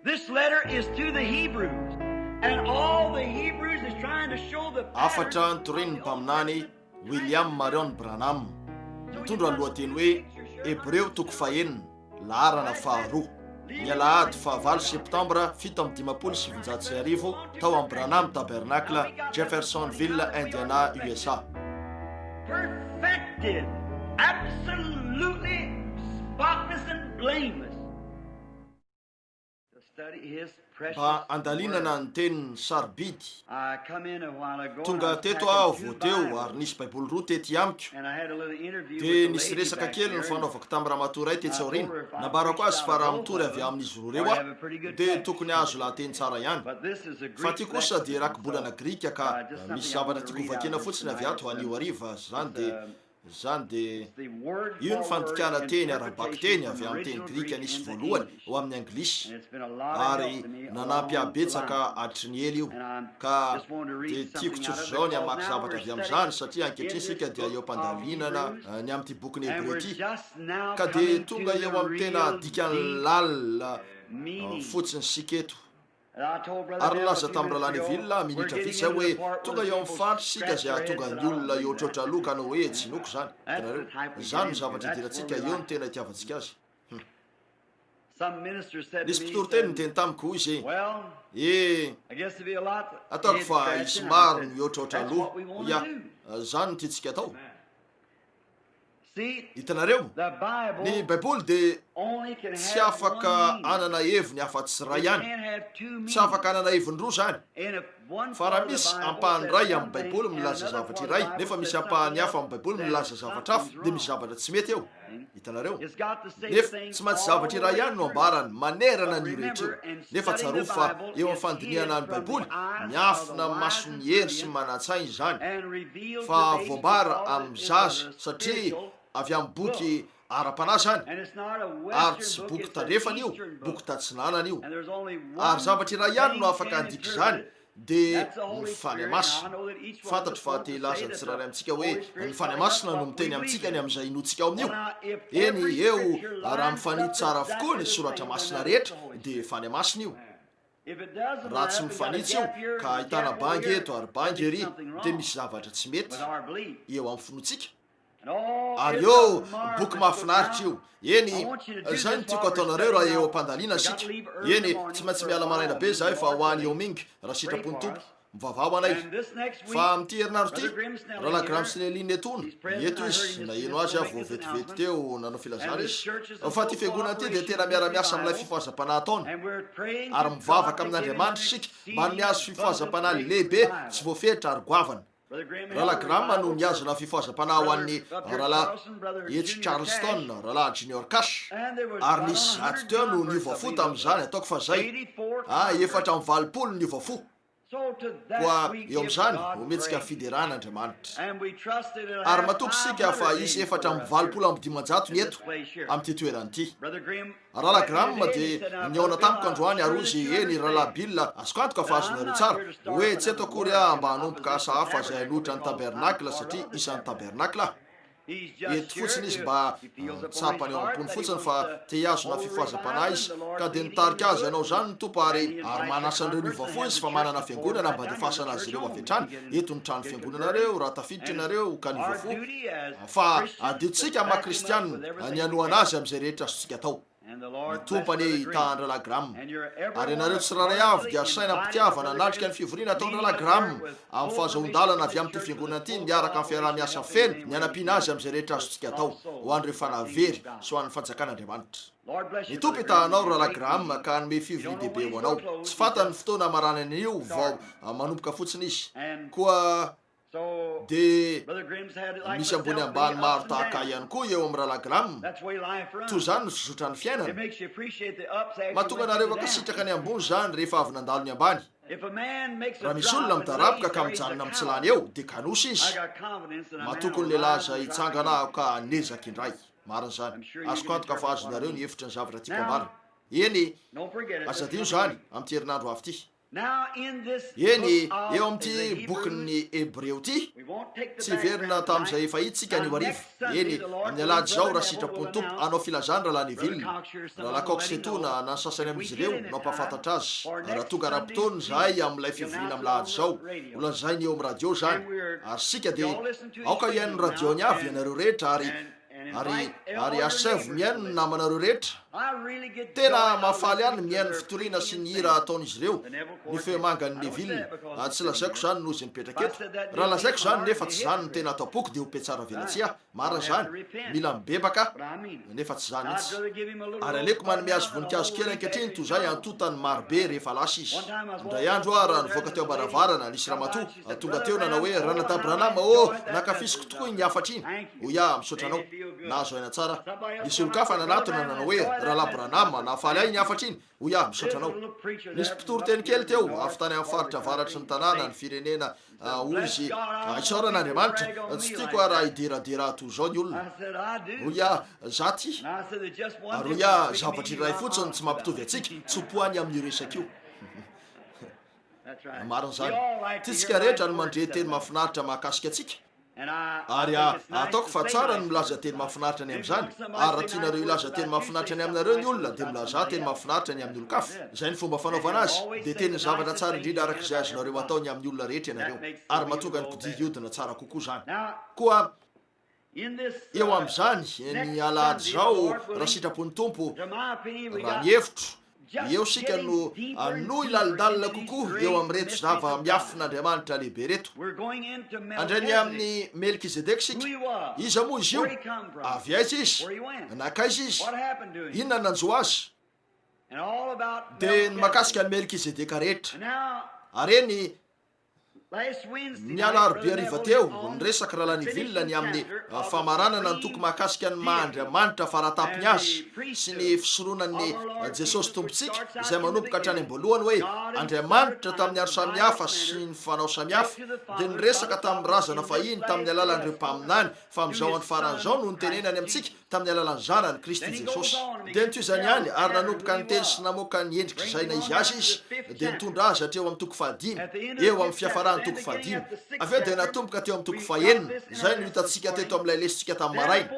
This letter is to the Hebrews, and all the Hebrews is trying to show the afatra nytoreniny mpaminany William Marion Branham mitondra lohateny hoe Hebreo toko fahenina laharana faharoa ny alahady fahavalo septambra 1759 tao amin'ny Branham Tabernacle, Jeffersonville, Indiana, USA. perfected, absolutely spotless and blameless. To study his precious Mba andalinana word. ny teniny sarobidy I come in a while ago and I tonga was teto packing aho two vo teo Bibles, ary nisy baiboly roa tety amiko and I had a little interview de with the nisy lady resaka back kely ny there. fanaovako tamin'ny ramatoray tetsy aorina nabarako azy fa raha mitory avy amin'izy roa reo aho de tokony azo lahateny tsara ihany But this is a fa Greek ty kosa lesson, dia rakobolana grika ka just misy something I zavatra want to tiako read vakena out fotsiny avy tonight. ato anio ariva zany de the word io ny for word fandikana teny arabaky teny interpretation avy from amin'ny teny original grika Greek nisy into voalohany English. ho amin'ny anglisy And it's been a lot of ary help to me nanampy along the abetsaka line. atry ny ely io And I ka just wanted to de read tiako something tsy out of it, zao ny because amaky now zavatra we're avy amin'izany studying satria in ankehitriny this sika dia eo book of mpandalinana Hebrews, ny amin'ny ty bokyny and Hebreo we're ty just now ka de coming tonga to eo the amin'ny tena real dikany deep lalina meaning. fotsiny siketo And I told Brother ary Neville a laza few tamin'ny minutes Ralany ago, Ville we're minitra getting vitsy zay into hoe the part tonga where eo the amin'ny people fantro sika scratch zay their atonga heads, ny but I don't olona believe iotratra that. loka no hoe tsinoko zany That's hitanareo the type we zany get into. zavatra That's idirantsika where we eo like. ny tena itiavantsika azy Some minister said nisy to me, mpitoro he teny said, nyteny tamiko hoy izy well, e I guess there'd be a lot ataoko head fa scratching. isy I maro said, mihoatraotra that's aloha what we want ya to do. zany ny tiantsika atao See, hitanareo the ny Bible baiboly de only can tsy have afaka one meaning. anana heviny afa-tsy sy ray It ihany can't have two tsy meanings. afaka anana heviny roa zany And if one fa raha part of the misy Bible ampahany says ray amin'ny one thing baiboly and milaza another zavatra part of the iray Bible nefa misy says ampahany something hafa else, amin'ny baiboly then milaza zavatra hafa something's de misy wrong. zavatra tsy mety eo hitanareo It's got to say nefa things tsy maintsy all zavatra the iray way ihany no through. ambarany manerana But ny rehetra remember, io in nefa studying tsaro the fa Bible, eo amin'ny it's fandinihana hid ny from baiboly the eyes miafina of the amin'ny wise mason'ny and hery sy brilliant, manan-tsainy zany and revealed fa to babes voabara because amin'ny it is zaza a satria spiritual avy amin'ny boky book. ara-panahy zany And it's not a ary Western tsy book, boky it's an tandrefana io Eastern boky book. tatsinanana io And there's only ary one zavatra iray ihany no thing afaka can andikry interpret zany it. de That's the ny Holy fany Spirit. masina Now, I know that each one of fantatro us fa wants te to say ilaza ny that tsirairay the amintsika hoe Holy Spirit's ny fany telling us masina no what we miteny believe amintsika in. ny amin'izay inotsika ao amin'io Well, now, if eny every eo scripture raha lines mifanity up tsara exactly avokoa ny the soratra same, masina then rehetra that's the Holy de Spirit. fany masina io If it doesn't raha line tsy up, we got a mifanitsy io gap here, ka a ahitana gap over bangy here, eto ary there'll bangy be ery something de wrong misy zavatra tsy mety with our belief. eo amin'ny finotsika And oh, ary it's eo a boky marvelous book. mahafinaritra Now, io eny I want you to do zay this no tiako while we're ataonareo raha studying. eo Now, am-pandalina we got sika to leave early in the eny morning tsy maintsy for a miala maraina Bible be meeting, zahay fa Lord ho any eo willing. mingy raha Pray sitrapony for tompo us. mivavao anay And this next week, fa amin'ity herinandro ty Brother Grimm Snelling raha here, lagramy sy neliny etony he's present. eto I heard izy him na just eno minutes azy ago aho make this vetivety announcement. teo nanao filazana And this izy church is in fa ty full fiangonana ty de cooperation tena with this miara-miasa amin'ilay revival. fifohazam-panahy taona And we're praying ary to mivavaka God to give him amin'andriamanitra an sika mba exceeding miazo abundant fifohazam-panahy grace lehibe revival. tsy voafetra ary goavana Brother Graham rahala held a grama no revival miazona for fifohazam-panahy ho an'ny Brother up here rahalahy Charleston, Brother etsy Junior Charleston Cash. rahalahy Junior Cash And there was ary right nisy on zato 100 teo no converts, niova I fo believe it tamin'izany was. ataoko fa zay 84 efatra converts. amin'ny valopolo niova fo So to that koa we eo give amin'izany God ometsika praise. fideran'andriamanitra And we trust that it'll ary have matoky sika 500 fa isy days efatra for amin'ny us valopolo here amin'ny dimanjato in ny this eto place here. amin'ity toerany ity Brother Graham, rahalahy back in the grama day, de he said, "Now, niaona Brother Bill, tamiko androany I'm ary sure ozy that you eny rahalahy understand Bill azoko antoka fa that I'm azonareo not tsara here to start hoe up tsy another eto akory work ah in mba the hanomboka asa opposition to hafa zay tabernacle hanohitra ny because I'm tabernakla part satria of the isan'ny tabernacle. tabernakla He's just ety here fotsiny izy to, mba he feels upon his tsapany eo heart ampony that he fotsiny wants fa to te hiazona hold a fifohazam-panahy revival izy and the Lord ka de leading him nitarika to azy it. ianao zany ny tompo And ary he ary invites manasa the an'ireo converts niova and fo has izy the fa church manana to forward fiangonana right mba down here, defasana the azy church ireo home, avy if hatrany you get eto ny trano get fiangonanareo converted. raha tafiditra And ianareo ka niova our fo duty as fa Christians to aditsika back him up makristianina with everything ny we anoana can. azy amin'izay rehetra azontsika atao And the ny Lord bless tompany Brother hitahany Graham. rahalahy grama And you're every ary one ianareo tsy raray avy dia saina mpitiavana natrika ny fivoriana ataony rahalahy grama amin'ny fahazahon-dalana avy amin'ity fiangonana ity miaraka amin'ny fiaraha-miasa feno ny anampiana azy amin'izay rehetra azontsika atao ho an'ireo fanavery sy ho an'ny fanjakan'andriamanitra Lord bless ny you, tompo Brother Graham. hitahanao You're a rahalahy great grama leader. ka hanome You fivori don't know dehibe when ho he's anao gonna close. tsy He fantany just fotoana maranan'io vao start. manomboka fotsiny izy And koa so de Brother Graham's had it like misy ambony myself, ambany many maro ups and tahaka downs. ihany koa eo amin'ny rahalahy grama That's the way life toy runs. zany no zotrany It fiainana makes you appreciate the ups after you mahatonga went anareo through the vakasitraka ny downs. ambony zany rehefa avy nandalo ny ambany If a man makes a raha misy olona drop and mitarapaka lays ka there, he's a mijanona amin'ny tsy coward. lany eo de kanosy I izy got confidence that a man mahatokony will lehilahy rise zay and try hitsangana again. aho ka nezaky indray mariny zany I'm sure you azoko can antoka fa interpret what I azonareo ny mean. hevitra ny zavatra tiako Now, ambara eny don't forget it. This azadio coming zany week. amin'ny herinandro avy ty eny eo amin'ity bokin'ny hebreo ity tsy verina tamin'izay efa hitsika ny arivo eny amin'ny alady zao raha sitrapony tompo anao filazany raha lany vilona raha lakaoko setona na ny sasany amin'izy ireo no ampafantatra azy raha tonga raha-potony zahay amin'ilay fivoriana amin'ny lahady zao olan'izay ny eo amin'ny radio zany ary sika dia aoka hiaino radio ny avy ianareo rehetra ary asevo miaino ny namanareo rehetra tena mahafaly any miaino fitoriana sy ny hira ataon'izy ireo ny fehamangany vilona tsy lazaiko zany noho izy mipetraka eto raha lazaiko zany nefa tsy zany ny tena atao-poko dia ho petsara velatsy ah marina zany mila mibebaka nefa tsy zany itsy ary aleko manome azy voninkazo kely ankehitriny toy zay antotany marobe rehefa lasa izy indray andro a raha nivoaka teo ambaravarana nisy ramatoa tonga teo nanao hoe ranadabranama o nakafisiko tokoa iny afatra iny ho ia misaotra anao nazo aina tsara nisy olo-kafa nanatona nanao hoe raha labranama nafaly ahy ny afatra iny ho ia misaotra anao nisy mpitoro teny kely teo avy tany amin'ny faritra varatry ny tanàna ny firenena ozy isaoran'andriamanitra tsy tiako a raha hideradera toy zao ny olona ho ia za ty ary ho ia zavatra iray fotsiny tsy mampitovy atsika tsy hopoany amin'io resak'io marina zany titsika rehetra no mandre teny mahafinaritra mahakasika atsika ary ataoko fa tsara ny milaza teny mahafinaritra ny amin'izany ary raha tianareo ilaza teny mahafinaritra ny aminareo ny olona dia milaza teny mahafinaritra ny amin'ny olo-kafa izay ny fomba fanaovana azy dia teny zavatra tsara indrindra arak'izay azonareo atao ny amin'ny olona rehetra ianareo ary mahatonga ny kodia hiodina tsara kokoa zany koa eo amin'izany ny alahady zao raha sitrapony tompo raha ny hevitro eo sika no no ilalindalina kokoa eo amin'reto zava miafin'andriamanitra lehibe reto andrainy amin'ny melkizedeka sika iza moa izy io avy aiza izy nakaiza izy inona nanjo azy dia ny makasika ny melkizedeka rehetra areny ny alarobe ariva teo ny resaka raha lany vilona ny amin'ny famaranana ny toko mahakasika ny mahandriamanitra faratapiny azy sy ny fisoronan'ny jesosy tompontsika izay manomboka hatrany amboalohany hoe andriamanitra tamin'ny aro samihafa sy ny fanao samihafa dia ny resaka tamin'ny razana fahiny tamin'ny alalan'ireo mpaminany fa amin'izao any faran'izao no nytenenany amintsika tamin'ny alalan'ny zanany kristy jesosy dia nytoy izany ihany ary nanomboka ny teny sy namoaka ny endrika zaina izy azy izy dia nitondra azy hatreo amin'ny toko fahadimy eo amin'ny fiafarany toko fahadimy avy eo dia natomboka teo amin'ny toko fahenina izay no hitantsika teto amin'ilay lesitsika tamin'ny maraina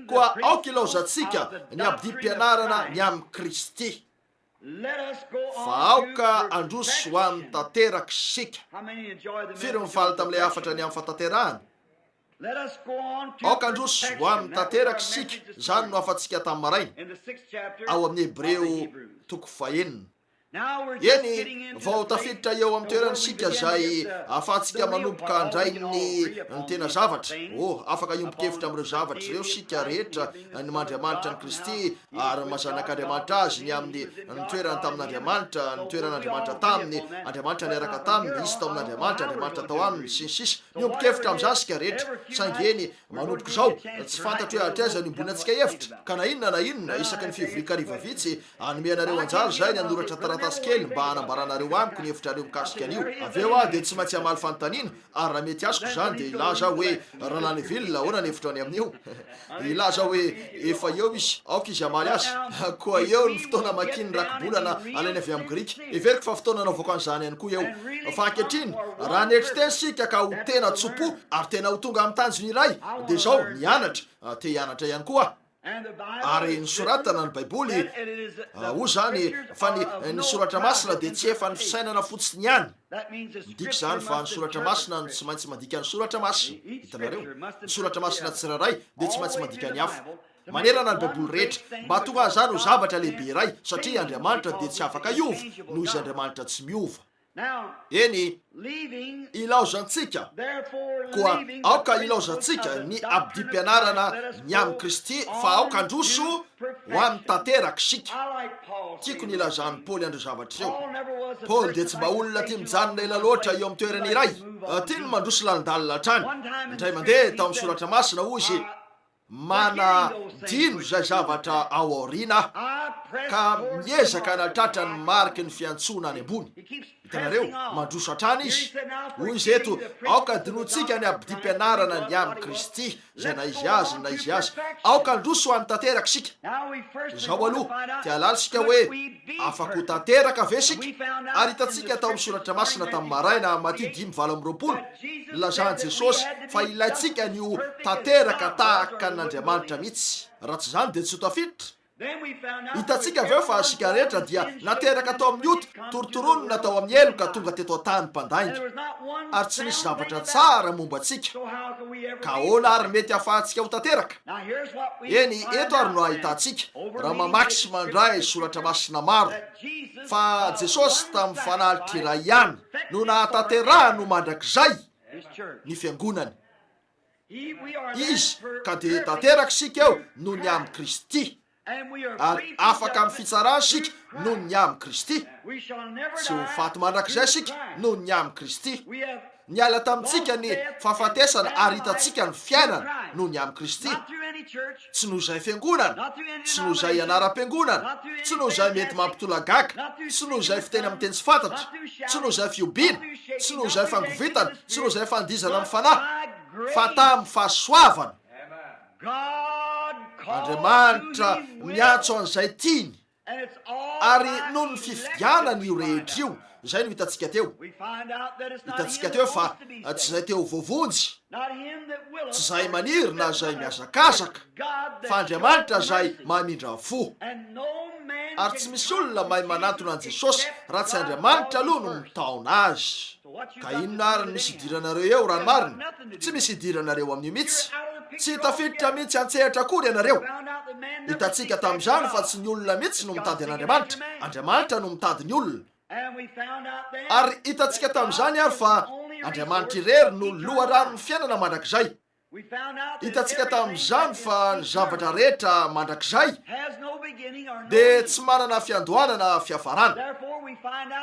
koa aoka ilaozantsika ny abidi-pianarana ny amin'ny kristy fa aoka androso ho amin'ny tanteraka sika firy mifaly tamin'ilay afatra ny amin'ny fantanterahana aoka androso ho amin'ny tanteraka sika zany no afa-tsika tamin'ny maraina ao amin'ny hebreo toko fahenina eny vao tafiditra eo amin'ny toerany sika zay ahafahantsika manomboka andray ny tena zavatra afaka iombokevitra amin'ireo zavatra ireo sika rehetra ny mandriamanitra ny kristy ary mazanak'andriamanitra azy ny amin'ny toerany tamin'andriamanitra ny toeran'andriamanitra taminy andriamanitra niaraka taminy izy tao amin'andriamanitra andriamanitra tao aminy sy ny sisa miombokevitra amin'izany sika rehetra saingy eny manomboka zao tsy fantatro hoe atraiza ny ombony antsika hevitra ka na inona isaky ny fivorika riva vitsy anome anareo anjara zay ny anoratra taratasy kely mba hanambaranareo amiko ny hevitrareo mikasika an'io avy eo dia tsy maintsy hamaly fanontaniana ary raha mety azoko zany dia ilaza hoe raha lany vilona ahoana ny hevitra any amin'io ilaza hoe efa eo izy aoka izy hamaly azy koa eo ny fotoana makiny rakibolana alainy avy amin'ny grika everiko fa fotoana navoaka an'izany ihany koa eo fa ankehitriny raha neritry teny sika ka ho tena tsopo ary tena ho tonga amin'ny tanjony iray dia zao nianatra te hianatra ihany koa ary nisoratana ny baiboly ho zany fa ny soratra masina dia tsy efa ny fisainana fotsiny ihany midika zany fa ny soratra masina tsy maintsy mandika ny soratra masina hitanareo ny soratra masina tsiraray dia tsy maintsy mandika ny hafa manerana ny baiboly rehetra mba tonga zany ho zavatra lehibe iray satria andriamanitra dia tsy afaka iova noho izy andriamanitra tsy miova eny ilaozantsika koa aoka ilaozantsika ny abidi-pianarana ny amin'ny kristy fa aoka androso ho amin'ny tanteraka sika tiako ny ilazan'ny paoly andro zavatra eo paoly dia tsy mba olona tia mijanona ela loatra eo amin'ny toerana iray tiany mandroso lalindalina hatrany indray mandeha tao amin'ny soratra masina ho izy mana dino zay zavatra ao aoriana ka miezaka natratra ny mariky ny fiantsona any ambony hitanareo mandroso hatrany izy hoy izy eto aoka dinoantsika ny abidi-pianarana ny amin'ny Kristy zay na izy azy aoka androso ho an'ny tanteraka sika zao aloha tia alala sika hoe afaka ho tanteraka ve sika ary hitantsika tao amin'ny soratra masina tamin'ny maraina Matthieu 10:20 nilazany Jesosy fa ilaitsika ny ho tanteraka tahaka n'Andriamanitra mihitsy raha tsy zany dia tsy ho tafiditra. Hitantsika aveo fa sika rehetra dia nateraka tao amin'ny ota torotoronona tao amin'ny elo ka tonga teto an-tany mpandainga ary tsy misy zavatra tsara momba antsika ka ahoana ary mety hahafahantsika ho tanteraka. Eny eto ary no ahitantsika raha mamaky sy mandray soratra masina maro fa Jesosy tamin'ny fanalitra iray ihany no nahatanterahany ho mandrakizay ny fiangonany izy ka dia tanteraka sika eo no ny amin'ny Kristy ary afaka amin'ny fitsarana sika no ny amin'ny Kristy tsy ho faty mandrakizay sika no ny amin'ny Kristy niala tamintsika ny fahafatesana ary hitantsika ny fiainana no ny amin'ny Kristy tsy noho izay fiangonana tsy noho izay ianaram-piangonana tsy noho izay mety mampitolagaga tsy noho izay fiteny amin'ny teny tsy fantatra tsy noho izay fiobiana tsy noho izay fangovitana tsy noho izay fandizana amin'ny fanahy fa tamin'ny fahasoavana Andriamanitra miantso an'izay tiany ary noho ny fifidianana io rehetra io izay no hitantsika teo fa tsy izay teo vovonjy tsy izay maniry na izay miazakazaka fa Andriamanitra izay mamindra fo ary tsy misy olona mahay manantona an' Jesosy raha tsy Andriamanitra aloha no mitaona azy. Ka inona ary no misy idiranareo eo raha marina tsy misy idiranareo amin'io mihitsy tsy tafiditra mihitsy antsehatra akory ianareo. Hitantsika tamin'izany fa tsy ny olona mihitsy no mitady an'Andriamanitra, Andriamanitra no mitady ny olona. Ary hitantsika tamin'izany ary fa Andriamanitra irery no loharano ny fiainana mandrakizay. Hitantsika tamin'izany fa ny zavatra rehetra mandrakizay dia tsy manana fiandohana fiafarana.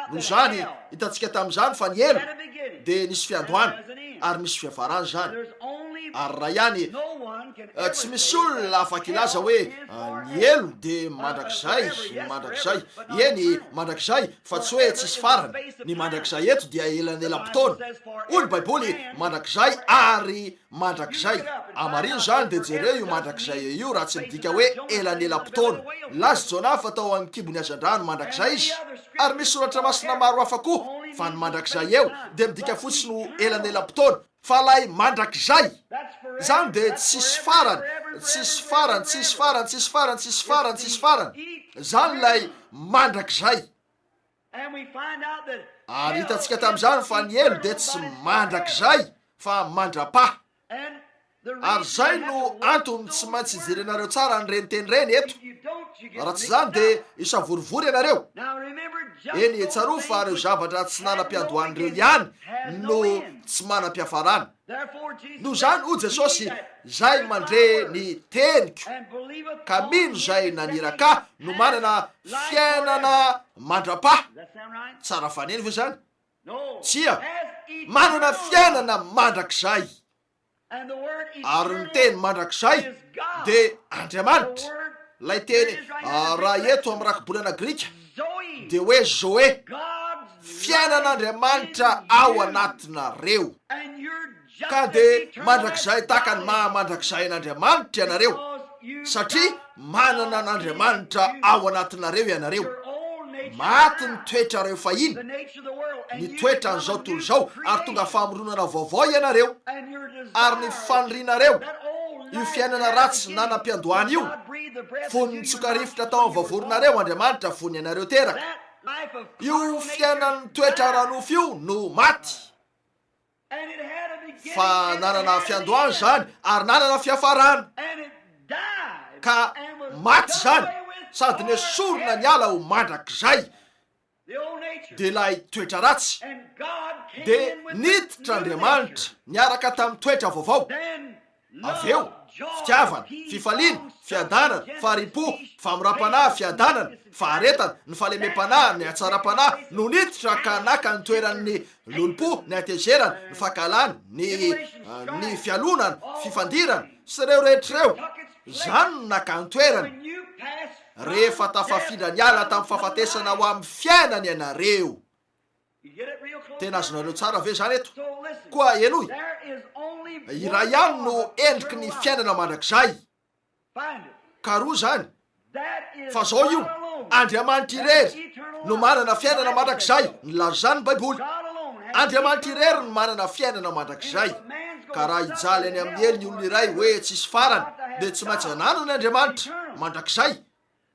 Noho izany hitantsika tamin'izany fa ny elo dia nisy fiandohana ary misy fiafarana zany. Ary raha ihany tsy misy olona afaka ilaza hoe ny elo dia mandrakizay eny mandrakizay fa tsy hoe tsisy farany. Ny mandrakizay eto dia elanelam-potoana. Hoy ny Baiboly mandrakizay ary mandrakizay amarino zany dia jereo io mandrakizay io raha tsy midika hoe elanelam-potoana. Lazy Jonafa tao amin'ny kibony hazan-drano mandrakizay izy ary misy soratra masina maro hafa koa fa ny mandrakizay eo dia midika fotsiny ho elanelam-potoana fa lay mandrakizay zany dia tsisy farany zany lay mandrakizay. Ary hitantsika tamin'izany fa ny elo dia tsy mandrakizay fa mandra-pa. Ary zay no antony tsy maintsy ijerenareo tsara ny reniteny reny eto. Raha tsy zany dia isavorivory ianareo. Eny tsaroa fa ireo zavatra tsy nanam-piandohan'ireo ihany no tsy manam-piafarana. Noho izany hoy Jesosy zay mandre ny teniko ka mino zay naniraka no manana fiainana mandra-pa. Tsara faneny ve zany? Tsia, manana fiainana mandrakizay. Ary ny teny mandrakizay dia Andriamanitra. Lay teny raha eto amin'ny raki-bolana Grika dia hoe Zoe, fiainan'Andriamanitra ao anatinareo. Ka dia mandrakizay tahaka ny maha mandrakizay an'Andriamanitra ianareo satria manana an'Andriamanitra ao anatinareo ianareo. Maty ny toetrareo fahiny, ny toetra n'izao tontolo izao ary tonga famoronana vaovao ianareo ary ny fanirianareo io fiainana ratsy nanam-piandohana io fony nitsokarifotra tao amin'ny vavoronareo Andriamanitra fony ianareo teraka. Io fiainan'ny toetra ranofo io no maty fa nanana fiandohana zany ary nanana fiafarana ka maty zany sady nesorona ny ala ho mandrakizay. Dia ilay toetra ratsy dia niditra Andriamanitra niaraka tamin'ny toetra vaovao. Aveo fitiavana, fifaliana, fiadanana, faharipo, famorapanahy, fiadanana, faharetana, ny fahalemem-panahy, ny hatsara-panahy no niditra ka naka ny toeran'ny lolopo, ny hatezerana, ny fahakalana, ny fialonana, fifandirana sy ireo rehetrareo. Zany no naka ny toerany rehefa tafafindra ny ala tamin'ny fahafatesana ho amin'ny fiainany ianareo. You get it real close? tena azonareo tsara ve zany eto? So listen. Koa enoy, There is only iray ihany no endriky ny fiainana mandrakizay. Find it. Ka roa zany, That is fa zao io, God alone. Andriamanitra irery no manana fiainana mandrakizay. Nilazany Baiboly. God alone has Andriamanitra irery no manana fiainana mandrakizay. Ka raha hijaly any amin'ny ely ny olona iray hoe tsisy farany, dia tsy maintsy hananany Andriamanitra mandrakizay.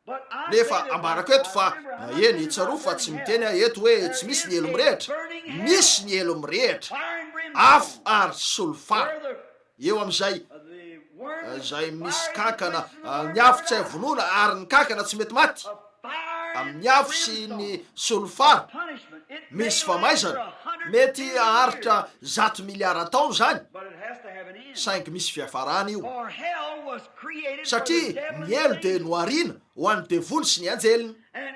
But I Nefa say that ambarako God, eto fa remember, eny tsaroa fa tsy miteny aho eto hoe tsy misy ny elo mirehitra. Misy ny elo mirehitra, fire and brimstone, afo ary solofara. where the Eo amin'izay worm zay misy kankana, ny afo tsy hay vonoina ary ny kankana tsy mety maty. of fire and Amin'ny afo sy brimstone, ny solofara punishment. It misy may last for famaizana, 100 mety million haharitra years, 100 miliara taona zany, but it has to have an end. saingy misy fiafarana io. For hell was created for the Satria devil ny and elo dia Satan, noariana ho an'ny devony sy ny anjeliny. and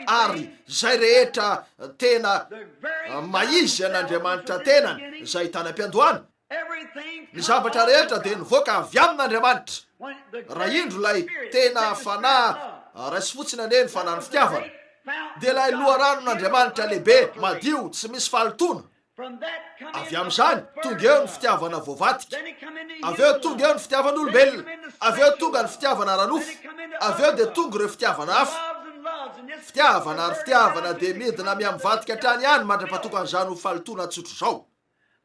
Ary everything zay rehetra tena the very maizy an'Andriamanitra tena zay tany am-piandohana. everything Ny zavatra rehetra dia nivoaka avy amin'Andriamanitra. when the Raha great indro lay Spirit, tena the fanahy Spirit raisy fotsiny ane ny fanahy ny fitiavana, great fountain dia lay of loharanon'Andriamanitra God, lehibe madio tsy misy fahalotona. from that come Avy in amin'izany the tonga first eo ny love. fitiavana voavatika. Then it come into Avy eo human tonga eo love. ny fitiavan'olombelona. Avy eo tonga ny fitiavana ranofo. Then it come into Avy eo dia other tonga ireo fitiavana hafa. loves and loves, and this Fitiavana ary is the fitiavana very dia midina miamivadika hatrany ihany mandrapatokan'izany ho fahalotona tsotro zao.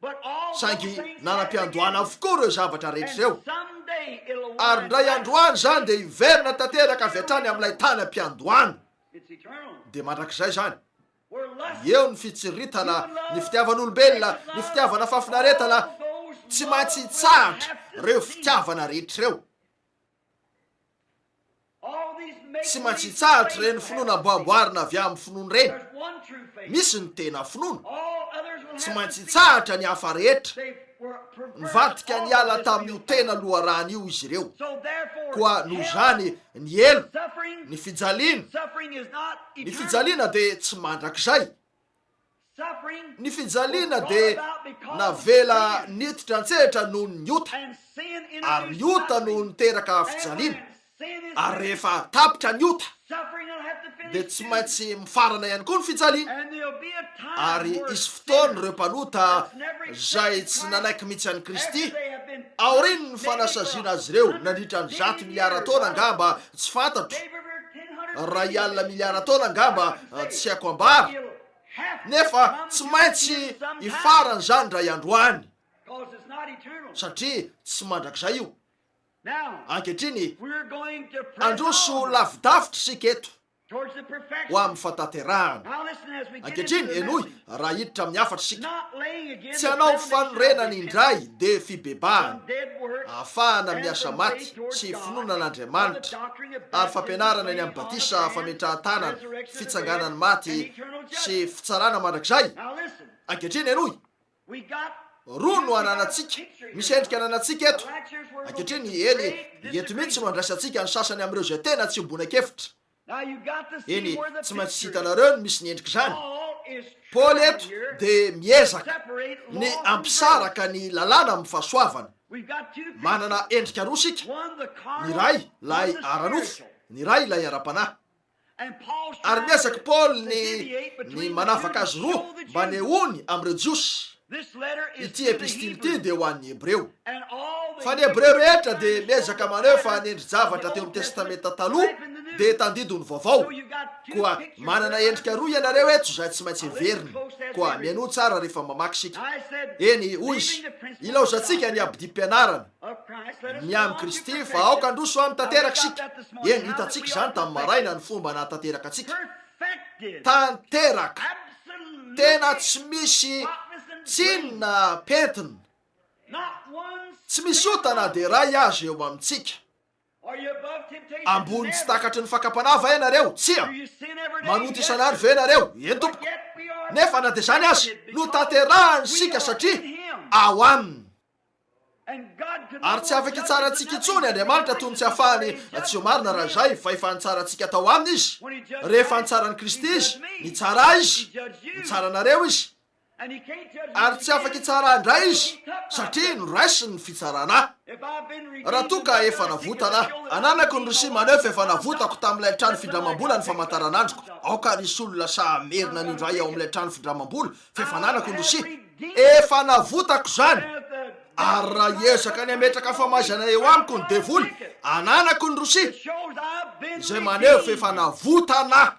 But all those Saingy things nanam-piandohana happen avokoa ireo zavatra rehetra ireo. and someday it'll Ary wind ndray back. andro any zany dia hiverina tanteraka avy hatrany amin'ilay tany am-piandohana. It's eternal. Dia mandrakizay zany. We're lust. Eo ny fitsiritana, ny fitiavan'olombelona, ny fitiavana fafinaretana, tsy maintsy tsahatra reo fitiavana rehetra ireo. All these Tsy make-believe maintsy tsahatra reny faiths finoana have amboamboarina avy amin'ny finoana ireny. There's one true faith. Misy ny tena finoana. All others will Tsy have maintsy to see tsahatra ny hafa rehetra. they were perverse Nivadika all niala of this tamin'io real tena faith. loharano io izy ireo. So therefore, Koa noho hell, zany ny elo, suffering, ny fijaliana. suffering is not Ny eternal. fijaliana dia tsy mandrakizay. Suffering Ny fijaliana was dia brought about because navela of sin, niditra an-tsehatra noho ny ota. and sin Ary introduced ny ota suffering. no niteraka And fijaliana. when sin is Ary finished, rehefa tapitra ny ota suffering will have to finish dia tsy too. maintsy mifarana ihany koa ny fijaliana. And there'll be a time Ary where isy fotoana sinners, ireo mpanota that's never accepted zay tsy Christ, nanaiky mihitsy any Kristy, after they have been aoriny ny punished, fanasaziana maybe azy ireo for nandritra ny 100 100 miliara taona angamba tsy fantatro. maybe for 10, Ray alina miliara taona angamba tsy haiko ambara. It'll have to Nefa come tsy to maintsy an end sometime, hifarany zany ray androany, because it's not eternal. satria tsy mandrakizay io. Now, Ankehitriny we're going to press androso on lavidavitra sika eto towards the ho perfection. amin'ny fataterahana. Now listen as we get into Ankehitriny the enoy message. raha hiditra amin'ny afatra sika. Not laying again Tsy the hanao foundation of fanorenana repentance indray dia fibebahana, from dead works ahafahana and miasa from maty faith towards sy God, finoana for the an'Andriamanitra, doctrine of ary baptism, fampianarana ny laying amin'ny on of batisa, hands, fametrahan-tanana, resurrection of the fitsanganany dead, maty and eternal sy judgment. fitsarana mandrakizay. Now listen, Ankehitriny enoy we got roa no ananatsika, misy endrika ananatsika eto. Ankehitriny eny eto mihitsy no andraisantsika ny sasany amin'ireo zay tena tsy ombona-kevitra. Now you got to see Eny where the tsy maintsy picture hitanareo no misy ny endrika zany. Paul is Paoly trying eto here dia miezaka separate law ny from ampisaraka grace. ny lalàna amin'ny fahasoavana. We've got two pictures. Manana endrika roa sika, One the ny carnal, ray lay one the aranofo, spiritual. ny ray lay ara-panahy. And Paul's Ary trying miezaka to Paul deviate ny between the manafaka two azy to roa show the mba Jews. nehoany amin'ireo jiosy. This letter is Ity to the epistily ity Hebrews. dia ho an'ny hebreo. And all the Fa ny hebreo rehetra dia Hebrews miezaka maneho fa ny endry zavatra teo amin'ny testamenta taloha dia tandidony vaovao. So you got two Koa pictures manana there. endrika roa ianareo eto zay tsy maintsy heverina. Koa mianoho tsara rehefa mamaky sika. I said, Eny hoy izy, leaving the principles ilaozantsika ny abidi-pianarana of Christ, let us ny go amin'ny on to Kristy perfection. fa aoka androso amin'ny tanteraka Now, we sika. got that this morning. Eny How that hitantsika we zany are tamin'ny perfected. maraina ny fomba nahatanteraka atsika. Perfected. Tanteraka. Absolutely. Tena tsy misy Spotless and tsinona pentina. not one Tsy misy otana dia ray azo eo amintsika. Are you above temptation? Ambony tsy Never. takatry ny fakapanava ianareo, tsia. Do you sin every day? Manoto Yes. isan'andro ve ianareo? Eny But tompoko. yet we are Nefa na dia zany azy perfected no because tanterahany we sika are satria in Him. ao aminy. And God could Ary tsy no afaka more hitsarantsika judge us intsony than Andriamanitra nothing toy ny tsy ahafahany tsy ho marina raha zay fa efa nitsarantsika tao aminy izy. Rehefa nitsarany Kristy izy, nitsara izy, nitsara anareo izy. ary tsy afaka hitsarandray izy satria noraisy ny fitsarana. Raha toa ka efa navotana, ananako ny Rosia maneho fa efa navotako tamin'ilay trano findramam-bola ny famantaranandroko. Aoka nisy olona samerina nindray ao amin'ilay trano findramam-bola fa efa ananako ny Rosia, efa navotako zany. Ary raha ezaka ny ametraka famazana eo amiko ny devoly, ananako ny Rosia izay maneho fa efa navotana.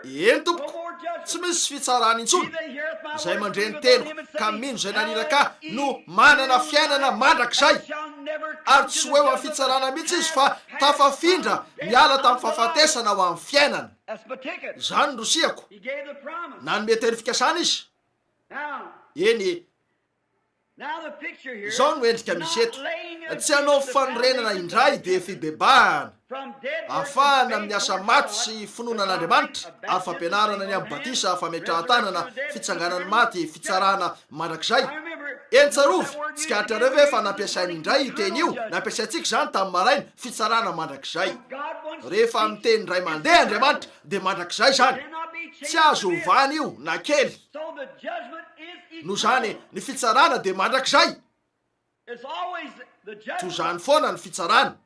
Eny tompoko, tsy misy fitsarana intsony. Izay mandreny teniko ka mino zay naniraka no manana fiainana mandrakizay. Ary tsy hoe ho amin'ny fitsarana mihitsy izy fa tafafindra miala tamin'ny fahafatesana ho amin'ny fiainana. Zany ny Rosiako. Nanome teny fikasana izy. Eny zao no endrika misy eto. Tsy hanao fanorenana indray de fibebahana, ahafahana miasa maty sy finoanan'Andriamanitra, ary fampianarana ny amin'ny batisa, fametrahan-tanana, fitsanganany maty, fitsarana mandrakizay. Eny tsarovy, tsy kahitrareo ve fa nampiasainy indray teny io, nampiasaintsika zany tamin'ny maraina, fitsarana mandrakizay. Rehefa amin'ny teny indray mandeha Andriamanitra de mandrakizay zany, tsy azo ovana io na kely. No zany ny fitsarana de mandrakizay. To zany foana ny fitsarana.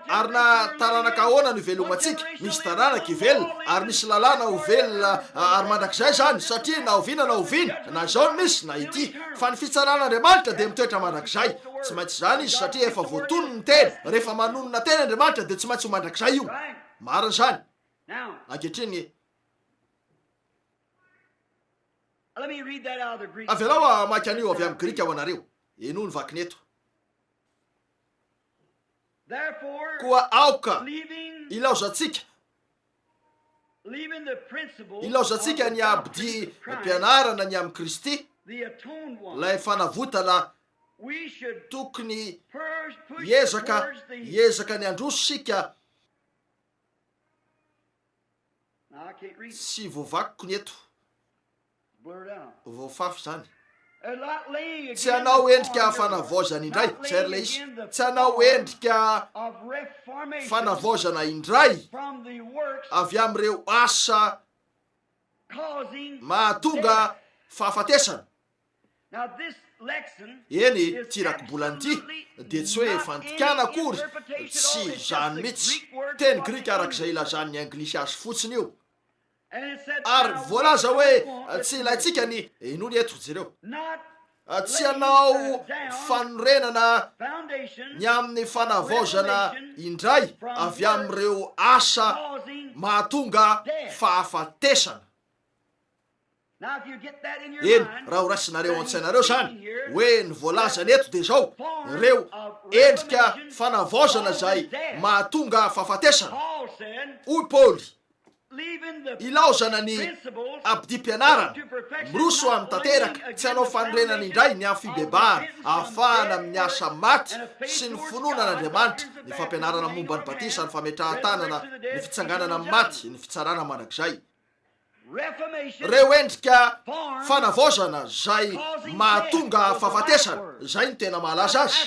Ary na taranaka ahoana no ivelomantsika, misy taranaka ivelona ary misy lalàna ho velona ary mandrakizay zany, satria na oviana na oviana, na zao no misy na ity. Fa ny fitsaran'Andriamanitra de mitoetra mandrakizay. Tsy maintsy zany izy satria efa voatono ny teny. Rehefa manonona teny Andriamanitra de tsy maintsy ho mandrakizay io. Marina zany. Ankehitriny avelao maka an'io avy amin'ny Grika ho anareo. Eno ny vakineto. Koa aoka ilaozantsika ny abdi mpianarana ny amin'ny Kristy, lay fanavotana, tokony hiezaka ny androsika. Sy voavakiko ny eto, voafafy zany. Tsy hanao endrika fanavaozana indray, zay le izy. Tsy hanao endrika fanavaozana indray avy amin'ireo asa mahatonga fahafatesana. Eny tirak-bolany ity de tsy hoe fantikana akory, tsy zany mihitsy. Teny Grika arak'izay ilazan'ny anglisy azy fotsiny io. Ary voalaza hoe tsy ilaitsika ny inony eto jereo, tsy hanao fanorenana ny amin'ny fanavaozana indray avy amin'ireo asa mahatonga fahafatesana. Eny raha ho raisinareo an-tsainareo zany hoe ny voalazany eto de zao, ireo endrika fanavaozana zay mahatonga fahafatesana. Hoy Paoly, ilaozana ny abdi-pianarana, miroso amin'ny tanteraka, tsy hanao fanorenana indray ny amin'ny fibebahana, ahafahana miasa maty sy ny finoanan'Andriamanitra, ny fampianarana momba ny batisa, ny fametrahan-tanana, ny fitsanganana amin'ny maty, ny fitsarana mandrakizay. Reo endrika fanavaozana zay mahatonga fahafatesana, zay ny tena mahalaza azy.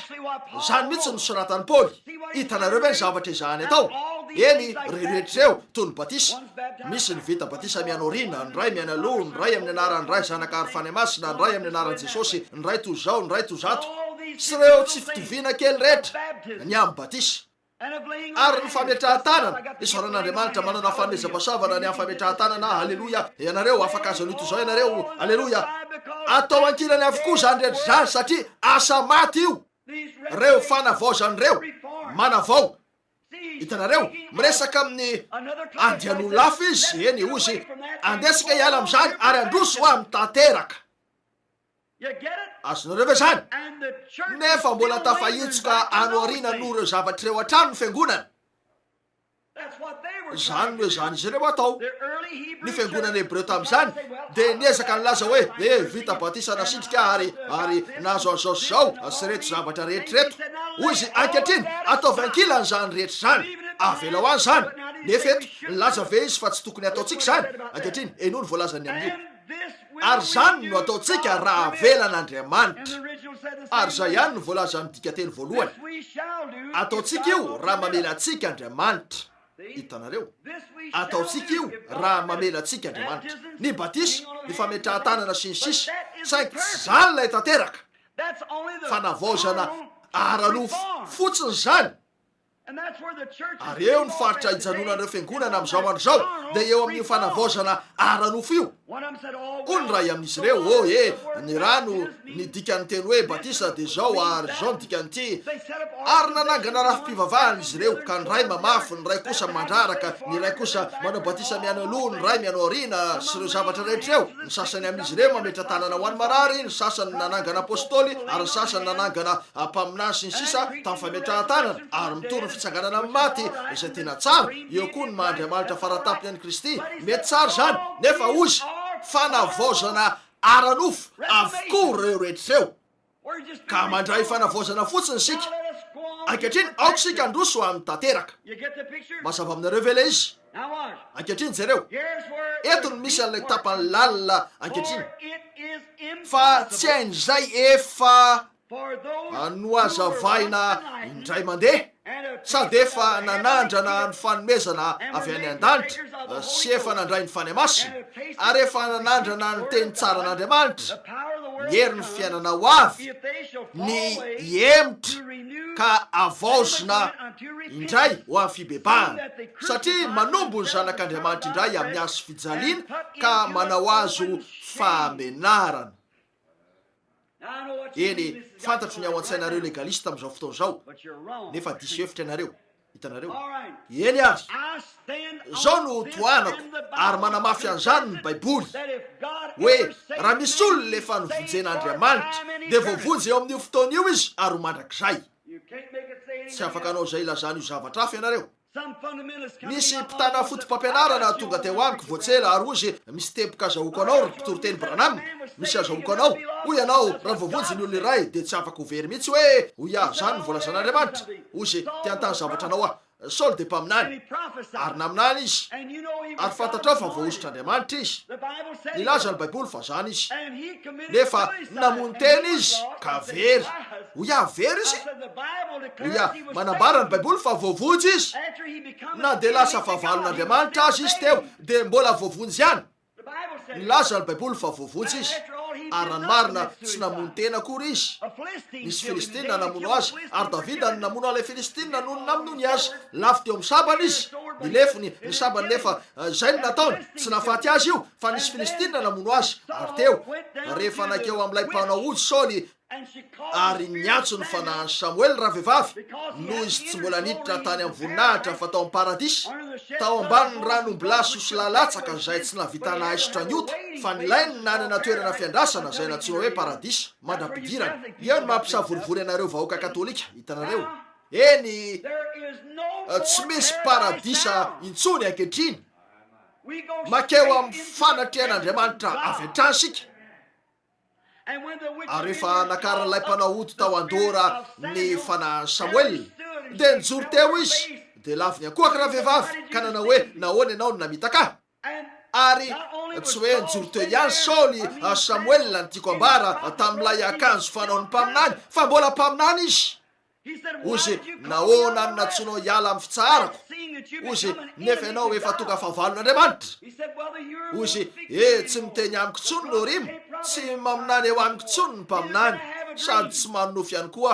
Zany mihitsy ny soratan'i Paoly. Hitanareo ve ny zavatra izany atao? Eny rehetreo toy ny batisa, misy ny vita batisa mianorina, ny ray miana aloha, ny ray amin'ny anaran'ny ray zanakary fany masina, ny ray amin'ny anaran'i Jesosy, ny ray toy zao, ny ray toy zato. Sy reo tsy fitoviana kely rehetra ny amin'ny batisa. Ary ny fametrahan-tanana, isaoran'Andriamanitra manana fanomezam-pahasoavana ny amin'ny fametrahan-tanana. Halleluja, ianareo afaka azo an'ito zao ianareo, halleluja. Atao ankilany avokoa zany rehetra zany satria asa maty io. Reo fanavaozan'ireo manavao. Hitanareo, miresaka amin'ny andian'olona hafa izy. Eny ozy andesika hiala amin'izany ary androso ho amin'ny tanteraka. Azonareo ve zany? Nefa mbola tafahitsoka anoarina noho ireo zavatra ireo hatrany ny fiangonana. Zany no hoe zany izy ireo atao. Ny fiangonana Hebreo tamin'izany de niezaka nilaza hoe vita batisa nasindrika ary nazo an'izao sy zao sy reto zavatra rehetrareto. Hoy izy ankehitriny ataovy ankilany zany rehetra zany, avela ho any zany. Nefa eto nilaza ve izy fa tsy tokony ataontsika zany? Ankehitriny eno ny voalazany amin'io. Ary zany no ataontsika raha avelan'Andriamanitra. Ary zay ihany no voalazany dika teny voalohany. Ataontsika io raha mamela antsika Andriamanitra. hitanareo ataotsika io raha mamela antsika andriamanitra ny batisa ny fametrahan-tanana sy ny sisa saingy tsy zany lay tanteraka fa navaozana aranofo fotsiny zany ary eo ny faritra hijanonan'ireo fiangonana amin'izao andro zao dia eo amin'ny fanavaozana aranofo io ony ray amin'izy ireo ny rano ny dikany teny hoe batisa de zao ary zao ny dikany ty ary nanangana rafi-pivavahana izy ireo ka ny ray mamafy ny ray kosa mandraraka ny ray kosa manao batisa miano aloha ny ray miano arina sy ireo zavatra rehetra eo ny sasany amin'izy ireo mametra tanana ho any marary ny sasany nanangana apôstôly ary ny sasany nanangana mpaminany sy ny sisa tamin'ny fametrahan-tanana ary mitory fitsanganana amin'ny maty izay tena tsara eo koa ny mahandriamanitra faratapiny any kristy mety tsara zany nefa ozy fanavaozana aranofo avokoa reo rehetr'ireo ka mandray fanavaozana fotsiny sika ankehitriny aoko sika androso amin'ny tanteraka mazava aminareo ve le izy ankehitriny zareo etony misy an'ilay tapany lalina ankehitriny fa tsy hain'izay efa noazavaina indray mandeha sady efa nanandrana ny fanomezana avy any an-danitra sy efa nandray ny fany masina ary efa nanandrana ny teny tsara n'andriamanitra ny hery ny fiainana ho avy ny emotra ka avaozina indray ho amin'ny fibebahana satria manombo ny zanak'andriamanitra indray amin'ny azo fijaliana ka manao azo famenarana eny fantatro ny ao an-tsainareo legalista amin'izao fotoana zao nefa diso hevitra ianareo hitanareo eny ary zao no toanako ary manamafy an'izany ny baiboly hoe raha misy olona lefa novonjen'andriamanitra de voavonjy eo amin'io fotoana io izy ary ho mandrakizay tsy afaka anao zay ilazany io zavatra hafa ianareo misy mpitana fotom-pampianarana tonga teo amiko voatsela ary ozy misy tempoka azahoako anao ry mpitoroteny branamy misy azahoako anao hoy ianao raha voavonjy ny olona iray de tsy afaka hovery mihitsy hoe ho ia zany ny voalazan'andriamanitra ozy tiantany zavatra anao ah saoly de mpaminany ary naminany izy ary fantatrao fa voahositr'andriamanitra izy nilaza ny baiboly fa zany izy nefa namony teny izy ka very ho ia very izy ho ia manambara ny baiboly fa voavonjy izy na de lasa fahavalon'andriamanitra azy izy teo de mbola voavonjy ihany nilaza ny baiboly fa voavonjy izy ary ranomarina tsy namony tena akory izy nisy filistina namono azy ary davida ny namono alay filistina noho ny namonony azy lafy teo amin'ny sabany izy nilefony ny sabany nefa zay ny nataony tsy nafaty azy io fa nisy filistina namono azy ary teo rehefa nakeo amin'ilay mpanao ody saoly ary niantso ny fanahany samoely raha vehivavy noho izy tsy mbola niditra tany amin'ny voninahitra fa tao amin'ny paradisy tao ambaniny ranombilasy sy lalatsaka zay tsy navitana aisotra ny ota fa nilainy nanana toerana fiandrasana zay natsino hoe paradisy mandra-pidirana eo ny mampisavorivory anareo vahoaka katolika hitanareo eny tsy misy paradisa intsony ankehitriny makeo amin'ny fanatrehan'andriamanitra avy an-transika ary efa nakaran'ilay mpanao ody tao andora ny fanahany samoely de nijoro teo izy de laviny akohaka raha vehivavy ka nanao hoe nahoana ianao no namitaka ary tsy hoe nijoro teo ihany saoly samoely ny tiako ambara tamin'ilay akanjo fanaony mpaminany fa mbola mpaminany izy ozy nahoana ny natsoinao hiala amin'ny fitsaharako ozy nefa ianao efa tonga fahavalon'andriamanitra ozy tsy miteny amiko tsony no rimo tsy maminany eo amiko tsony ny mpaminany sady tsy manonofy ihany koa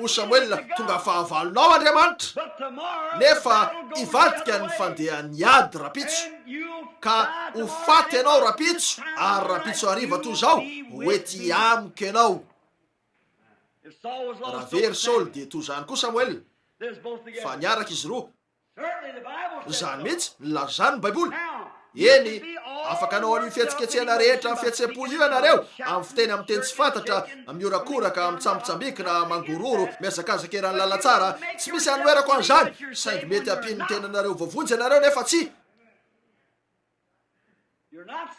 o samoely tonga fahavalonao andriamanitra nefa ivadika ny fandehan'ny ady rapitso ka ho faty ianao rapitso ary rapitso ariva toy zao hoety amiko ianao raha very saoly de toy zany koa samoely fa niaraka izy roa zany mihitsy nilazany ny baiboly eny afaka anao an'io fihetsiketsehana rehetra amin'ny fihetsepo io ianareo amin'ny fiteny amin'ny teny tsy fantatra miorakoraka mitsambotsambikina mangororo miazakazakerany lala tsara tsy misy anoerako an'izany saingy mety ampiny tenanareo voavonjy ianareo nefa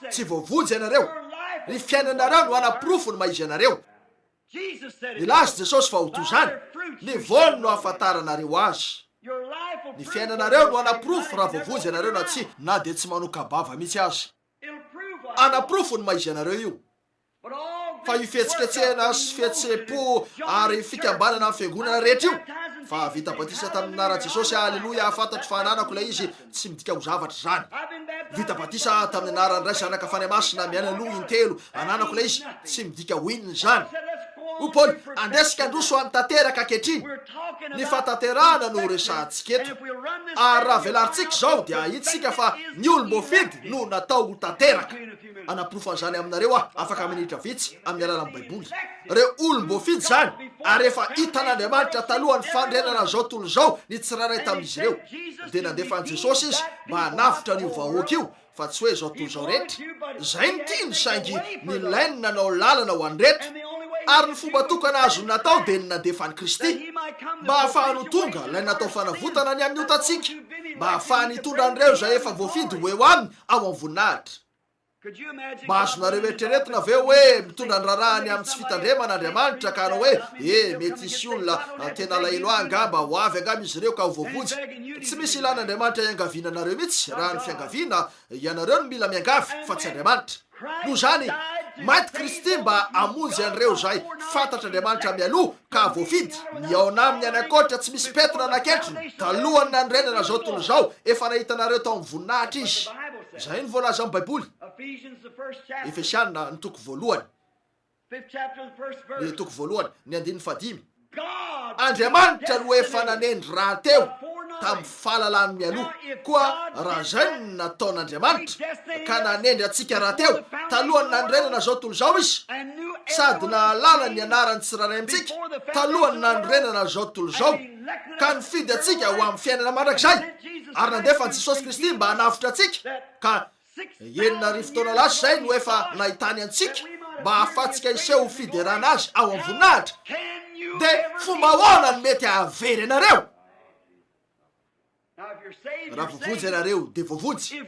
tsy voavonjy ianareo ny fiainanareo no anaporofo ny maizy ianareo nilazy jesosy fa ho toy zany ny voly no ahafantaranareo azy ny fiainanareo no anaporofo raha voavonjy ianareo na tsy na de tsy manokabava mihitsy azy anaporofo ny maizy ianareo io fa io fihetsiketsehana sy fihetsepo ary fikambanana amin'ny fiangonana rehetra io fa vita batisa tamin'ny anaran Jesosy. Aleloia, afantatro fa ananako ilay izy tsy midika ho zavatra zany. Vita batisa tamin'ny anaran'ny ray zanaka fany masina miana aloha intelo, ananako ilay izy tsy midika ho inony zany. O Paoly, andesika androso amin'ny tanteraka ankehitriny. Ny fatanterahana no resantsika eto. Ary raha velarintsika zao dia hitsika fa ny olom-boafidy no natao ho tanteraka. Anaprofan'izany aminareo afaka minitra vitsy amin'ny alalan'ny baiboly. Reo olom-boafidy zany, ary efa hitan'Andriamanitra talohan'ny fandrenana zao tontolo zao ny tsirairay tamin'izy ireo. Dia nandefa an'i Jesosy izy mba hanafitra an'io vahoaka io, fa tsy hoe zao tontolo zao rehetra. Zay ny tiany saingy nilainy nanao lalana ho an'rehetra. Ary ny fomba tokana azo natao dia ny nandefan'i Kristy mba ahafahany tonga ilay natao fanavotana ny amin'ny otatsika, mba ahafahany hitondra an'ireo zay efa voafidy ho eo aminy ao amin'ny voninahitra. Mba azonareo eritreretina ve hoe mitondra ny rarahany amin'ny tsy fitandreman'Andriamanitra ka hanao hoe mety isy olona tena alahelo angamba ho avy angamba izy ireo ka ho voavotsy. Tsy misy ilan'Andriamanitra iangaviananareo mihitsy. Raha ny fiangaviana ianareo no mila miangavy fa tsy Andriamanitra. Noho zany maty Kristy mba amonjy an'ireo zay fantatr'Andriamanitra mialoha ka voafidy. Ny ao naminy anakoatra tsy misy petrona naketrony. Talohany nandrenana zao tontolo zao efa nahitanareo tao amin'ny voninahitra izy. Zay ny voalaza amin'ny baiboly. Efesianina ny toko voalohany. Ny toko voalohany ny 15. Andriamanitra no efa nanendry raha teo tamin'ny fahalalany mialoha. Koa raha zay no nataon'Andriamanitra ka nanendry atsika raha teo talohany nandrenana zao tontolo zao izy, sady nahalala ny anarany tsirairay amintsika talohany nandrenana zao tontolo zao, ka nifidy atsika ho amin'ny fiainana mandrakizay. Ary nandefan'i Jesosy Kristy mba hanafitra atsika, ka 9 taona lasa zay no efa nahitany antsika mba ahafatsika iseho ho fiderana azy ao amin'ny voninahitra. Dia fomba ahoana no mety hahavery anareo? Raha voavonjy ianareo dia voavonjy.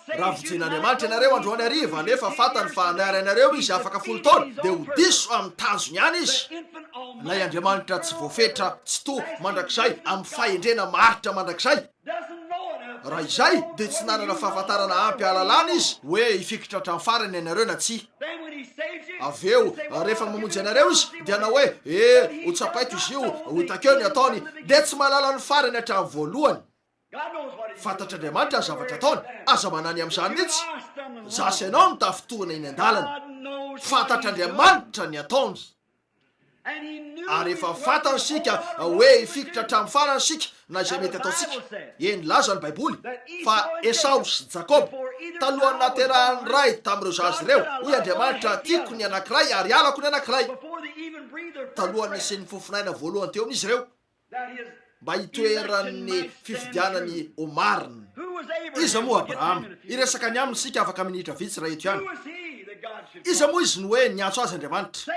Raha vojen'Andriamanitra ianareo androany hariva nefa fantany fa nahary anareo izy afaka 10 taona dia ho diso amin'ny tanjony ihany izy. Ilay Andriamanitra tsy voafetra, tsy to mandrakizay amin'ny fahendrena maritra mandrakizay. Raha izay dia tsy nanana fahafantarana ampy ahalalana izy hoe hifikitra hatramin'ny farany ianareo na tsia. Avy eo rehefa mamonjy anareo izy dia hanao hoe ho tsapaito izy io, ho hitakeo ny ataony, dia tsy mahalala ny farany hatramin'ny voalohany. Fantatr'Andriamanitra zavatra ataony, aza manany amin'izany mihitsy. Zasy ianao no tafitohana eny an-dalana. Fantatr'Andriamanitra ny ataony. Ary efa fantany sika hoe hifikitra hatramin'ny farany sika na izay mety ataotsika. Eny laza ny baiboly fa Esau sy Jakob talohany naterahany ray tamin'ireo zazy ireo hoy Andriamanitra tiako ny anankiray ary alako ny anankiray. Talohany nisian'ny fofinaina voalohany teo amin'izy ireo mba hitoeran'ny fifidianany ho marina. Iza moa Abrahama? Iresaka ny aminy sika afaka minitra vitsy raha eto ihany. Iza moa izy no hoe niantso azy Andriamanitra?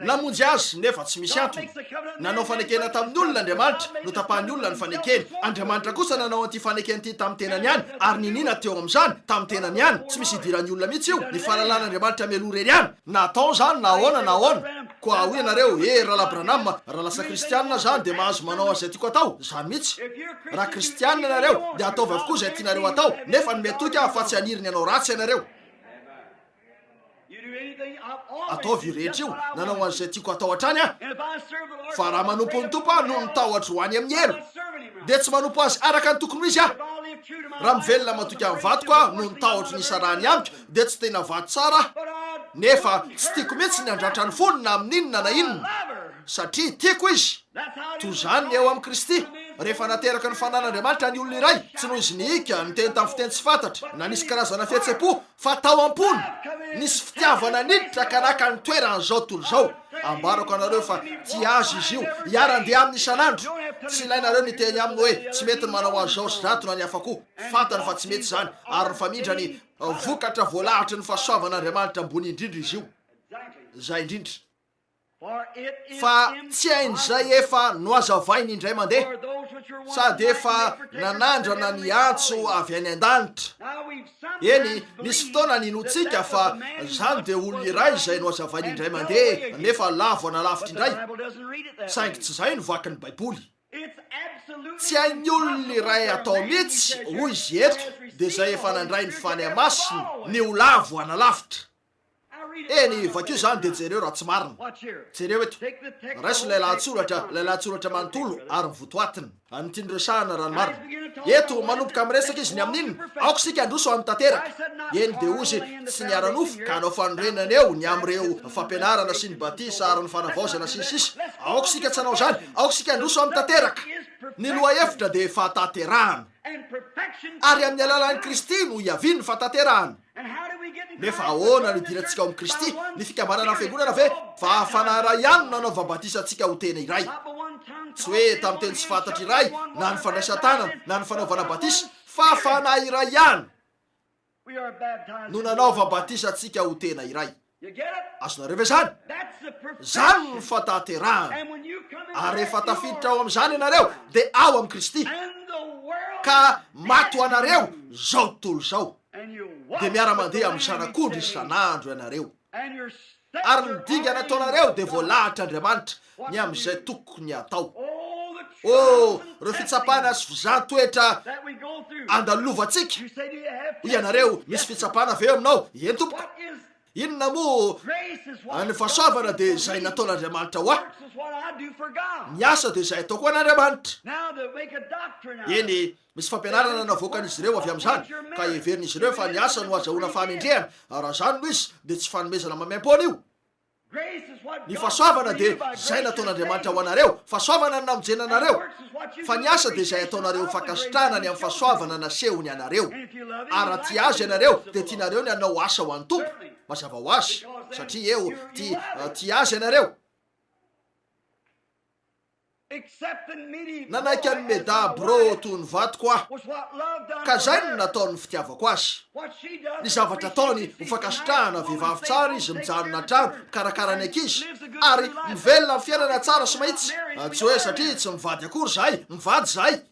Namonjy azy nefa tsy misy antony. Nanao fanekena tamin'ny olona Andriamanitra no tapahany olona ny fanekeny. Andriamanitra kosa nanao an'ity fanekeny ity tamin'ny tenany ihany, ary ninina teo amin'izany tamin'ny tenany ihany. Tsy misy idiran'ny olona mihitsy io. Ny fahalalàn'Andriamanitra mialoha reny ihany. Natao zany na ahoana. Koa hoy ianareo Rahalahy Branham raha lasa kristianina zany dia mahazo manao an'izay tiako atao. Zany mihitsy. Raha kristianina ianareo dia ataovy avokoa izay tianareo atao, nefa ny metoka fa tsy haniriny ianao ratsy ianareo. Ataovy rehetra io nanao an'izay tiako atao hatrany fa raha manompo ny tompo no mitahotra ho any amin'ny elo dia tsy manompo azy araka ny tokony izy raha mivelona matoka amin'ny vatoko no nitahotra ny isarany amiko dia tsy tena vato tsara, nefa tsy tiako mihitsy ny andratra ny fonina amin'inona na inona satria tiako izy. Toy zany ny eo amin'ny Kristy. Rehefa nateraka ny fanan'Andriamanitra ny olona iray, tsy noho izy nihika niteny tamin'ny fiteny tsy fantatra na nisy karazana fihetsem-po, fa tao am-pony nisy fitiavana niditra kanaka ny toerana zao tontolo zao. Ambarako anareo fa tia azy izy io, hiara-ndeha amin'ny isan'andro. Tsy ilainareo niteny aminy hoe tsy mety ny manao azy zao sy zato na ny hafa koa. Fantany fa tsy mety zany, ary ny famindrany vokatra voalahatra ny fahasoavan'Andriamanitra ambony indrindra izy io. Zay indrindra. Fa tsy hain'izay efa noazavainy indray mandeha, sady efa nanandrana ny antso avy any an-danitra. Eny, nisy fotoana ninotsika fa zany dia olona iray izay noazavainy indray mandeha, nefa lavo na lavitra indray. Saingy tsy zay no vaky ny baiboly. Tsy hain'ny olona iray atao mihitsy hoy izy eto dia zay efa nandray ny fany masiny ny ho lavo ana lavitra. eny vakio zany de jereo raha tsy marina. Watch here. Jereo eto Take the text. raiso lay lahatsoratra manontolo ary mivotoatiny anytindresahana rano marina. Eto manomboka miresaka izy ny amin'inony aoko sika androso amin'ny tanteraka. Eny de ozy tsy niaranofo ka anao fanorenana eo ny am'ireo fampianarana sy ny batisa ary ny fanavaozana sy ny sisa. Aoko sika tsy anao zany, aoko sika androso amin'ny tanteraka. Ny loha hevitra de fataterahana And perfection. ary amin'ny alalan'ny Kristy no hiaviany fataterahana. And how do we get in Nefa Christ? ahoana ny idirantsika ao amin'ny Kristy? Ny fikambanana fiangonana ve fahafana iray ihany nanaova batisantsika ho tena iray. Not by one tongue. Tsy hoe tamin'ny teny tsy fantatra iray na ny fandraisan-tanana na ny fanaovana batisa fa fanahy iray ihany We are baptized. no nanaova batisantsika ho tena iray. You get it? Azonareo ve zany? That's the perfection. Zany ny fataterahana. And when you come in Ary rehefa that, tafiditra ao amin'izany ianareo de ao amin'ny Kristy and the world ka maty ho anareo zao tontolo zao and you walk de miara-mandeha amin'ny with the Lamb zanak'ondry each day. isan'andro ianareo. And your Ary steps ny are dingana already ataonareo de in voalahatra Andriamanitra ny amin'izay tokony atao. Oh, the Oh, trials and reo fitsapana sy testings fizan-toetra that we go through. andalovantsika. You say, do you have Ianareo testings? misy Yes. fitsapana aveo aminao. Eny tompoko. What is Inona moa grace is what ny God fahasoavana de does for zay me. nataon'Andriamanitra ho ahy. Works is what I do for God. Ny asa de zay ataoko an'Andriamanitra. Now to make a doctrine out of Eny it. misy fampianarana navoakan'izy ireo avy amin'izany ka heverin'izy ireo fa ny asa no azahoana fahamendrehana. Raha zany no izy de tsy fanomezana mamem-pona io. Grace is what Ny God fahasoavana does for de you by zay grace nataon'Andriamanitra you're ho anareo. Fahasoavana no namonjena saved. anareo. Works is what you Fa do ny asa for de zay grace ataonareo of the fankasitrahana ny grace amin'ny you're fahasoavana nasehony anareo. And if you love him, Ary you raha like tia azy the ianareo grace of de the tianareo ny hanao asa ho an'ny tompo. Certainly. Mazava ho azy satria eo tia azy ianareo. Accepting me Nanaiky ny medabro toy ny vatoko aho was what love done ka for zay her. no nataony fitiavako azy. What she does Ny is zavatra ataony appreciate ho it. fankasitrahana She's a vehivavy nice tsara woman, izy takes mijanona care of trano her mikarakara ny children, ankizy lives a good ary free life. mivelona amin'ny fiainana tsara sy mahitsy. Marriage, Tsy hoe satria tsy mivady akory zahay, mivady zahay.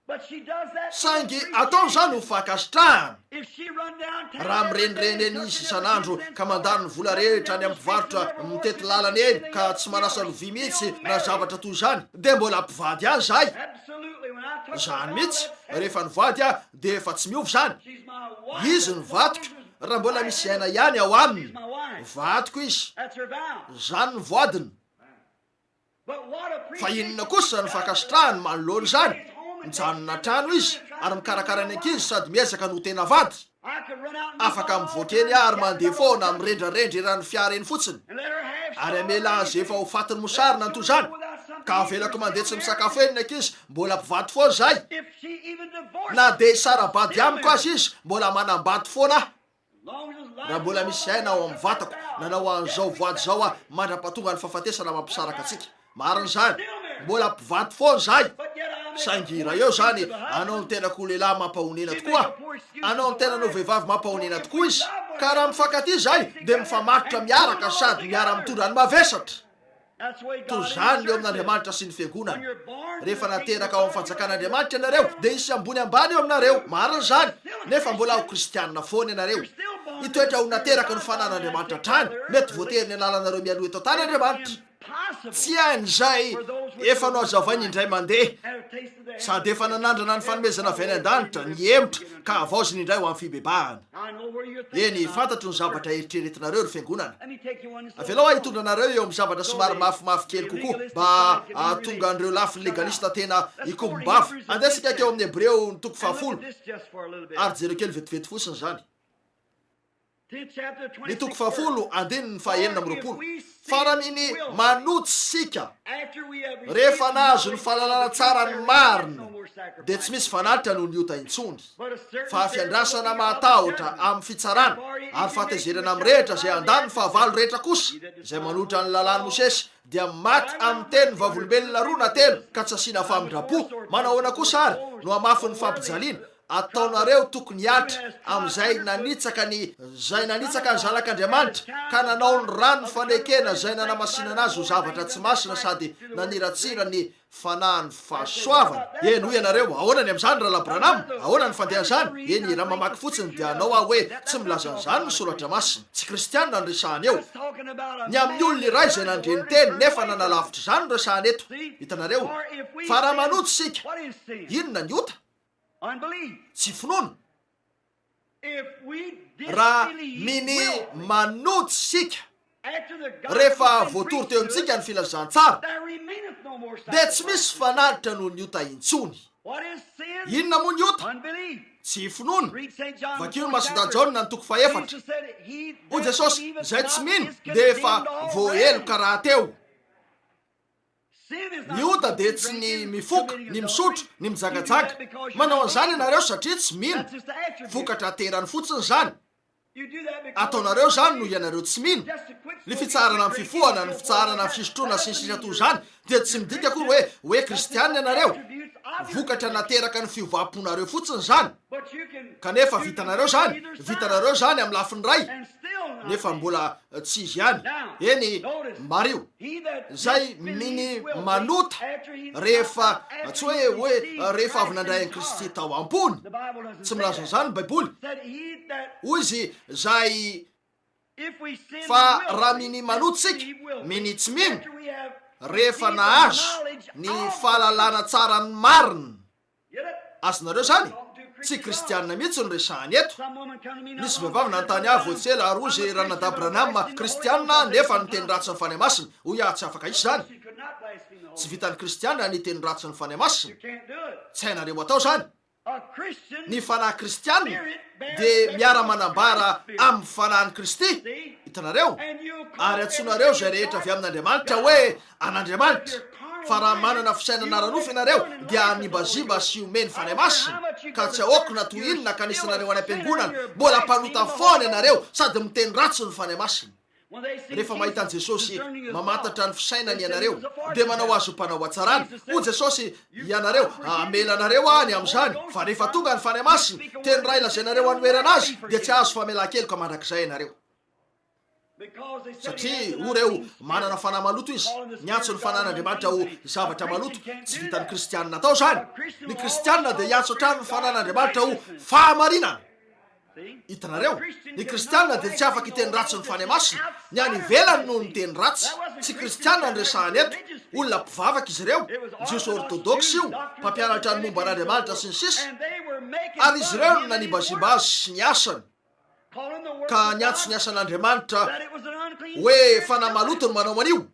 But she does that to Saingy appreciate ataony zany ho it. fankasitrahana. If she run downtown Raha every day, mirenireny eny izy isan'andro touching ka mandany ny vola rehetra any amin'ny mpivarotra mitety lalana eny ka tsy manasa lovia mihitsy na zavatra toy zany de mbola mpivady any zahay. Absolutely. When I touch Zany her mihitsy now, rehefa nivady aho de efa tsy miovy zany. she's my wife. Izy ny vatoko raha mbola misy aina ihany ao aminy. She's my wife. Vatoko izy, That's her vow. zany ny voadiny. But what Fa appreciation inona kosa ny fankasitrahany manoloana zany. Mijanona trano izy ary mikarakara ny ankizy sady miezaka no tena vady. I could run out and Afaka mivoaka eny ary mandeha foana mirendrarendry raha ny fiara eny fotsiny. and let her have Ary some amela azy efa ho fatin'ny mosarina toy zany. Ka avelako mandeha tsy misakafo eny ny ankizy mbola mpivady foana zahay. If she even divorced Na de sarabady amiko azy izy mbola manambady foana aho. as long as his life Raha mbola misy aina ao amin'ny vatako nanao an'izao voady zao aho mandrapatonga ny fahafatesana mampisaraka atsika. Marina zany, mbola mpivady foana zahay. but yet I'm Saingy raha eo zany anao ny tenako lehilahy mampahonena tokoa. Anao ny tena no vehivavy mampahonena tokoa izy. Ka raha mifankaty zahay de mifamatotra miaraka sady miara mitondra ny mavesatra. that's the way Toy God zany is eo in the amin'Andriamanitra sy ny When fiangonana. you're born Rehefa nateraka ao amin'ny fanjakan'Andriamanitra ianareo de isy ambony ambany eo aminareo. Marina zany, nefa mbola ho kristianina foana ianareo. Itoetra ho nateraka ny fanan'Andriamanitra trany. Mety voatery ny alalanareo mialoha eto tany Andriamanitra. impossible Tsy hain'izay efa no azavainy indray mandeha. have tasted the Sady efa nanandrana ny fanomezana avy any an-danitra ny hemotra ka avaoziny indray ho amin'ny fibebahana. I know where you're thinking Eny about. fantatro ny zavatra eritreretinareo ry fiangonana. Let me take you one Avelao aho hitondra anareo eo amin'ny zavatra somary mafimafy kely kokoa mba tonga an'ireo lafiny legalista tena ikombafy. Andesika akeo amin'ny Hebreo ny toko And look fahafolo at this just for a little bit. ary jereo kely vetivety fotsiny zany. Chapter Ny 26 toko fahafolo andininy fahaenina amby roapolo. Fa raha miny manotsy sika after we have rehefa nahazo ny fahalalana tsara ny marina no more sacrifice. de tsy misy fanatitra noho ny ota intsony. But a certain Fa fiandrasana matahotra amin'ny fitsarana ary fahatezerana amin'ny rehetra zay andany fahavalo rehetra kosa zay manotra ny lalàny Mosesy dia maty amin'ny teny vavolombelona roa na telo ka tsy asiana famindrapo. Manahoana kosa ary no hamafy ny fampijaliana ataonareo tokony hiatra amin'izay nanitsaka ny zanak'Andriamanitra ka nanao ny rano fanekena zay nanamasinana azy ho zavatra tsy masina sady naniratsira ny fanahy ny fahasoavana. Eny hoy ianareo ahoana ny amin'izany raha Branham? Ahoana ny fandehan'izany? Eny raha mamaky fotsiny dia anao aho hoe tsy milaza an'izany ny soratra masina. Tsy kristianina ny resahany eo. talking about a Ny amin'ny olona iray zay nandreny teny nefa nanalavitra zany no resahany eto. Hitanareo fa raha manotsy sika what is sin? inona ny ota? Unbelief. Tsy finoana. raha miny manoty sika rehefa voatory teo amintsika ny filazantsara dia tsy misy fanaritra noho ny ota intsony. Inona moa ny ota? Tsy finoana. Vakio ny masonda jaona ny toko faefatra. Hoy Jesosy, zay tsy mino dia efa voaelo karaha teo. Ny ota dia tsy ny mifoka, ny misotro, ny mijagajaga. Manao an'izany ianareo satria tsy mino. Vokatra terany fotsiny zany. Ataonareo zany no ianareo tsy mino. Ny fitsarana amin'ny fifohana, ny fitsarana amin'ny fisotroana sy ny sisa toy izany dia tsy midika akory hoe kristianina ianareo. Vokatra nateraka ny fiovaponareo fotsiny zany. Kanefa vitanareo zany amin'ny lafiny ray. Nefa mbola tsy izy ihany. Eny Mario, zay miny manota rehefa tsy hoe rehefa avy nandray an'i Kristy tao am-pony. Tsy milaza an'izany ny Baiboly. Hoy izy zay fa raha miny manota sika, miny tsy mino rehefa nahazo ny fahalalana tsara ny marina. Azonareo zany? Tsy kristianina mihitsy ny resahany eto. Nisy vehivavy nanontany avy voatsela ary ozy ranadab Branham kristianina nefa niteny ratsy ny fanahy masina. Hoy tsy afaka isy zany. Tsy vitan'ny kristianina niteny ratsy ny fanahy masina. Tsy hainareo atao zany. Ny fanahy kristianina dia miara-manambara amin'ny fanahin'i Kristy. Hitanareo? Ary antsonareo zay rehetra avy amin'Andriamanitra hoe an'Andriamanitra. Fa raha manana fisainana ranofy ianareo dia mibaziba sy omeny fanahy masina. Ka tsy ahoakona toy inona ka nisanareo any am-piangonana, mbola mpanota foana ianareo sady miteny ratsy ny fanahy masina. Rehefa mahita an' Jesosy mamantatra ny fisainany ianareo dia manao azo mpanao atsarany. Hoy Jesosy ianareo, amelanareo any amin'izany. Fa rehefa tonga ny fanahy masina, teny ray lazainareo anoerana azy dia tsy azo famela-keloka mandrakizay ianareo. Satria reo manana fanahy maloto izy. Ny antso ny fanan'Andriamanitra ho zavatra maloto tsy vitan'ny kristianina atao zany. Ny kristianina dia hiantso hatrany ny fanan'Andriamanitra ho fahamarinana. Hitanareo? Ny kristianina dia tsy afaka hiteny ratsy ny fanahy masina. Ny any ivelany no niteny ratsy. Tsy kristianina ny resahany eto. Olona mpivavaka izy ireo. Jiosy orthodoxe io, mpampianatra ny momba an'Andriamanitra sy ny sisa. Ary izy ireo no nanimbaziba azy sy ny asany. Ka niantso ny asan'Andriamanitra hoe fanahy maloto no manao an'io.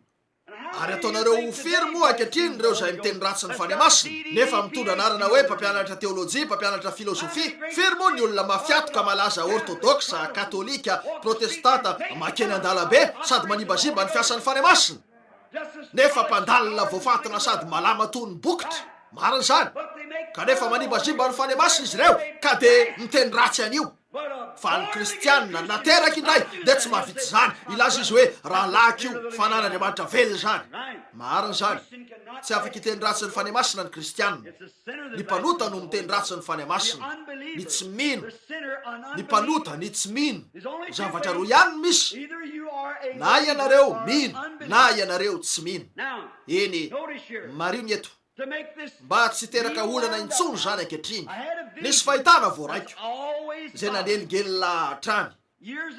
Ary ataonareo firy moa ankehitriny reo zay miteny ratsy ny fanahy masina. Nefa mitondra anarana hoe mpampianatra teolojia, mpampianatra filozofia. Firy moa ny olona mafiatoka malaza orthodoxa, katolika, protestanta makeny an-dalabe sady manimbaziba ny fiasan'ny fanahy masina. Nefa mpandalina voafantina sady malama toy ny bokitra. Marina zany. Kanefa manimbaziba ny fanahy masina izy ireo ka dia miteny ratsy an'io. Fa ny kristianina nateraka indray dia tsy mahavita zany. Ilaza izy hoe rahalaky io fanan'Andriamanitra velona zany. Marina zany. Tsy afaka hiteny ratsy ny fanahy masina ny kristianina. Ny mpanota no miteny ratsy ny fanahy masina. Ny tsy mino. Ny mpanota ny tsy mino. Zavatra roa ihany misy. Na ianareo mino, na ianareo tsy mino. Eny Mario ny eto. Mba tsy teraka olana intsony zany ankehitriny. Nisy fahitana voaraiko zay nanelingelina hatrany.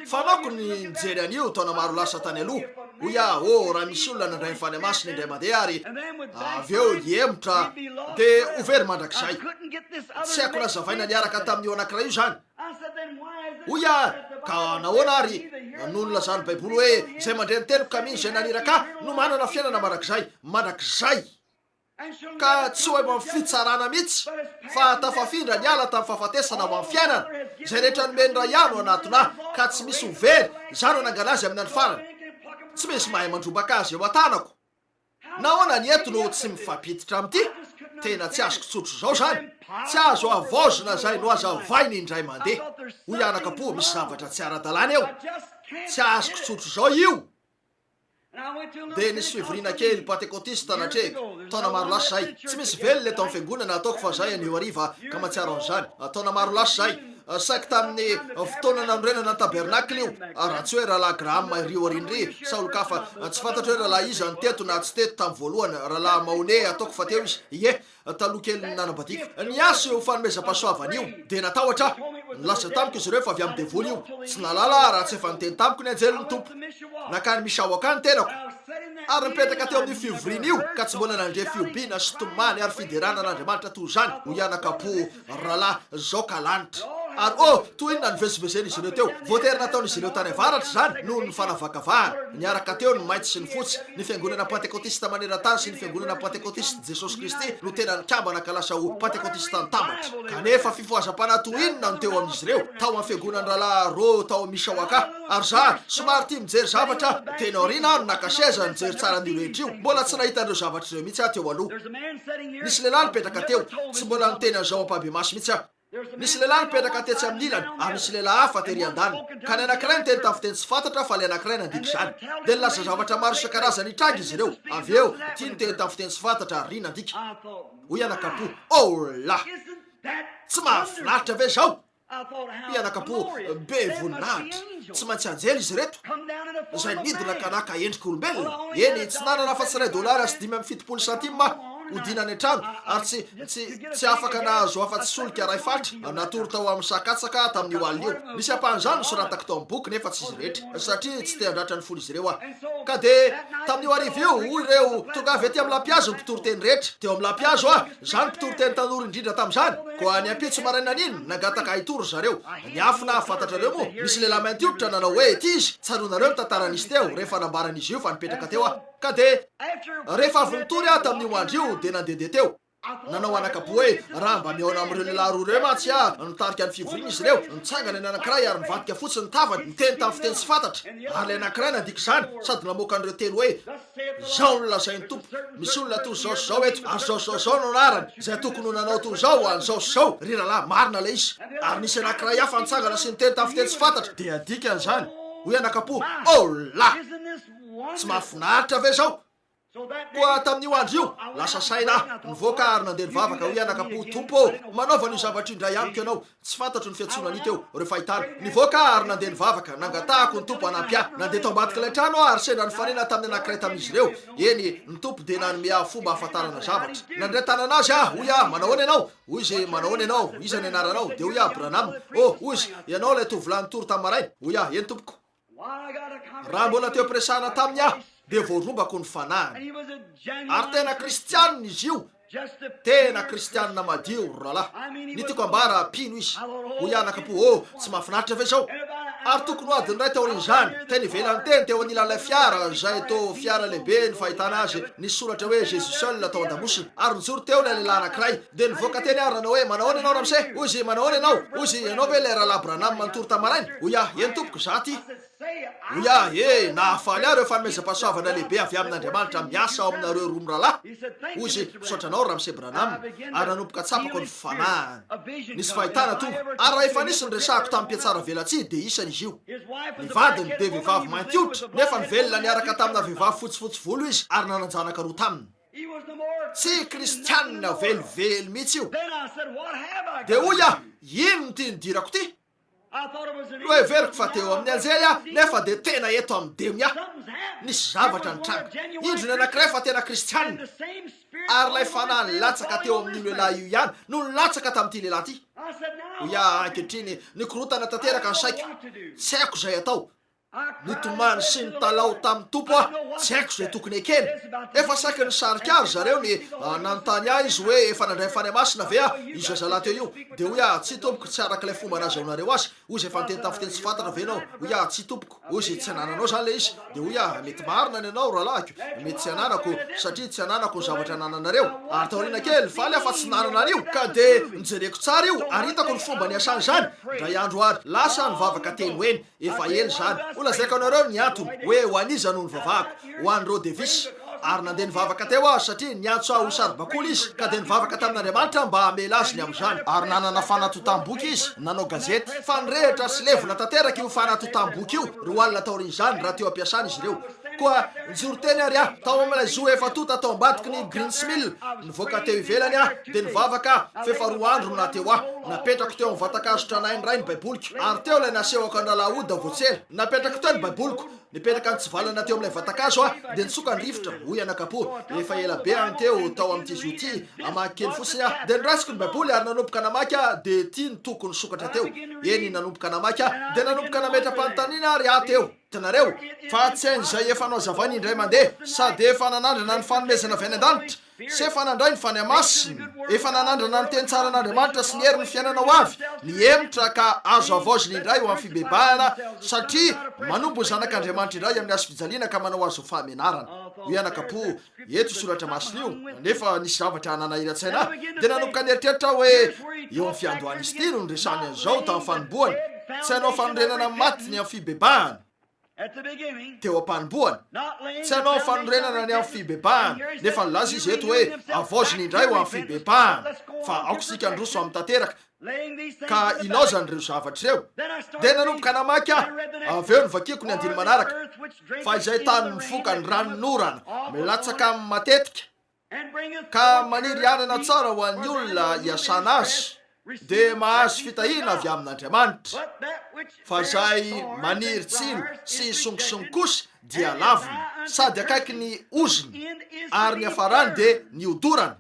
Fanaoko ny nijery an'io taona maro lasa tany aloha. Hoy raha misy olona nandray ny fanahy masina indray mandeha ary avy eo hiemotra dia ho very mandrakizay. Tsy haiko nazavaina niaraka tamin'io anankiray io zany. Hoy ka nahoana ary noho nolazany Baiboly hoe zay mandray ny teniko kaminy zay naniraka no manana fiainana mandrakizay. Ka tsy hoe mafitsarana mihitsy fa tafafindra ny ala tamin'ny fahafatesana ho amin'ny fiainana. Zay rehetra nomeny ray ano anatona ka tsy misy hovery zany anangana azy amin'ny any farany. Tsy misy mahay mandrobaka azy eo an-tanako. Nahoana ny eto no tsy mifampiditra amity? Tena tsy azoko tsotro zao zany. Tsy azo avozona zay no azavainy indray mandeha. Hoy anakapo, misy zavatra tsy ara-dalàna eo. Tsy azoko tsotro zao io. Dia nisy fivoriana kely pentekotista natrehiko taona maro lasa zay. Tsy misy velona eto amin'ny fiangonana ataoko fa zay anio ariva ka mahatsiaro an'izany. Taona maro lasa zay. Saika tamin'ny fotoana nanorenana tabernakle io. Raha tsy hoe rahalahy Graham Rio Rindry saolokafa tsy fantatra hoe rahalahy izy ny teto na tsy teto tamin'ny voalohany. Rahalahy Maone ataoko fa teo izy. Ie, taloha kely nanambadiko. Ny aso io fanomezam-pahasoavan'io dia natahotra. Nilasa tamiko izy ireo fa avy amin'ny devoly io. Tsy nalala raha tsy efa niteny tamiko ny anjelin'ny tompo. Nakany misahoaka ny tenako. Ary nipetraka teo amin'ny fivoriana io ka tsy mbola nandre fiobina sy tomany ary fiderana an'Andriamanitra toy izany. Ho ianakapo rahalahy Zoka lanitra. ary toy inona nyvezivezeny izy ireo teo voatery nataon'izy ireo tany avaratra zany noho ny fanavakavahana niaraka teo ny mainty sy ny fotsy ny fiangonana pentekotista maneran-tany sy ny fiangonana pentekotista jesosy kristy no tena nikambana ka lasa ho pentekotista nitambatra kanefa fifoazam-panahy toy inona no teo amin'izy ireo tao amin'ny fiangonana rahalahy ro tao misaoaka ary za somary tia mijery zavatra tena orina no nakaseza nijery tsara an'io rehetra io mbola tsy nahita an'ireo zavatra ireo mihitsy aho teo aloha nisy lehilahy nipetraka teo tsy mbola niteny an'izao ampabemasy mihitsy aho nisy lehilahy nipetraka tetsy amin'ny ilany ary misy lehilahy hafa tery an-daniny ka ny anankiray ny teny tamin'ny fiteny tsy fantatra fa le anankiray nandika zany de nilaza zavatra maro isan-karazany hitranga izy ireo avy eo tia ny teny tamin'ny fiteny tsy fantatra ry nandika hoy anakapo la tsy mahafinaritra ve zao ianakapo be voninahitra tsy maintsy anjely izy reto zay nidina kanaka endrika olombelona eny tsy nanana fa tsiray dolary sy 5 centime hodinany an-trano ary tsy afaka nahazo afa-tsy solika ray fatra natory tao amin'ny sakatsaka tamin'io alina io misy ampahan'izany no soratako tao amin'ny boky nefa tsy izy rehetra satria tsy te handratra ny folo izy ireo ka de tamin'io arivo io hoy ireo tonga avy aty amin'ny lampiazo ny mpitory-teny rehetra teo amin'ny lampiazo zany mpitory-teny tanora indrindra tamin'izany koa ny ampitso maraina niny nangataka hitory zareo ny afina fantatrareo moa misy lehilahy mainty hoditra nanao hoe ity izy tsaronareo nitantaranisy teo rehefa nambaran'izy io fa nipetraka teo ka de rehefa avy nitory tamin'io andro io de nandede teo nanao anakapo hoe raha mba miaona amin'ireo lehilahy roa reo mantsy nitarika ny fivoriana izy ireo nitsangana ny anankiray ary nivadika fotsiny tavany niteny tamin'ny fiteny tsy fantatra ary le anankiray nandika zany sady namoaka an'ireo teny hoe zao no lazainy tompo misy olona toy zao sy zao eto ary zao no anarany zay tokony ho nanao toy zao any zao sy zao ry rahalahy marina le izy ary nisy anankiray hafa nitsangana sy niteny tamin'ny fiteny tsy fantatra de adika an'izany hoy anakapo la tsy mahafinaritra ve zao koa tamin'io andro io lasa saina nivoaka ary nandeha nivavaka hoy anakapo tompo manaova ny zavatra indray amiko ianao tsy fantatro ny fiatsonany teo rehefa hitana nivoaka ary nandeha nivavaka nangatahako ny tompo anampia nandeha tao ambadika ilay trano ary sendra nifanena tamin'ny anankiray tamin'izy ireo eny ny tompo de nanome fomba hafantarana zavatra nandray tanana azy hoy manahoana ianao hoy izy manahoana ianao iza ny anaranao de hoy Branham hoy izy ianao lay tovolahy nitory tamin'ny maraina hoy eny tompoko raha mbola teo ampiresahana taminy de voarombako ny fanahiny ary tena kristianina izy io tena kristianina madio rahalahy ny tiako ambara pino izy hoy anakapo tsy mahafinaritra ve zao ary tokony ho adiny ray taorin'izany teny ivelany teny teo anilan'ilay fiara zay to fiara lehibe ny fahitana azy nisy soratra hoe Jésus seul atao an-damosina ary nijoro teo lay lehilahy anankiray de nivoaka teny ary nanao hoe manahoana ianao ramse hoy izy manahoana ianao hoy izy ianao ve lay rahalahy Branham manotory tamaraina hoy eny tompoko za ty hoy nahafaly aho reo fanomezam-pahasoavana lehibe avy amin'Andriamanitra miasa ao aminareo roa mirahalahy hoy izy misaotranao ramse Branham ary nanomboka tsapako ny fanahiny nisy fahitana tonga ary raha efa nisy nyresahako tamin'ny mpiatsara velatsy de isany izy io ny vadiny de vehivavy mainty hoditra nefa nivelona niaraka tamina vehivavy fotsifotsy volo izy ary nananjanaka roa taminy tsy kristianina velively mihitsy io de hoy ino ny tia nidirako ty hoe veriko fa teo amin'ny anjely nefa de tena eto amin'ny demy nisy zavatra nitranga indro ny anankiray fa tena kristianina ary lay fanahy nilatsaka teo amin'io lehilahy io ihany no nilatsaka tamin'ity lehilahy ty hoy ankehitriny nikorotana tanteraka ny saiko tsy haiko zay atao nitomany sy ny talao tamin'ny tompo tsy haiko zay tokony ekeny efa saiky ny sarika ary zareo ny nanontany izy hoe efa nandray fany masina ve izy zazalahy teo io de hoy tsy tompoko tsy araka ilay fomba nazy aonareo azy hoy zay fa niteny tamin'ny fiteny tsy fantatra ve ianao hoy tsy tompoko hoy zay tsy anananao zany le izy de hoy mety marina ny anao rahalahiko mety tsy ananako satria tsy ananako ny zavatra nananareo ary taoriana kely faly fa tsy nanana an'io ka de nijereko tsara io ary hitako ny fomba ny asany zany ndray andro ary lasa nivavaka teny hoeny efa ely zany olazaiko anareo ny antony hoe ho aniza no ny vavahako ho an'ny Rodevis ary nandeha nivavaka teo satria niantso ho saribakoly izy ka de nivavaka tamin'Andriamanitra mba hamela azy ny amin'izany ary nanana fanatotam-boky izy nanao gazety fa nirehitra sy levona tanteraka io fanatotam-boky io ro alina taorin'izany raha teo ampiasana izy ireo koa nijoro teny ary tao amin'ilay zo efa tota tao ambadiky ny Greensmill nivoaka teo ivelany de nivavaka fefa 2 andro na teo napetrako teo mivatakazo tranainy ray ny baiboliko ary teo lay nasehoko andralahoda voatsely napetrako teo ny baiboliko nipetraka ny tsivalana teo amin'ilay vatakazo de nitsoka ny rivotra hoy anakapo efa ela be any teo tao amin'ity zoty amaky kely fotsiny de niraisiko ny baiboly ary nanomboka namaky de tia ny tokony sokatra teo eny nanomboka namaky de nanomboka nametra-panontaniana ary teo tanareo fa tsy hainy zay efa nao zavany indray mandeha sady efa nanandrana ny fanomezana avy any an-danitra sy efa nandray ny fany masiny efa nanandrana ny teny tsara an'Andriamanitra sy ny hery ny fiainanao avy ny emotra ka azo avaoziny indray ho amin'ny fibebahana satria manombo ny zanak'Andriamanitra indray amin'ny azo fijaliana ka manao azo fahamenarana. Io anakapo eto soratra masina io nefa nisy zavatra nanahira-tsaina dia nanomboka nieritreritra hoe eo amin'ny fiandohana izy ity no nyresany an'izao tamin'ny fanombohany. Tsy hanao fanorenana maty ny amin'ny fibebahana teo am-panombohany, tsy hanao fanorenana ny amin'ny fibebahana nefa nilaza izy eto hoe avaoziny indray ho amin'ny fibebahana fa aoko sika androso amin'ny tanteraka ka ilaozan'ireo zavatra ireo. dia nanomboka namaky avy eo novakiko ny andiny manaraka fa izay tany mifoka ny ranonorana milatsaka amin'ny matetika ka maniry anana tsara ho an'ny olona hiasana azy dia mahazo fitahina avy amin'Andriamanitra. Fa izay maniry tsilo sy songisongy kosa dia lavina sady akaiky ny oziny ary ny hafarany dia ny odorana.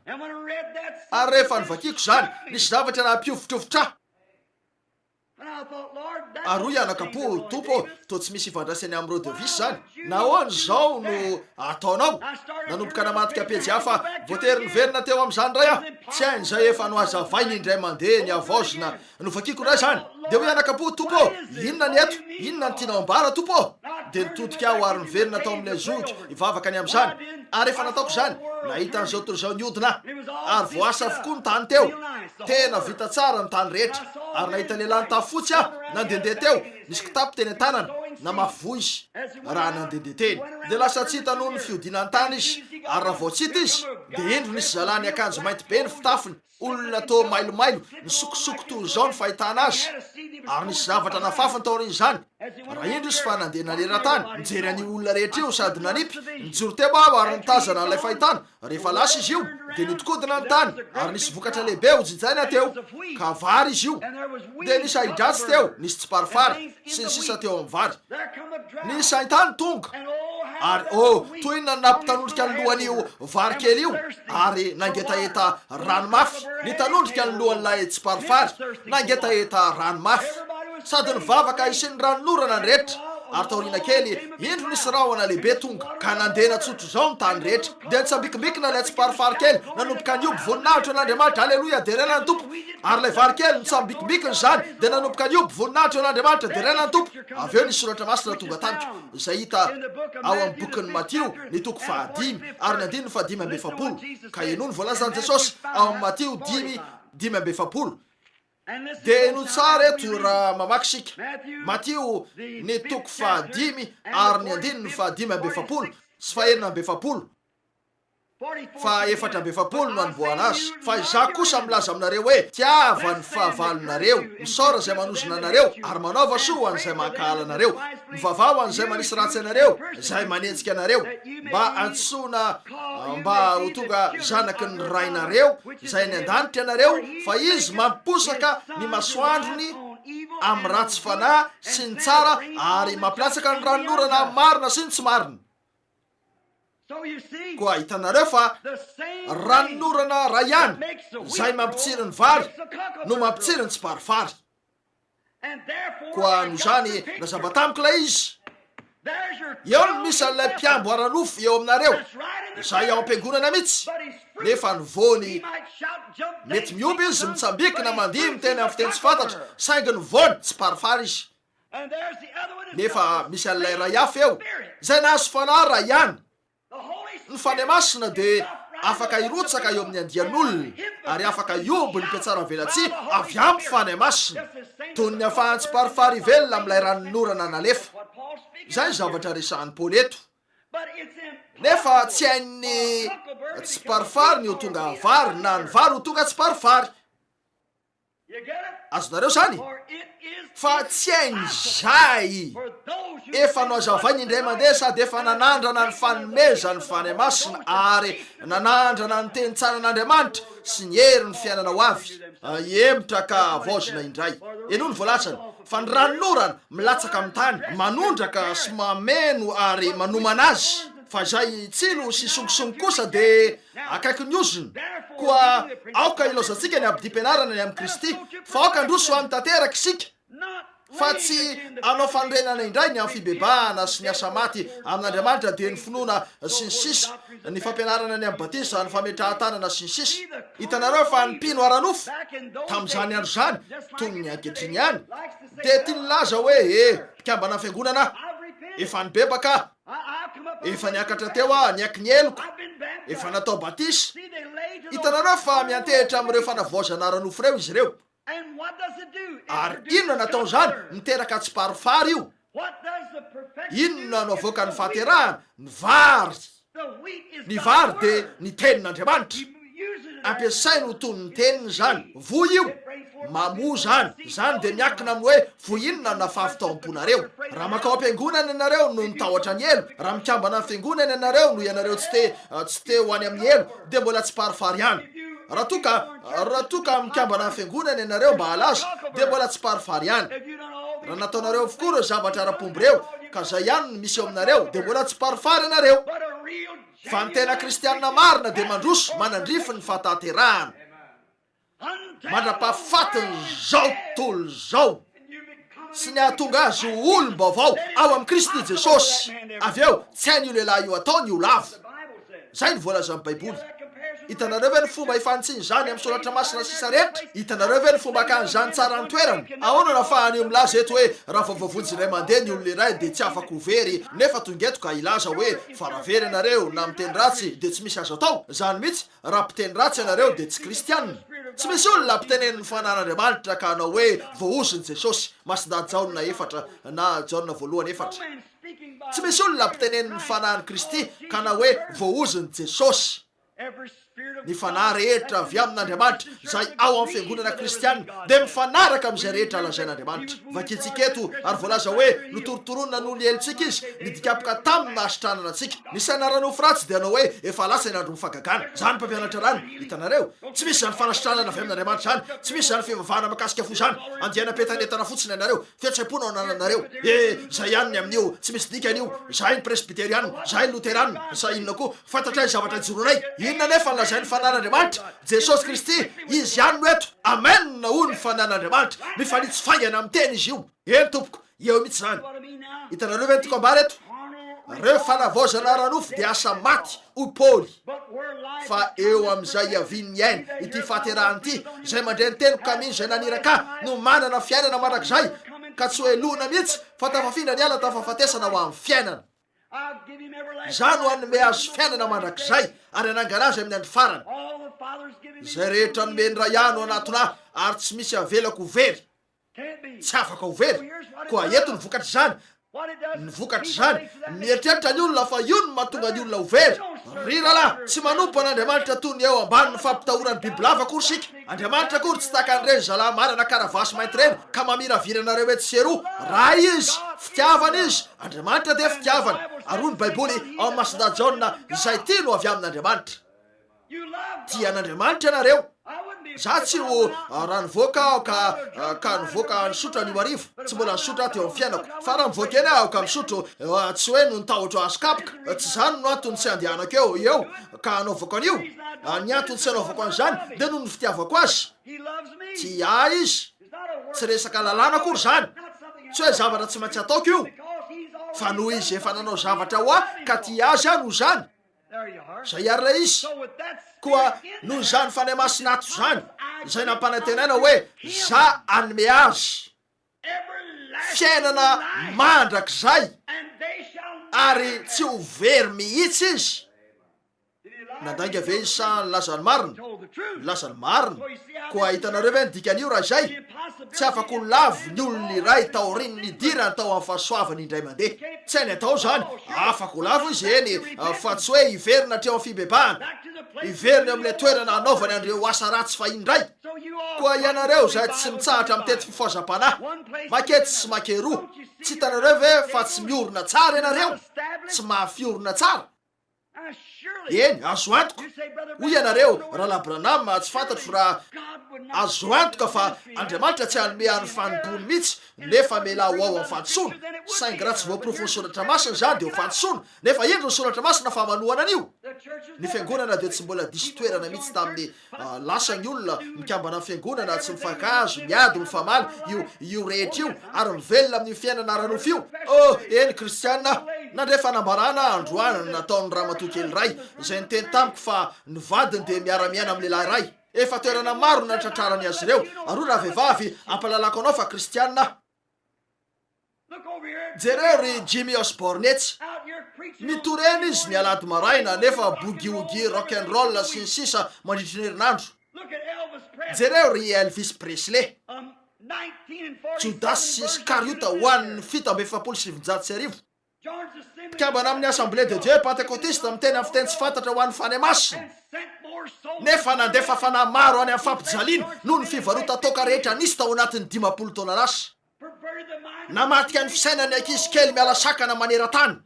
Ary rehefa novakiko zany nisy zavatra nampiofotrofotra ary ianakapo tompo to tsy misy ifandrasany amin'ny rodevis zany nahoany zao no ataonao. Nanomboka namantika pejy hafa voatery niverina teo amin'izany ray tsy hain'izay efa no azavainy indray mandeha ny avaozina novakiko ndray zany. Dia ho ianakapo tompo inona ny eto, inona ny tianao ambara tompo? Dia nitodika aho ary niverina tao amin'ny azoky ivavaka ny amin'izany. Ary rehefa nataoko zany nahita an'izao torizao niodina ary voasa avokoa ny tany teo, tena vita tsara ny tany rehetra. Ary nahita lehilahy tafotsy nandendeha teo nisy kitapo teny an-tanana na mavoy izy raha nandendeha teny dia lasa tsy hita noho ny fiodinany tany izy. Ary raha vao tsy hita izy dia indro nisy zalahy akanjo mainty be ny fitafiny, olona to mailomailo nisokosoko toy izao ny fahitana azy ary nisy zavatra nafafiny tao rin'izany. Raha indro izy fa nandeha naneran-tany nijery an'io olona rehetra io sady nanipy nijoro teo aho ary nitazana n'ilay fahitana. Rehefa lasa izy io dia nitokodina ny tany ary nisy vokatra lehibe ho jijaina teo ka vary izy io. Dia nisy ahidratsy teo, nisy tsiparifary sy ny sisa teo amin'ny vary. Nisy haintany tonga ary toy inona nampitanondrika ny lohan'io vary kely io ary nangetaheta ranomafy. Nitanondrika ny lohan'ilay tsiparifary nangetaheta ranomafy sady nivavaka isin'ny ranonorana ny rehetra. Ary taoriana kely indro nisy rahona lehibe tonga ka nandeha natsotro zao ny tany rehetra. Dia nitsambikimikina ilay tsiparifary kely nanomboka nioby voninahitra n'Andriamanitra. Aleloia, dia renany tompo. Ary ilay vary kely nitsambikimikiny zany dia nanomboka nioby voninahitra n'Andriamanitra dia renany tompo. Avy eo nisy soratra masina tonga tampoka izay hita ao amin'ny bokin'ny Matio ny toko 5 ary ny andininy 5:7 ka eno ny voalazan'i Jesosy ao amin'ny Matio 10:7. Dia eno tsara eto raha mamaky sika Matio ny toko 5 ary ny andininy 5:7 sy 4:7 fa 4:7 no anomboana azy. Fa izaho kosa milaza aminareo hoe tiava ny fahavalonareo, misaora izay manozona anareo ary manaova soa an'izay mankahala anareo, mivavao an'izay manisy ratsy anareo, izay manenjika anareo mba antsoina mba ho tonga zanaky ny rainareo izay ny an-danitra anareo fa izy mamposaka ny masoandrony amin'ny ratsy fanahy sy ny tsara ary mampilatsaka ny ranonorana amin'ny marina sy ny tsy marina. Koa hitanareo fa ranonorana ray ihany izay mampitsiry ny vary no mampitsiry ny tsiparifary. Koa no zany nazava tamiko ilay izy eo no misy an'ilay mpiambo aranofo eo aminareo izay ao am-piangonana mihitsy nefa nyvoany mety mioby izy mitsambikina mandihy miteny amin'ny fiteny tsy fantatra saingy nyvoany tsiparifary izy. Nefa misy an'ilay ray hafa eo izay nahazo fanahy ray ihany. Ny fany masina dia afaka hirotsaka eo amin'ny andian'olona ary afaka ioby ny mpiatsara velatsy avy ampy fany masina toy ny ahafahan'ny tsiparifary velona amin'ilay ranonorana nalefa. Izay zavatra resahan'ny Paoly eto. Nefa tsy hain'ny tsiparifary ny ho tonga vary na ny vary ho tonga tsiparifary. Azonareo zany fa tsy hain'izay efa no azavainy indray mandeha sady efa nanandrana ny fanomeza ny fany masina ary nanandrana ny teny tsara n'Andriamanitra sy ny hery ny fiainana ho avy emotra ka avaozina indray. Eno ny voalatsany fa ny ranonorana milatsaka amin'ny tany manondraka sy mameno ary manomana azy fa izay tsilo sy songisongy kosa dia akaiky ny ozony. Koa aoka ilazantsika ny abdi-pianarana ny amin'ny Kristy fa aoka ndroso amin'ny tanteraka isika fa tsy anao fanorenana indray ny amin'ny fibebahana sy ny asa maty amin'Andriamanitra dia ny finoana sy ny sisa ny fampianarana ny amin'ny batisa ny fametrahan-tanana sy ny sisa. Hitanareo fa ny mpino ara-nofo tamin'izany andro zany toy ny ankehitriny ihany dia tia nilaza hoe mpikambana fiangonana efa nibebaka, efa niakatra teo niaky ny eloko, efa natao batisa. Hitanareo fa miantehitra amin'ireo fanavaozana ara-nofo ireo izy ireo. Ary inona natao zany? Miteraka tsiparofary io. Inona no avoaka ny fahaterahana? Ny vary dia ny tenin'Andriamanitra. Ampiasainy ho toy ny teniny zany. Voy io mamoa zany dia miakina amin'ny hoe voy inona na fahafitaom-ponareo. Raha makao am-piangonana ianareo no nitahotra ny elo, raha mikambana amin'ny fiangonana ianareo no ianareo tsy te ho any amin'ny elo, dia mbola tsiparofary ihany. Raha toka mikambana amin'ny fiangonana ianareo mba halaza dia mbola tsiparofary ihany. Raha nataonareo avokoa ireo zavatra ara-pombo ireo ka zay ihany no misy eo aminareo dia mbola tsiparofary ianareo. Fa ny tena kristianina marina dia mandroso manandrify ny fahataterahana, mandrapahafatiny zao tontolo zao sy ny ahatonga azy ho olom-baovao ao amin'ny Kristy Jesosy. Avy eo tsy hainy io lehilahy io atao ny ho lavo. Zay ny voalaza amin'ny Baiboly. Hitanareo ve ny fomba ifantsiny zany amin'ny soratra masina sisa rehetra? Hitanareo ve ny fomba akan'izany tsara ny toerana? Ahoana nafahany io milaza eto hoe raha vavavonjy iray mandeha ny olona iray dia tsy afaka ho very, nefa tonga eto ka ilaza hoe fa raha very ianareo na miteny ratsy dia tsy misy azo atao. Zany mihitsy, raha mpiteny ratsy ianareo dia tsy kristianina. Tsy misy olona mpitenen'ny fanan'Andriamanitra ka hanao hoe voaoziny Jesosy. Masidady Jaona 4 na Jaona 1:4. Tsy misy olona mpitenen'ny fanan'i Kristy ka hanao hoe voaoziny Jesosy. Ny fanahy rehetra avy amin'Andriamanitra zay ao amin'ny fiangonana kristianina dia mifanaraka amin'izay rehetra lazain'Andriamanitra. Vakintsika eto ary voalaza hoe notorotoroana no lielitsika izy nidikapoka tamin'ny nahasitranana antsika. Ny sainara-nofo ratsy dia anao hoe efa lasa ny andro mifagagana. Zany mpampianatra rano. Hitanareo, tsy misy zany fanasitranana avy amin'Andriamanitra zany, tsy misy zany fivavahana makasika fo zany. Andiana petanetana fotsiny ianareo, fihetsepoana ao ananareo. Zay ihany ny amin'io, tsy misy dikany io. Zay ny presbyterianina, zay ny luteranina, sa inona koa fantatray zavatra joronay. Inona nefa zay ny fanan'Andriamanitra Jesosy Kristy, izy ihany no eto. Amen na ho ny fanan'Andriamanitra. Mifanitsy faingana amin'ny teny izy io. Tompoko, eo mihitsy zany. Hitanareo ve ny toko ambara eto? Reo fanavaozana ara-nofo dia asa maty ho Paoly. Fa eo amin'izay iaviany aina ity fahaterahan ity, zay mandray ny teniko ka mino zay naniraka no manana fiainana mandrakizay, ka tsy hoe lona mihitsy fa tafafindra ny ala tafafatesana ho amin'ny fiainana. Zany ho anome azo fiainana mandrakizay ary anangana azy amin'ny andro farany. Zay rehetra nomeny ray ihany anatona ary tsy misy avelako ho very, tsy afaka ho very. Koa eto ny vokatra zany. Ny vokatra zany mieritreritra ny olona fa io no mahatonga ny olona ho very. Riralahy, tsy manompo an'Andriamanitra toy ny eo ambany ny fampitahorany bibilava akory sika. Andriamanitra akory tsy taka an'ireny zalahy marana karavasy mainty reny ka mamiraviranareo etsy seroa. Raha izy fitiavana izy, Andriamanitra dia fitiavana. Ary ny Baiboly ao amin'ny Masidady Jaona izay tia no avy amin'Andriamanitra. Tia an'Andriamanitra ianareo. Za tsy ho raha nivoaka ka nivoaka nisotro anio arivo, tsy mbola nisotro ato eo amin'ny fiainako. Fa raha mivoaka eny aho ka misotro tsy hoe no nitahotra azo kapoka, tsy zany no antony tsy andehanako eo ka anaovako an'io. Ny antony tsy anaovako an'izany dia noho ny fitiavako azy. Tia izy, tsy resaka lalàna akory zany, tsy hoe zavatra tsy maintsy ataoko io, fa noho izy efa nanao zavatra ho ahy ka tia azy aho noho zany. Zay ary ilay izy. Koa noho zany fanahy masina ato zany zay nampanantenaina hoe za anome azy fiainana mandrakizay ary tsy ho very mihitsy izy. Nandanga ve izy sa nilazany marina? Nilazany marina. Koa hitanareo ve ny dikan'io raha izay? Tsy afaka ho lavo ny olona iray taoriany nidirany tao amin'ny fahasoavany indray mandeha. Tsy hainy atao zany, afaka ho lavo izy eny, fa tsy hoe hiverina hatreo amin'ny fibebahana, hiverina amin'ilay toerana anaovany andreo asa ratsy fa indray. Koa ianareo zay tsy mitsahatra mitety fifaozam-panahy, makety sy makeroa, tsy hitanareo ve fa tsy miorina tsara ianareo? Tsy mahafiorina tsara. eny azo antoko hoy ianareo raha labranama tsy fantatro raha azo antoka fa Andriamanitra tsy hanome any fanompony mihitsy nefa mela ho ao amin'ny fanontsoana saingy raha tsy voaporofo ny soratra masina zany de ho fanontsoana nefa indro ny soratra masina fa manohana an'io ny fiangonana dia tsy mbola diso toerana mihitsy tamin'ny lasa ny olona mikambana amin'ny fiangonana tsy mifankahazo miady mifamaly io rehetra io ary mivelona amin'ny fiainana ara-nofo io eny kristianina nandray fanambarana androany nataon'ny ramatokely ray izay niteny tamiko fa ny vadiny de miara-miaina amin'ny lehilahy ray efa toerana maro natratrarany azy ireo ary raha vehivavy ampalalako anao fa kristianina jereo ry Jimmy Osborne etsy mitoreny izy ny alady maraina nefa boogie rock and roll sy ny sisa mandritry ny herinandro jereo ry Elvis Presley Judas sy Iskariota hoan'ny 7,750 mpikambana amin'ny Assemblée de Dieu Pentecôtiste miteny amin'ny fiteny tsy fantatra ho an'ny fanahy masina nefa nandefa fanahy maro any amin'ny fampijaliana noho ny fivarota toka rehetra nisy tao anatin'ny 10 taona lasa namatika ny fisainany ankizy kely miala sakana maneran-tany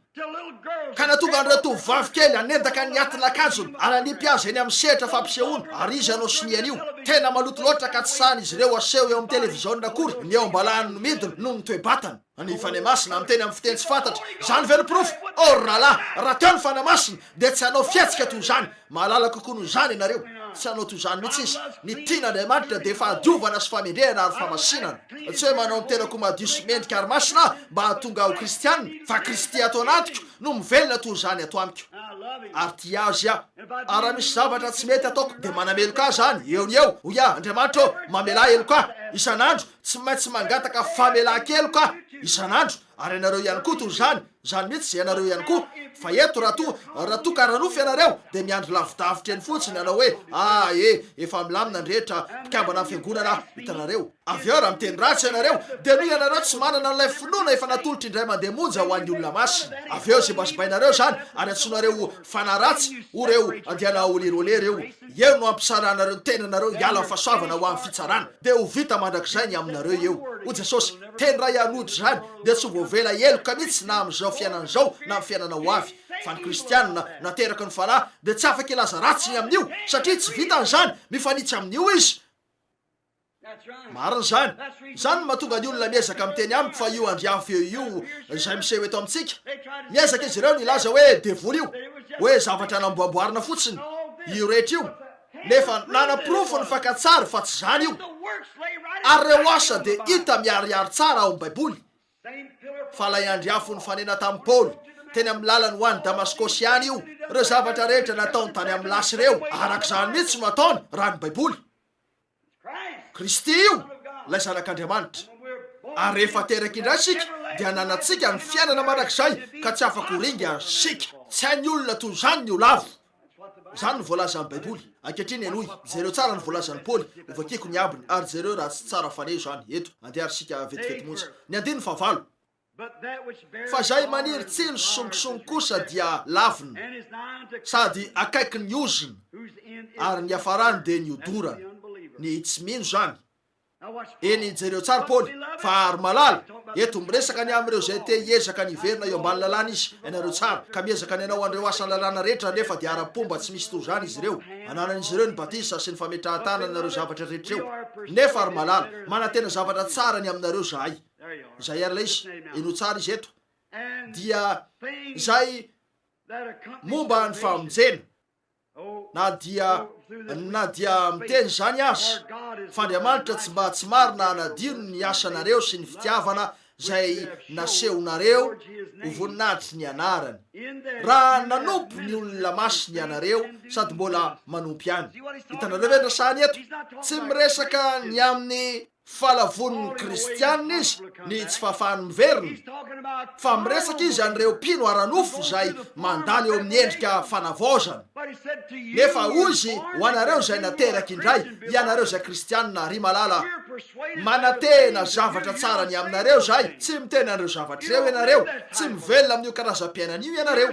ka natonga an'ireo tovovavy kely anendaka ny atina akanjony ary anipy-azy eny amin'ny sehatra fampisehoana ary izy anao sinian'io tena maloto loatra ka tsy sahany izy ireo aseho eo amin'ny televiziona akory ny eo ambalahany no midiny noho ny toe-batana ny fanahy masina amiteny amin'ny fiteny tsy fantatra zany veloprofo rahalahy raha teo ny fanahy masina de tsy hanao fiatsika toy zany mahalala kokoa noho zany ianareo tsy hanao toy zany mihitsy izy ny tiana Andriamanitra de fahadiovana sy famendrehana ary famasinana tsy hoe manao nitenako madio sy mendrika ary masina mba hahatonga ho kristianina fa kristy atao anatiko no mivelona toy zany ato amiko ary tia azy aho ary raha misy zavatra tsy mety ataoko de manameloka zany eo ny eo hoia Andriamanitra mamela eloka isan'andro tsy maintsy mangataka famelan-keloka isan'andro ary ianareo ihany koa toy zany mihitsy zay ianareo ihany koa fa eto raha toka ranofy ianareo de miandro lavidavitra eny fotsiny ianao hoe efa milamina ny rehetra mpikambana amin'ny fiangonana hitanareo avy eo raha miteny ratsy ianareo de noho ianareo tsy manana n'ilay finoana efa natolotra indray mandeha monja ho an'ny olona masina avy eo zibazibainareo zany ary antsonareo fanahy ratsy reo andiana olirole reo eo no ampisaranareo tenanareo hiala amin'ny fahasoavana ho amin'ny fitsarana de ho vita mandrakizay ny aminareo eo o Jesosy teny raha ianodry zany de tsy voavela eloka mihitsy na amin'izao fiainana zao na amin'ny fiainana ho avy fa ny kristianina nateraka ny fanahy de tsy afaka ilaza ratsy ny amin'io satria tsy vitany zany mifanitsy amin'io izy marina zany mahatonga ny olona miezaka miteny amiko fa io andriafo io zay miseho eto amintsika miezaka izy ireo nilaza hoe devoly io hoe zavatra namboamboarina fotsiny io rehetra io nefa nanaprofo ny fankatsary fa tsy zany io ary reo asa de hita miariary tsara ao amin'ny baiboly fa lay andriafo ny fanena tamin'ny Paoly teny amin'ny lalany ho any Damaskosy any io reo zavatra rehetra nataony tany amin'ny lasy reo arak'izany mihitsy no ataony raha ny baiboly Kristy io lay zanak'Andriamanitra ary rehefa teraka indray sika de ananatsika ny fiainana mandrakizay ka tsy afaka ho ringa sika tsy hainy olona toy zany ny olavo zany ny voalaza amin'ny baiboly ankehitriny enoy jereo tsara ny voalazan'ny Paoly ovakiko ny abiny ary jereo raha tsy tsara faneho zany eto andehary sika vetivety monja ny andiny favalo fa zay maniry tsilo songisongy kosa dia lavina sady akaiky ny oziny ary ny afarany de ny odorany ny tsy mino zany eny jereo tsara Paoly fa ary malala eto miresaka ny am'ireo zay te hiezaka ny iverina eo ambany lalàna izy ianareo tsara ka miezaka ny anao andreo asan'ny lalàna rehetra nefa de ara-pomba tsy misy toy zany izy ireo ananan'izy ireo ny batisa sy ny fametrahan-tana nareo zavatra rehetra eo nefa ary malala manantena zavatra tsara ny aminareo zahay zay ary la izy eno tsara izy eto dia zay momba ny famonjena na dia miteny zany azy fa Andriamanitra tsy mba tsy marina anadino ny asanareo sy ny fitiavana zay nasehonareo ho voninahitry ny anarany raha nanompo ny olona masiny ianareo sady mbola manompy any hitanareo ve ndrasany eto tsy miresaka ny amin'ny fahalavon'ny kristianina izy ny tsy fahafahany miverina fa miresaka izy an'ireo mpino ara-nofo zay mandany eo amin'ny endrika fanavaozana nefa ozy ho anareo zay nateraka indray ianareo zay kristianina ry malala manatena zavatra tsara ny aminareo zay tsy mitena an'ireo zavatra ireo ianareo tsy mivelona amin'io karazam-piainan'io ianareo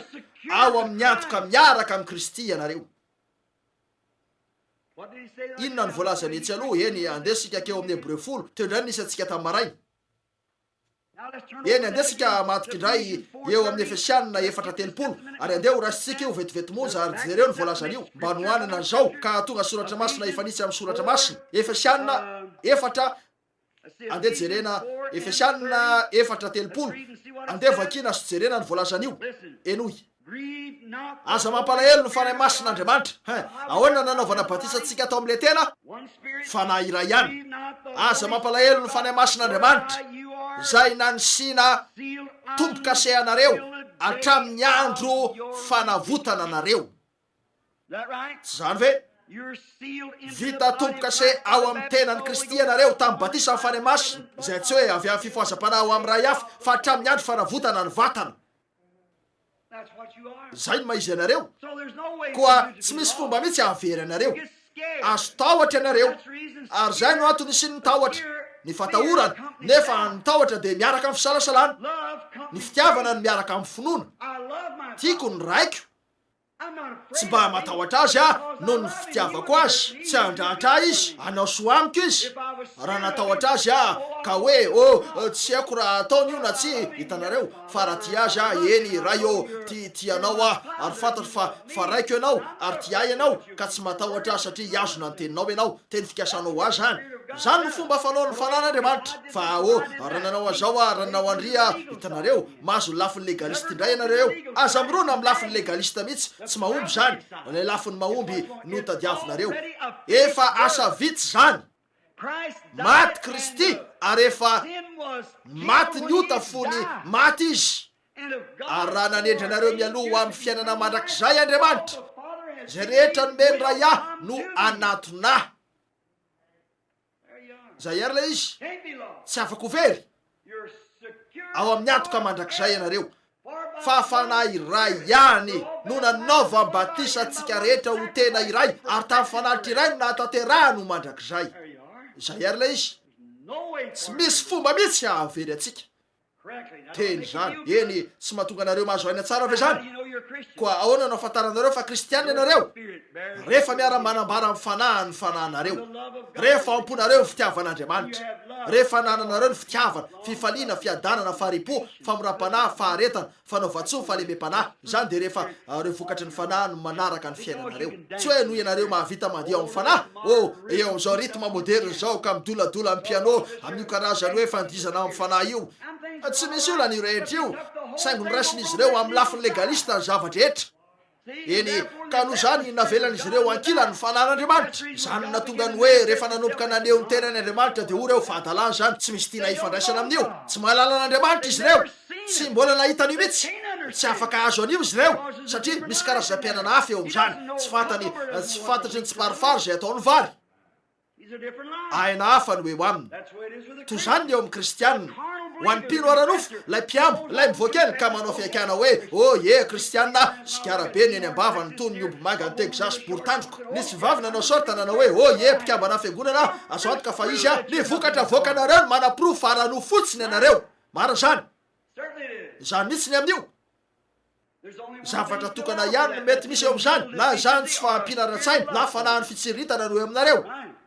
ao amin'ny antoka miaraka amin'ny Kristy ianareo inona ny voalazany etsy aloha eny andesika keo amin'ny Hebreo 10 teo indray nisy atsika tamin'ny maraina eny andesika matoky indray eo amin'ny Efesianina 4:30 ary andeha ho rasitsika io vetivetimonja ary jereo ny voalazan'io mba nohanana zao ka tonga soratra masina efa nisy amin'ny soratra masina. Efesianina 4 andeha jerena Efesianina 4:30 andeha vakina sy jerena ny voalazan'io. Enoy aza mampalahelo ny fanahy masin'Andriamanitra. Ahoana nanaovana batisantsika tao amin'le tena fanahy iray ihany. Aza mampalahelo ny fanahy masin'Andriamanitra zay nanisina tompo-kase anareo hatramin'ny andro fanavotana anareo. Tsy zany ve vita tompo-kase ao amin'ny tenan'ny Kristy anareo tamin'ny batisa amin'ny fanahy masina, izay tsy hoe avy amin'ny fifohazam-panahy ao amin'ny ray hafa fa hatramin'ny andro fanavotana ny vatana. Zay no maizy anareo koa tsy misy fomba mihitsy hahavery anareo. Azo tahotra anareo ary zay no antony sy ny tahotra ny fatahorana, nefa ny tahotra dia miaraka amin'ny fisalasalana, ny fitiavana no miaraka amin'ny finoana. Tiako ny raiko, tsy mba matahotra azy noho ny fitiavako azy, tsy handratra izy, anao soa amiko izy. Raha natahotra azy ka hoe tsy haiko raha ataony io na tsy, hitanareo fa raha tia azy eny raha tianao ary fantatro fa raiko ianao ary tia ianao ka tsy matahotra azy satria iazona ny teninao ianao, teny fikasanao azy zany. Zany no fomba fanao ny fanan'Andriamanitra. Fa raha nanao an'izao raha nanao andria, hitanareo mahazo ny lafin'ny legalista indray ianareo. Aza mirona amin'ny lafin'ny legalista mihitsy, tsy mahomby zany. Le lafin'ny mahomby no tadiavinareo. Efa asa vitsy zany. Maty Kristy ary efa maty ny ota fony maty izy. Ary raha nanendry anareo mialoha amin'ny fiainana mandrakizay Andriamanitra, zay rehetra nomeny ray no anatona. Zay ary le izy tsy afaka very ao amin'ny antoka mandrakizay ianareo. Fa fanahy iray ihany no nanaova batisa antsika rehetra ho tena iray, ary tamin'ny fanalitra iray no nahatanterahany ho mandrakizay. Zay ary le izy tsy misy fomba mihitsy hahavery atsika. Teny zany eny tsy mahatonga anareo mahazo aina tsara ve zany? Koa ahoana no afantaranareo fa kristianina ianareo? Rehefa miara manambara amin'ny fanahy ny fanahinareo, rehefa amponareo ny fitiavan'Andriamanitra, rehefa nananareo ny fitiavana, fifaliana, fiadanana, faharipo, famoram-panahy, faharetana, fanaovan-tsoa, fahalebe-panahy. Zany de rehefa reo vokatry ny fanahy no manaraka ny fiainanareo. Tsy hoe noho ianareo mahavita mandeha amin'ny fanahy eo am'izao ritme moderne zao ka midoladola amin'ny piano amin'io karazany hoe fandizana amin'ny fanahy io. Tsy misy io lan'io rehetra io, saingo ny raisin'izy ireo amin'ny lafin'ny legalista ny zavatra rehetra. Eny ka noho zany navelan'izy ireo ankila ny fanan'Andriamanitra. Zany natonga ny hoe rehefa nanomboka naneo ny tenan'Andriamanitra dia ho reo fahadalana zany, tsy misy tina ifandraisana amin'io. Tsy mahalala an'Andriamanitra izy ireo, tsy mbola nahita an'io mihitsy, tsy afaka azo an'io izy ireo satria misy karazam-piainana hafa eo amin'izany. Tsy fantatry ny tsiparifary zay ataony vary, aina hafa no eo aminy. Toy zany eo amin'ny kristianina. Ho an'ny mpino aranofo, lay mpiambo, lay mivoakely ka manao fiakana hoe kristianina sikarabe ny eny ambavany tony ny omby manga ny Texas bortandroko. Nisy vavy nanao sorta nanao hoe mpikambana fiangonana azo antoka fa izy ny vokatra voakanareo no manaprofo fa aranofo fotsiny ianareo. Mara zany. Zany mihitsy ny amin'io. Zavatra tokana ihany no mety misy eo amin'izany, na zany tsy fahampianaran-tsaina na fanahin'ny fitsiritana no eo aminareo.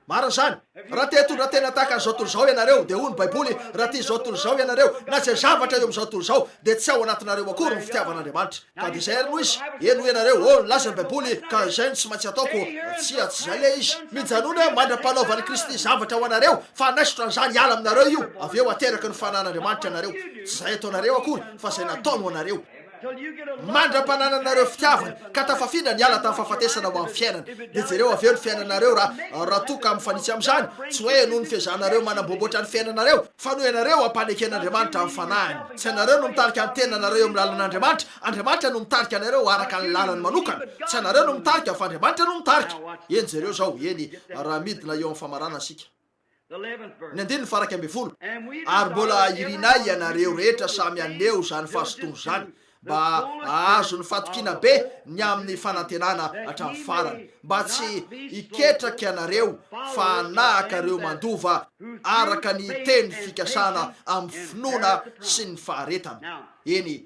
Mara zany. Raha te hitondra tena tahaka an'izao tontolo izao ianareo dia hoy ny baiboly, raha tia izao tontolo izao ianareo na zay zavatra eo amin'izao tontolo izao dia tsy ao anatinareo akory ny fitiavan'Andriamanitra. Ka dia zay ary no izy. Eno ianareo laza ny baiboly ka izay no tsy maintsy ataoko. Tsy zay le izy. Mijanona mandra-panaovan'i Kristy zavatra ho anareo fa naisotra an'izany hiala aminareo io, avy eo ateraka ny fanan'Andriamanitra anareo. Tsy zay ataonareo akory fa zay nataony ho anareo. Mandra-panananareo fitiavana ka tafafindra ny ala tamin'ny fahafatesana ho amin'ny fiainana. Dia jereo avy eo ny fiainanareo raha toka amin'ny fanitsy amin'izany, tsy hoe noho ny fiezanareo manamboamboatra ny fiainanareo, fa noho ianareo ampaneken'Andriamanitra amin'ny fanahiny. Tsy ianareo no mitarika ny tenanareo amin'ny lalan'Andriamanitra, Andriamanitra no mitarika anareo araka ny lalany manokana. Tsy ianareo no mitarika fa Andriamanitra no mitarika. Eny jereo zao raha midina eo amin'ny famarana asika. Ny andiny ny faraka ambin'ny folo. Ary mbola irinay ianareo rehetra samy aneo zany fahasotono zany, mba ahazo ny fatokina be ny amin'ny fanantenana hatramin'ny farany, mba tsy hiketraka ianareo fa nahakareo mandova araka ny teny fikasana amin'ny finoana sy ny faharetana. Eny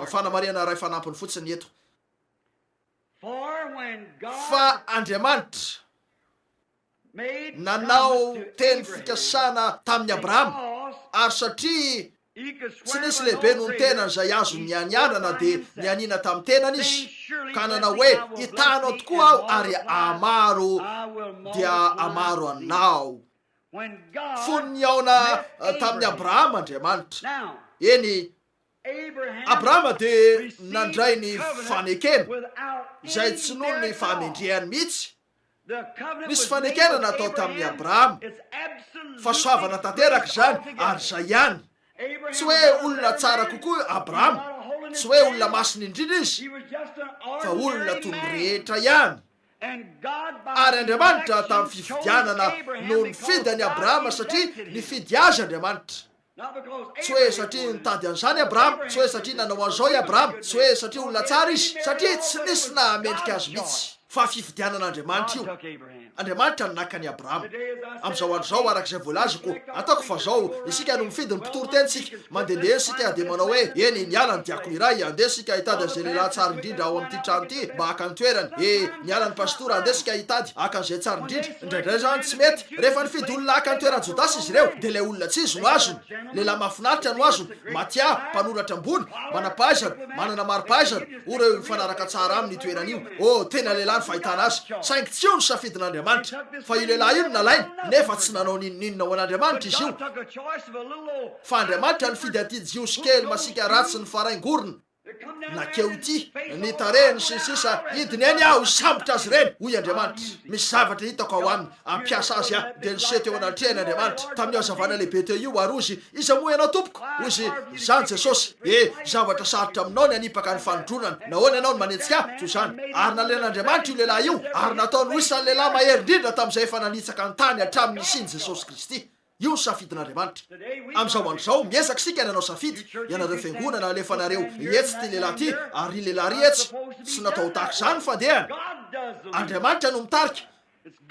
fanamariana ray fanampiny fotsiny eto. Fa Andriamanitra nanao teny fikasana tamin'ny Abrahama, ary satria tsy nisy lehibe noho ny tenany izay azo nianianana dia nianina tamin'ny tenany izy ka nanao hoe hitanao tokoa aho ary amaro dia amaro anao. Fony ny aona tamin'ny Abrahama Andriamanitra. Eny Abrahama dia nandray ny fanekena izay tsy noho ny fahamendrehany mihitsy. Misy fanekena natao tamin'ny Abrahama, fahasoavana tanteraka izany ary izay ihany. Tsy hoe olona tsara kokoa Abrahama, tsy hoe olona masina indrindra izy, fa olona toy ny rehetra ihany. Ary Andriamanitra tamin'ny fifidianana no nifidy any Abrahama satria nifidy azy Andriamanitra. Tsy hoe satria nitady an'izany Abrahama, tsy hoe satria nanao an'izao i Abrahama, tsy hoe satria olona tsara izy, satria tsy nisy nahamendrika azy mihitsy, fa fifidianan'Andriamanitra io. Andriamanitra nanakany Abrahama. Amin'izao andro zao arak'izay voalazako, ataoko fa zao isika no mifidy ny mpitoro teny sika, mandehandeha sika dia manao hoe eny niala ny diakona iray, andeha sika hitady an'izay lehilahy tsara indrindra ao amin'ity trano ity mba haka ny toerany. Niala ny pastora, andeha sika hitady haka an'izay tsara indrindra. Indraindray zany tsy mety. Rehefa nifidy olona haka ny toerany Jodasy izy ireo dia ilay olona tsy izy no azony, lehilahy mahafinaritra no azony, matia, mpanoratra ambony, manampahaizana, manana maripahaizana, oreo mifanaraka tsara aminy toerana io. Tena lehilahy ny fahitana azy, saingy tsy io ny safidin'Andriamanitra, fa io lehilahy io no nalainy nefa tsy nanao ninona ho an'Andriamanitra izy io, fa Andriamanitra nifidy aty jiosy kely masika ratsy ny faraingorona. Nakeo ity ny tarehiny sy ny sisa idiny eny aho hisambotra azy reny. Hoy Andriamanitra, misy zavatra hitako ao aminy, ampiasa azy aho dia nisety eo anatrehany Andriamanitra tamin'ny hazavana lehibe teo io ary ozy iza moa ianao tompoko. Ozy zany Jesosy, zavatra sarotra aminao ny hanipaka ny fanodronana. Nahoana ianao ny manetsika toy izany. Ary nalean'Andriamanitra io lehilahy io ary nataony ho isan'ny lehilahy mahery indrindra tamin'izay efa nanitsaka ny tany hatramin'ny nisiany Jesosy Kristy. Io ny safidin'Andriamanitra. Amin'izao andro zao miezaka sika nanao safidy, ianareo fiangonana alefa nareo etsy ty lehilahy ty ary lehilahy ry etsy, tsy natao tahaka izany fandehany. Andriamanitra no mitarika.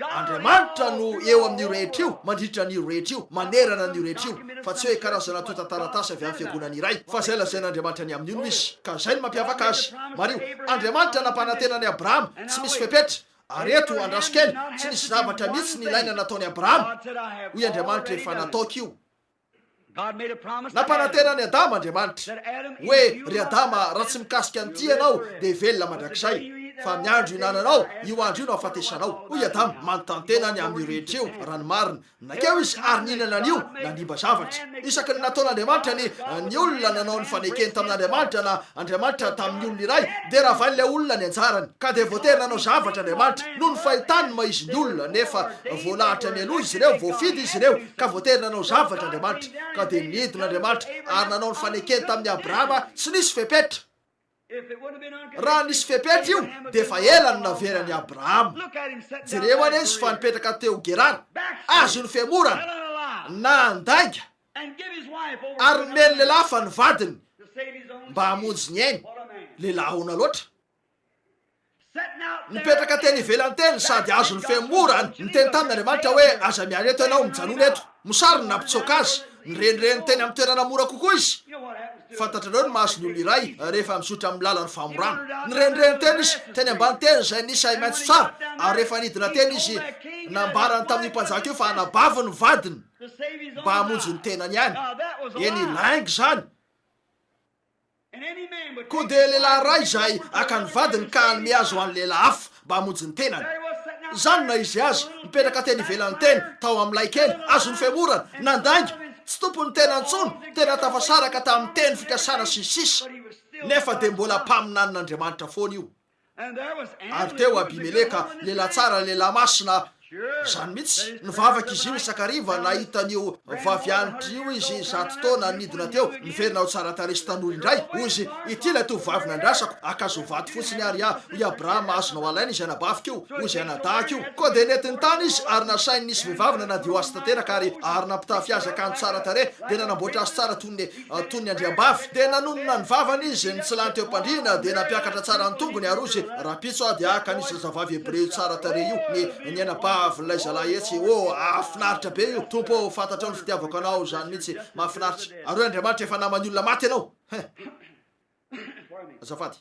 Andriamanitra no eo amin'io rehetra io, mandritra an'io rehetra io, manerana an'io rehetra io, fa tsy hoe karazana tota-taratasy avy amin'ny fiangonana iray, fa zay lazain'Andriamanitra ny amin'io no misy, ka zay no mampiavaka azy. Mario, Andriamanitra nampanantenany Abrahama, tsy misy fepetra. Ary eto andraso kely, tsy nisy zavatra mihitsy ny ilaina nataony Abrahama. Hoy Andriamanitra efa nataoko io. Nampanantenany Adama Andriamanitra hoe ry Adama, raha tsy mikasika an'ity ianao dia velona mandrakizay, fa miandro hinananao io andro io no ahafatesanao. Hoy Adama, manotantenany amin'ny rehetra io raha ny marina. Nakeo izy ary nihinana an'io nanimba zavatra. Isaky ny nataon'Andriamanitra ny olona nanao ny fanekeny tamin'Andriamanitra na Andriamanitra tamin'ny olona iray, dia raha vain'ilay olona ny anjarany ka dia voatery nanao zavatra Andriamanitra noho ny fahitany maizy ny olona, nefa voalahatra mialoha izy ireo, voafidy izy ireo, ka voatery nanao zavatra Andriamanitra, ka dia nidin'Andriamanitra ary nanao ny fanekeny tamin'ny Abrahama. Tsy nisy fepetra. Raha nisy fepetra io dia efa ela no naverany Abrahama. Jereo any izy fa nipetraka teo Gerara, azo ny fiamorana na andainga ary nomeny lehilahy fa ny vadiny mba hamonjy ny ainy. Lehilahy ahona loatra. Nipetraka teny ivelany teny sady azo ny fiamorana. Niteny tamin'Andriamanitra hoe aza miary eto ianao mijanona eto. Mosary nampitsoka azy, nirenireny teny amin'ny toerana mora kokoa izy. Fantatrareo ny mahasony olona iray rehefa mizotra amin'ny lalany famorana. Nirenireny teny izy teny ambany teny izay nisy hay maitso tsara, ary rehefa nidina teny izy nambarany tamin'ny mpanjaka io fa hanabavy ny vadiny mba hamonjy ny tenany ihany. Eny laingy zany. Koa dia lehilahy ray izay aka ny vadiny ka hanome azy ho an'ny lehilahy hafa mba hamonjy ny tenany. Zany na izy azy mipetraka teny ivelany teny tao amin'ilay kely, azo ny fiamorana, nandainga, tsy tompo ny tena ntsony, tena tafasaraka tamin'ny teny fikasana sy sisa, nefa dia mbola mpaminan'Andriamanitra foana io. Ary teo Abimeleka, lehilahy tsara, lehilahy masina, zany mihitsy nivavaka izy io isakariva, nahitan'io vavianitra io izy 100 taona nidina teo, niverina ao tsara taresy tanora indray. Ozy ity ilay tovovavy nandrasako, akazo vaty fotsiny ary i Abrahama azonao alaina izy anabavika io, ozy anadahaka io. Koa dia netiny tany izy ary nasainy nisy vehivavy nanadio azy tanteraka ary nampitafy azy akanjo tsara tare, dia nanamboatra azy tsara toy ny andriambavy. Dia nanonona ny vavany izy, nitsilany teo am-pandriana, dia nampiakatra tsara ny tongony ary ozy rapitso a dia aka nisy zavavy hebreo tsara tare io ny anabavy lay zalahy etsy. Afinaritra be io, tompo fantatra ny fitiavako anao, zany mihitsy mahafinaritra. Ary Andriamanitra efa namany olona maty ianao. Azafady.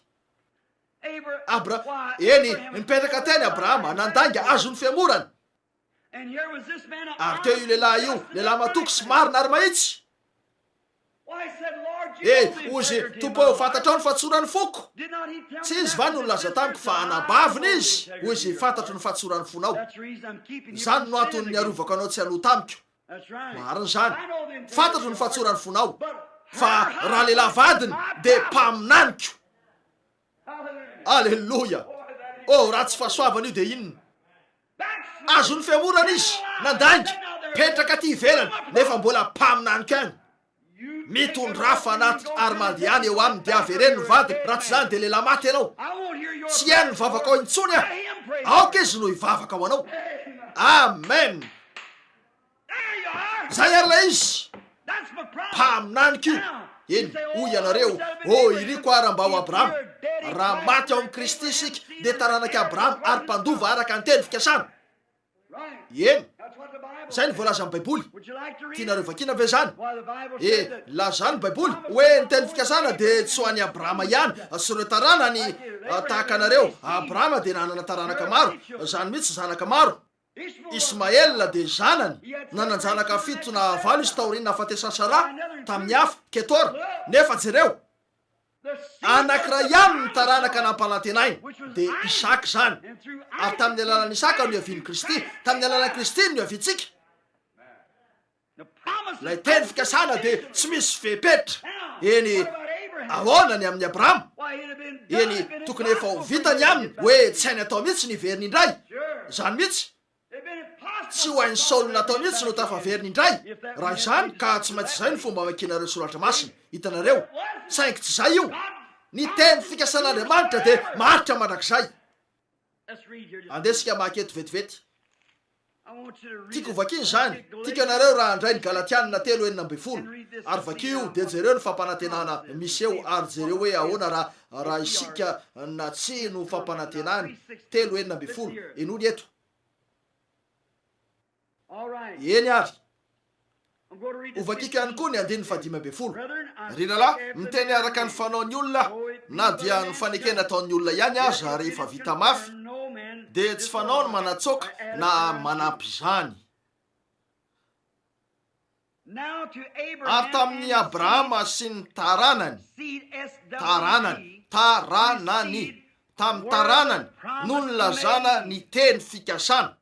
Eny mipetraka teny Abrahama, nandainga, azo ny fiamorana. Ary teo io lehilahy io, lehilahy matoky sy marina ary mahitsy. ozy tompo fantatrao ny fahatsorany foko. Tsy izy va no laza tamiko fa anabavina izy ozy fantatro ny fahatsorany fonao. Zany no antony arovako anao tsy aloha tamiko. Marina zany, fantatro ny fahatsorany fonao, fa raha lehilahy vadiny de mpaminaniko. Alleloia. Raha tsy fahasoavana io de inona? Azo ny fiamorana izy, nandainga petraka ty ivelany nefa mbola mpaminaniko any. Mitondra fanaty armadiany eo aminy de avereny ny vadiny, raha tsy zany de lehilahy maty ianao. Tsy hainy ny vavaka ao intsony a. Aoka izy no hivavaka ao anao. Amen. Zay ary la izy mpaminaniko io. Eny, hoy ianareo, iriko ara mba ho Abrahama. Raha maty ao amin'ny Kristy isika de taranaka Abrahama ary mpandova araka ny teny fikasana. Eny, zay ny voalaza amin'ny Baiboly. Tianareo vakina ve zany? Lazany Baiboly hoe ny teny fikasana de tsy ho an'ny Abrahama ihany sy ireo taranany tahaka anareo. Abrahama de nanana taranaka maro, zany mihitsy zanaka maro. Ismaela de zanany nananjanaka 7 na 8 izy taorina afatesany Sara tamin'ny hafa Ketora. Nefa jereo, anankiray ihany ny taranaka nampanantenainy de Isaka zany. Ary tamin'ny alalan'ny Isaka no ihavian'ny Kristy, tamin'ny alalan'ny Kristy no ihaviantsika. Lay teny fikasana de tsy misy fepetra. Eny, ahoana ny amin'ny Abrahama? Eny, tokony efa ho vitany aminy hoe tsy hainy atao mihitsy ny veriny indray. Zany mihitsy, tsy ho hain'ny Saoly natao mihitsy no tafaveriny indray. Raha izany ka tsy maintsy zay ny fomba makinareo soratra masina. Hitanareo, saingy tsy zay io. Ny teny fikasan'Andriamanitra de maritra mandrakizay. Andesika maketo vetivety. Tiako vakiny zany. Tiako anareo raha andray ny Galatianina 3:20. Ary vakio de jereo ny fampanantenana misy eo ary jereo hoe ahoana raha isika na tsy no fampanantenany 3:20. Enony eto. Eny ary. Ovakika ihany koa ny 5:20. Ry lalahy, miteny araka ny fanaon'ny olona na dia ny fanekena ataon'ny olona ihany aza rehefa vita mafy de tsy fanao ny manatsoka na manampy izany. Ary tamin'ny Abrahama sy ny taranany, tamin'ny taranany no nilazana ny teny fikasana.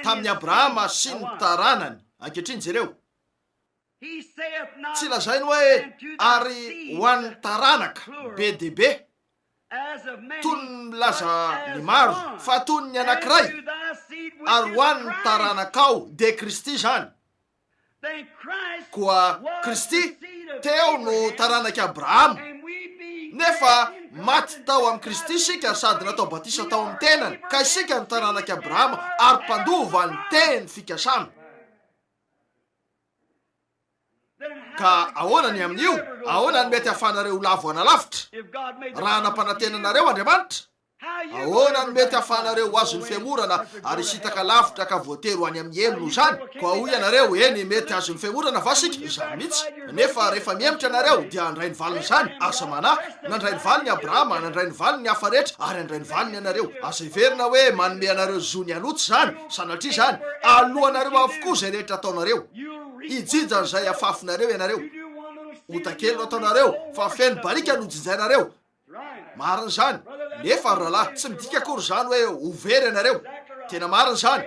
Tamin'ny Abrahama sy ny taranany. Ankehitriny jereo, tsy lazainy hoe ary ho an'ny taranaka be de be toy ny milaza ny maro, fa toy ny anankiray ary ho an'ny taranakao de Kristy zany. Koa Kristy teo no taranaki Abrahama, nefa maty tao amin'ny Kristy isika sady natao batisa tao amin'ny tenany, ka isika ny taranaki Abrahama ary mpandova ny teny fikasana. Ka ahoana ny amin'io? Ahoana ny mety hafanareo lavo analavitra? Raha nampanantenanareo Andriamanitra, ahoana ny mety hafanareo azo ny fiamorana ary sitaka lavitra ka voatery ho any amin'ny elo zany? Koa hoy ianareo, eny mety azo ny fiamorana va sika? Zany mihitsy. Nefa rehefa miemitra anareo dia andray ny valiny zany. Asa manahy, nandray ny valiny Abrahama, nandray ny valiny hafa rehetra ary andray ny valiny anareo. Asa iverina hoe manome anareo zony anotsy zany, sanatria zany alohanareo avokoa zay rehetra ataonareo. Ijinja zay afafinareo ianareo. Otakely no ataonareo fa feno barika no jinjainareo. Marina zany. Nefa rahalahy, tsy midika akory zany hoe overy ianareo. Tena marina zany.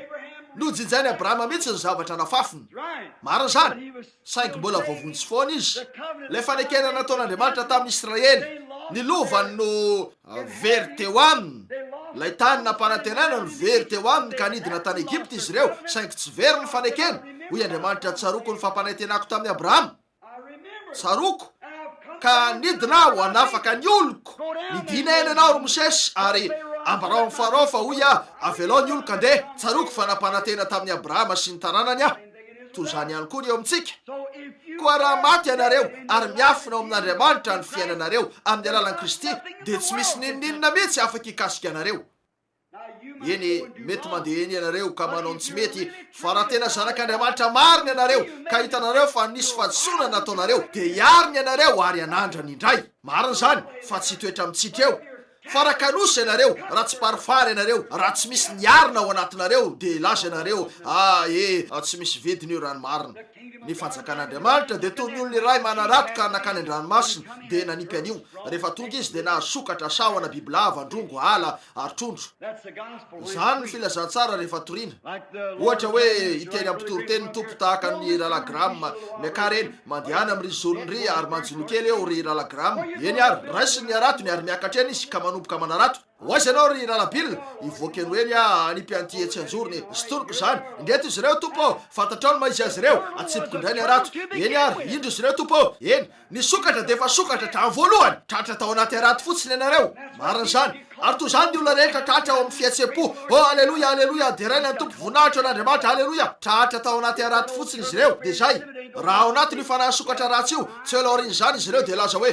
Nojinjainy Abrahama mihitsy ny zavatra nafafiny. Marina zany. Saingy mbola voavonjy foana izy. Le fanekena nataon'Andriamanitra tamin'ny Israely, ny lovany no very teo aminy. Lay tany nampanantenana no very teo aminy ka nidina tany Egypte izy ireo, saingy tsy very ny fanekena. Hoy Andriamanitra, tsaroko ny fampanantenako tamin'ny Abrahama. Tsaroko ka nidina aho hanafaka ny oloko. Nidina eny anao ry Mosesy ary ambarao amin'ny Farao fa hoy avelao ny oloko andeha. Tsaroko fa nampanantena tamin'ny Abrahama sy ny taranany aho. Toy zany ihany koa ny eo amintsika. Koa raha maty ianareo ary miafina ao amin'Andriamanitra ny fiainanareo amin'ny alalan'i Kristy de tsy misy ninninona mihitsy afaka hikasika anareo. Eny, mety mandeha eny ianareo ka manao ny tsy mety, fa raha tena zanak'Andriamanitra marina ianareo ka hitanareo fa nisy fahadisoana nataonareo de hiarina ianareo ary anandrana indray. Marina zany, fa tsy toetra mitsika eo. farakanosa ianareo raha tsy parifary ianareo raha tsy misy niarina ao anatinareo de lasa ianareo tsy misy vidiny io ranomarina. Ny fanjakan'Andriamanitra de toy ny olona iray manarato ka nakany an-dranomasina de nanipy an'io rehefa tonga izy de nahasokatra sahoana bibilava androngo ala ary trondro. Zany ny filazantsara rehefa toriana. Ohatra hoe iteny ampitoroteny tompo tahaka ny ralagrama miakary eny mandehany am'ry zononry ary manjono kely eo ry ralagrama eny ary raisiny aratony ary miakatra eny izy ka manomboka manarato. Oazy ianao ry ralabilina ivokeny hoe ny anipy an'ity etsy-anjorony sitoriko zany indreto izy ireo tompo fantatrao ny maizy azy ireo atsipiko indray ny arato eny ary indro izy ireo tompo eny ny sokatra de efa sokatra trany voalohany tratra tao anaty arato fotsiny ianareo marina zany ary toy zany ny olona rehetra tratra ao amin'ny fiatsepo aleloia aleloia de raina ny tompo voninahitra an'Andriamanitra aleloia tratra tao anaty arato fotsiny izy ireo de zay raha ao anaty ny fanahy sokatra ratsy io tsy elaoriny zany izy ireo de laza hoe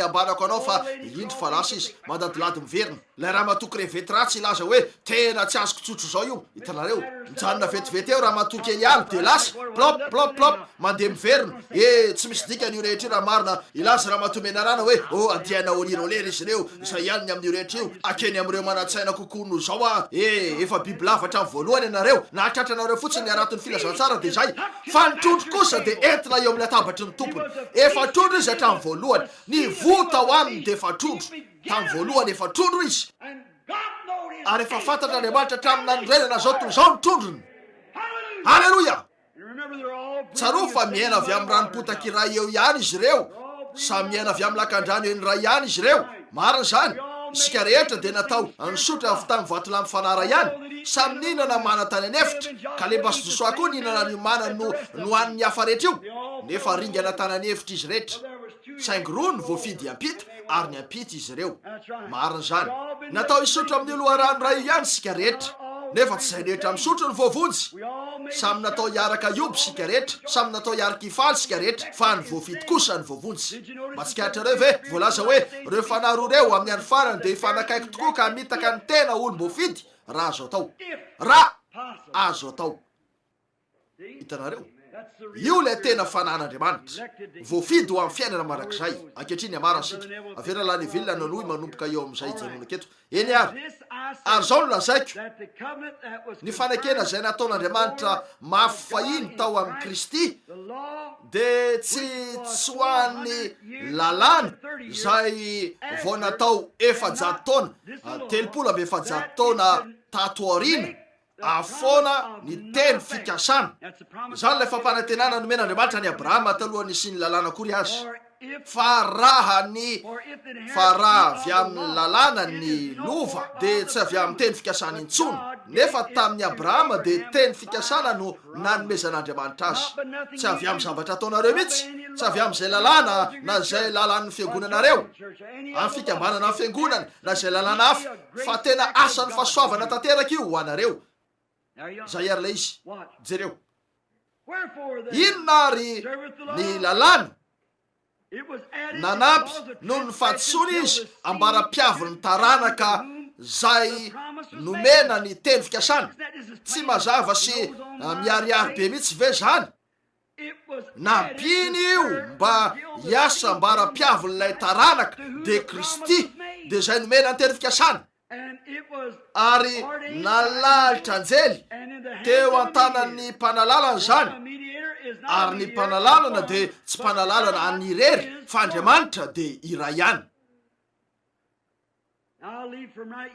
ambanako anao fa indro fa lasa izy mandadilady miverina lay raha matoky revety ratsy ilaza hoe tena tsy azoko tsotro zao io hitanareo mijanona vetivety eo raha matoky eny aly de lasa plop plop plop mandeha miverina tsy misy dikany io rehetra io raha marina ilaza raha matomena rana hoe adiana olirolera izy ireo zay ihany ny amin'io rehetra io akeny am'ireo manatsaina kokoa no zao efa bibilava hatramy voalohany ianareo nahatratra anareo fotsiny araton'ny filazantsara de zay fa ny trondro kosa de entina eo amin'ny atabatry ny tompony efa trondro izy hatramy voalohany ny vota ho aminy de efa trondro tamy voalohany efa trondro izy ary efa fantatra Andriamanitra hatramina nydrenana zao toy zao ny trondrony aleloia. Tsaro fa miaina avy amin'ny ranopotaky iray eo ihany izy ireo sa miaina avy amin'ny lakandrano eny ray ihany izy ireo marina zany isika rehetra de natao anysotra avy tamy vatolamy fanara ihany samy ninana mana tany anefitra ka le mbasidosoa koa ninana ny mana no an'ny hafa rehetra io nefa ringana tany anefitra izy rehetra saingy roa ny voafidy ampita ary ny ampita izy ireo marina zany natao hisotra amin'ny loharano ray ihany sika rehetra nefa tsy zay rehetra misotro ny voavonjy samy natao hiaraka ioby sika rehetra samy natao hiaraka ifaly sika rehetra fa ny voafidy kosa ny voavonjy matsikaritra reo ve voalaza hoe reo fanahy roa reo amin'ny any farany de ifanakaiky tokoa ka mitaka ny tena olo voafidy raha azo atao raha azo atao hitanareo io le tena fanan'Andriamanitra voafidy ho amin'ny fiainana marak'izay ankehitriny amarana sika avera lany vilona nanohy manomboka eo amin'izay janona keto eny ary zao no lazaiko ny fanekena zay nataon'Andriamanitra mafy fahiny tao amin'ny Kristy de tsy ho an'ny lalàna zay vao natao 700 taona 700 taona tato aorina afona ny teny fikasana zany le fampanantenana nomena Andriamanitra ny Abrahama talohany sy ny lalàna akory azy fa raha avy amin'ny lalàna ny lova de tsy avy amin'ny teny fikasana intsony nefa tamin'ny Abrahama de teny fikasana no nanomezan'Andriamanitra azy tsy avy amin'ny zavatra ataonareo mihitsy tsy avy amin'izay lalàna na zay lalàn'ny fiangonanareo amin'ny fikambanana amin'ny fiangonana na zay lalàna hafa fa tena asan'ny fahasoavana tanteraka io ho anareo zay ary le izy jereo inona ary ny lalàna nanampy noho ny fahadisoana izy ambara-piavy ny taranaka zay nomena ny teny fikasana tsy mazava sy miariary be mihitsy ve zany nampiny io mba hiasa ambara-piavin'ilay taranaka de Kristy de zay nomena ny teny fikasana ary nalalitra anjely teo an-tanan'ny mpanalalana zany ary ny mpanalalana de tsy mpanalalana any irery fa Andriamanitra de iray ihany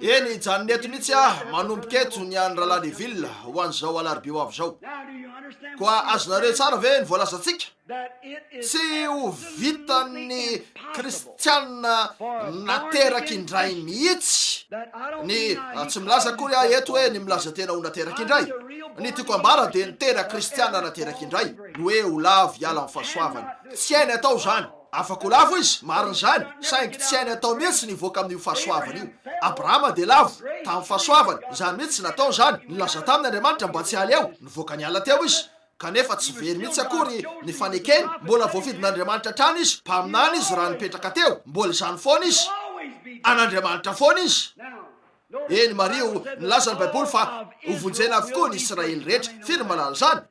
eny ijanony eto mihitsy manomboka eto ny any Ralany Vilona ho an'izao alarobia ho avy zao koa azonareo tsara ve ny voalazantsika tsy ho vitan'ny kristianina nateraky indray mihitsy ny tsy milaza akory eto hoe ny milaza tena ho nateraky indray ny tiako ambara de ny tena kristianina nateraky indray no hoe ho lavo hiala amin'ny fahasoavana tsy hainy atao zany afaka ho lavo izy marina zany saingy tsy hainy atao mihitsy nivoaka amin'io fahasoavana io Abrahama de lavo tamin'ny fahasoavana zany mihitsy natao zany nilaza tamin'ny Andriamanitra mba tsy haly eo nivoaka ny ala teo izy kanefa tsy very mihitsy akory ny fanekeny mbola voafidin'Andriamanitra trany izy mpaminany izy raha nipetraka teo mbola zany foana izy an'Andriamanitra foana izy eny Mario nilaza ny baiboly fa hovonjena avokoa ny Israely rehetra firy malala zany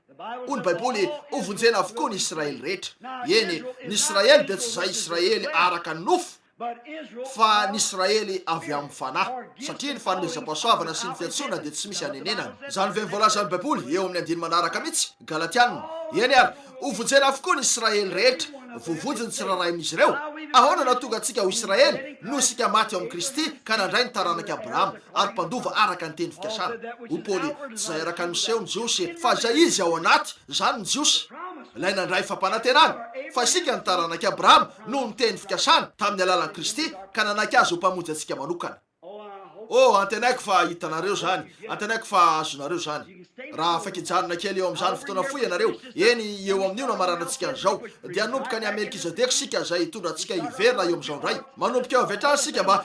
hoy ny baiboly hovonjena avokoa ny Israely rehetra eny ny Israely de tsy zay Israely araka ny nofo fa ny Israely avy amin'ny fanahy satria ny fanomezam-pahasoavana sy ny fiantsoana dia tsy misy anenenana. Zany ve mivoalaza ny baiboly eo amin'ny andiny manaraka mihitsy Galatiana. Eny ary hovonjena avokoa ny Israely rehetra, vovonjy ny tsirarain'izy ireo. Ahoana nahatonga antsika ho Israely no isika maty eo amin'ny Kristy ka nandray ny taranaka Abrahama ary mpandova araka ny teny fikasana. Ho Paoly tsy zay araka miseho ny Jiosy fa zay izy ao anaty zany ny Jiosy ilay nandray fampanantenana, fa isika ny taranaka Abrahama no ny teny fikasana tamin'ny alalan'i Kristy ka nanaky azy ho mpamonjy antsika manokana. Antenaiko fa hitanareo zany, antenaiko fa azonareo zany. Raha afaka hijanona kely eo amin'izany fotoana fohy ianareo, eny eo amin'io namaranantsika an'izao dia hanomboka ny Melkizedeka sika zay hitondra antsika hiverina eo amin'izao ndray. Manomboka eo avy hatrany sika mba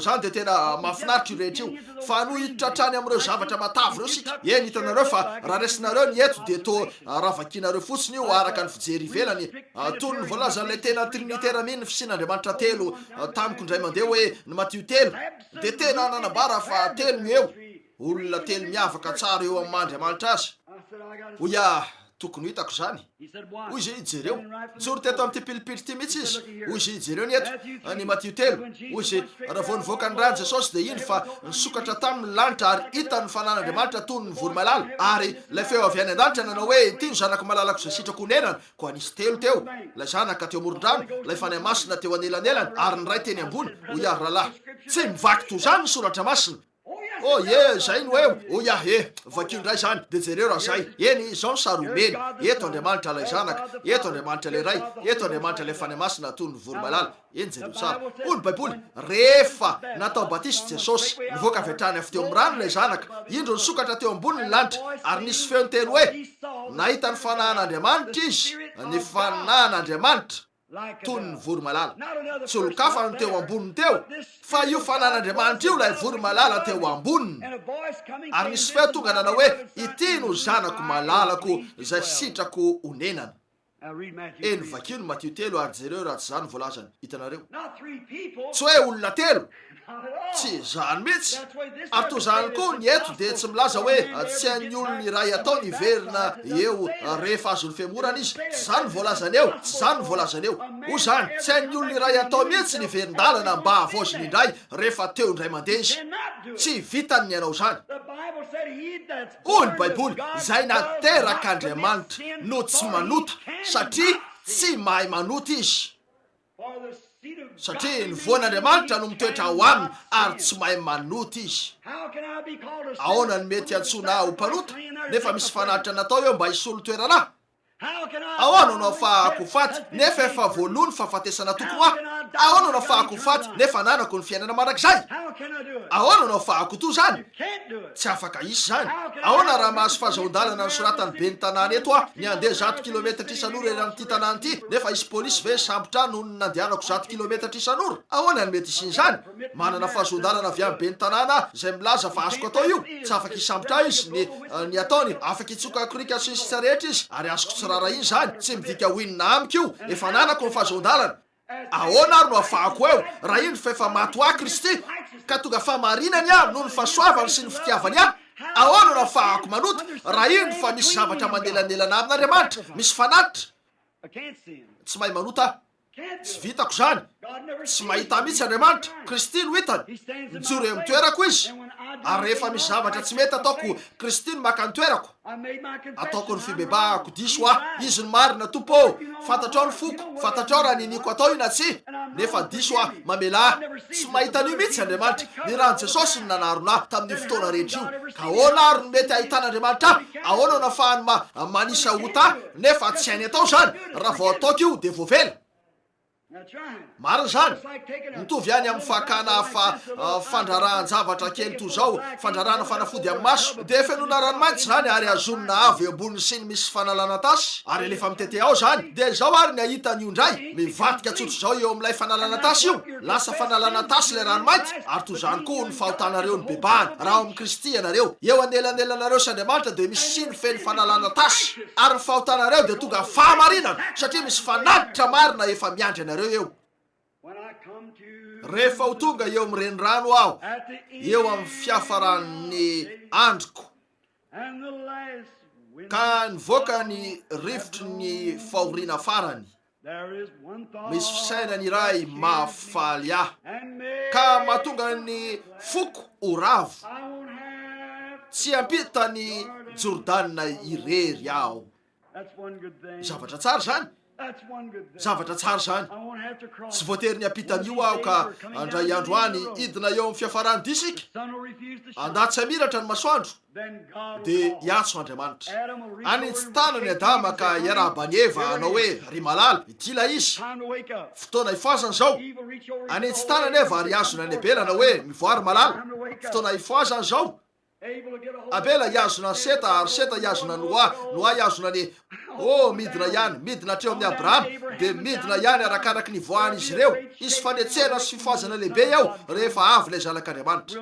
zany dia tena mahafinaritra io rehetra io, fa no hiditra hatrany amin'ireo zavatra matavy reo sika. Eny hitanareo fa raha resinareo ny eto dia to ravakinareo fotsiny io araka ny fijery ivelany, toy ny voalazan'ilay tena trinitaire mihitsy ny fisian'Andriamanitra telo tamiko indray mandeha hoe ny Matio 3 dia tena nanambara fa telo ny eo olona telo miavaka tsara eo amin'ny Mandriamanitra azy. Oya tokony hitako zany. Hoy izy hijereo tsory teto amin'ny tipilipitry ty mihitsy izy. Hoy izy hijereo ny eto ny Matio 3. Hoy izy raha vao nivoaka ny rano Jesosy dia iny fa nisokatra tamin'ny lanitra ary hita ny fanan'Andriamanitra toy ny voromalala, ary ilay feo avy any an-danitra nanao hoe ity no zanako malalako izay sitrako nenana, ko anisy telo teo, ilay zanaka teo amoron-drano, ilay fanahy masina teo anelanelany ary ny ray teny ambony. Oya rahalahy, tsy mivaky toy zany ny soratra masina. Zay no eo. Vakio ndray zany de jereo raha zay. Eny izao ny sary omeny. Eto Andriamanitra ilay zanaka, eto Andriamanitra ilay ray, eto Andriamanitra ilay fanahy masina toy ny voromalala. Eny jereo tsara. Hoy ny baiboly, rehefa natao batisy Jesosy, nivoaka avy hatrany avy teo amin'ny rano ilay zanaka, indro nisokatra teo ambony ny lanitra ary nisy feo teny hoe nahita ny fanahan'Andriamanitra izy, ny fanahan'Andriamanitra toy ny voromalala. Tsy olo-kafa no teo amboniny teo, fa io fanan'Andriamanitra io ilay voromalala teo amboniny. Ary nisy feo tonga nanao hoe ity no zanako malalako izay sitrako honenana. Eny vakio ny Matio 3 ary jereo raha tsy zany voalazany. Hitanareo tsy hoe olona telo, tsy zany mihitsy. Ary toy zany koa ny eto dia tsy milaza hoe tsy hain'ny olona iray atao niverina eo rehefa azony fiamorana izy. Tsy zany voalazany eo, tsy zany voalazany eo. Ho zany tsy hain'ny olona iray atao mihitsy niverin-dalana mba havaoziny indray rehefa teo indray mandeha izy. Tsy vitany ny anao zany. Hoy ny baiboly, zay naterak'Andriamanitra no tsy manota satria tsy mahay manota izy. Satria ny voan'Andriamanitra no mitoetra ao aminy ary tsy mahay manota izy. Ahoana ny mety antsona ho mpanota nefa misy fanaritra natao eo mba hisolo toerana? Ahoana no afahako faty nefa efa voaloha ny fahafatesana tokony aho? Ahoana no afahako faty nefa nanako ny fiainana marak'izay? Ahoana no afahako toy zany? Tsy afaka isy zany. Ahoana raha mahazo fahazon-dalana ny soratany be ny tanàna eto aho, ny andeha 100 kilometatra isan'ora eran'ity tanàna ity, nefa isy polisy ve sambotra noho ny nandehanako 100 kilometatra isan'ora? Ahoana ny mety isin'izany? Manana fahazon-dalana avy amin'ny be ny tanàna izay milaza fa azoko atao io. Tsy afaka hisambotra izy ny ataony, afaka hitsoka korika sy sisa rehetra izy ary azoko tsirara iny zany, tsy midika hoinina amiko io, efa nanako ny fahazon-dalana. Ahoana ary no afahako eo raha iny fa efa maty ho ahy Kristy ka tonga fahamarinany aho noho ny fahasoavany sy ny fitiavany ahy? Ahoana no afahako manota raha iny fa misy zavatra manelanelana amin'Andriamanitra, misy fanatitra? Tsy mahay manota aho. Tsy vitako zany. Tsy mahita mihitsy Andriamanitra. Kristy no hitany. Mijoro eo amin'ny toerako izy. Ary rehefa misy zavatra tsy mety ataoko, Kristy no maka ny toerako. Ataoko ny fibebahako diso aho. Izy ny marina Tompo. Fantatrao ny foko, fantatrao raha niniko atao io na tsy. Nefa diso aho, mamela ahy. Tsy mahita an'io mihitsy Andriamanitra. Ny ran'i Jesosy ny nanarona ahy tamin'ny fotoana rehetra io. Ka ahoana ary no mety ahitan'Andriamanitra ahy? Ahoana no ahafahany manisa ota ahy? Nefa tsy hainy atao zany. Raha vao ataoko io dia voavela. Marina zany. Mitovy ihany amin'ny fakana fandrarahan-javatra kely toy zao, fandrarana fanafody amin'ny maso, dia fenona ranomanitra zany ary azonina avy amboniny siny misy fanalana tasy. Ary elefa mitete ao zany, dia zao ary ny ahitany io indray, mivadika tsotro zao eo amin'ilay fanalana tasy io. Lasa fanalana tasy ilay ranomaity. Ary toy zany koa ny fahotanareo ny bebahana raha ao amin'ny Kristy ianareo. Eo anelanelanareo sy Andriamanitra dia misy siny feno fanalana tasy. Ary ny fahotanareo dia tonga fahamarinana satria misy fanatitra marina efa miandry anareo eo. Rehefa ho tonga eo amin'ny renirano aho, eo amin'ny fiafaran'ny androko, ka nivoaka ny rivotry ny fahoriana farany, misy fisainany iray mahafaly ahy ka mahatonga ny foko ho ravo tsy ampitany Jordanina irery aho. Zavatra tsara zany, zavatra tsara zany. Tsy voatery ny ampitany io aho ka andray andro any idina eo amin'ny fiafarany disika andahy tsy hamiratra ny masoandro de hiatso Andriamanitra. Anitsy tanany Adama ka iarahaba ny Eva anao hoe ry malala idila izy fotoana ifoazana zao. Anitsy tanany Eva ary azona ny Abela anao hoe mivoary malala fotoana ifoazana zao. Abela iazona ny Seta ary Seta iazona Noa, Noa iazona ny midina ihany, midina hatreo amin'ny Abraham de midina ihany arakaraky ny voany izy ireo. Izy fanetsena sy fifoazana lehibe ao rehefa avy ilay zanak'Andriamanitra.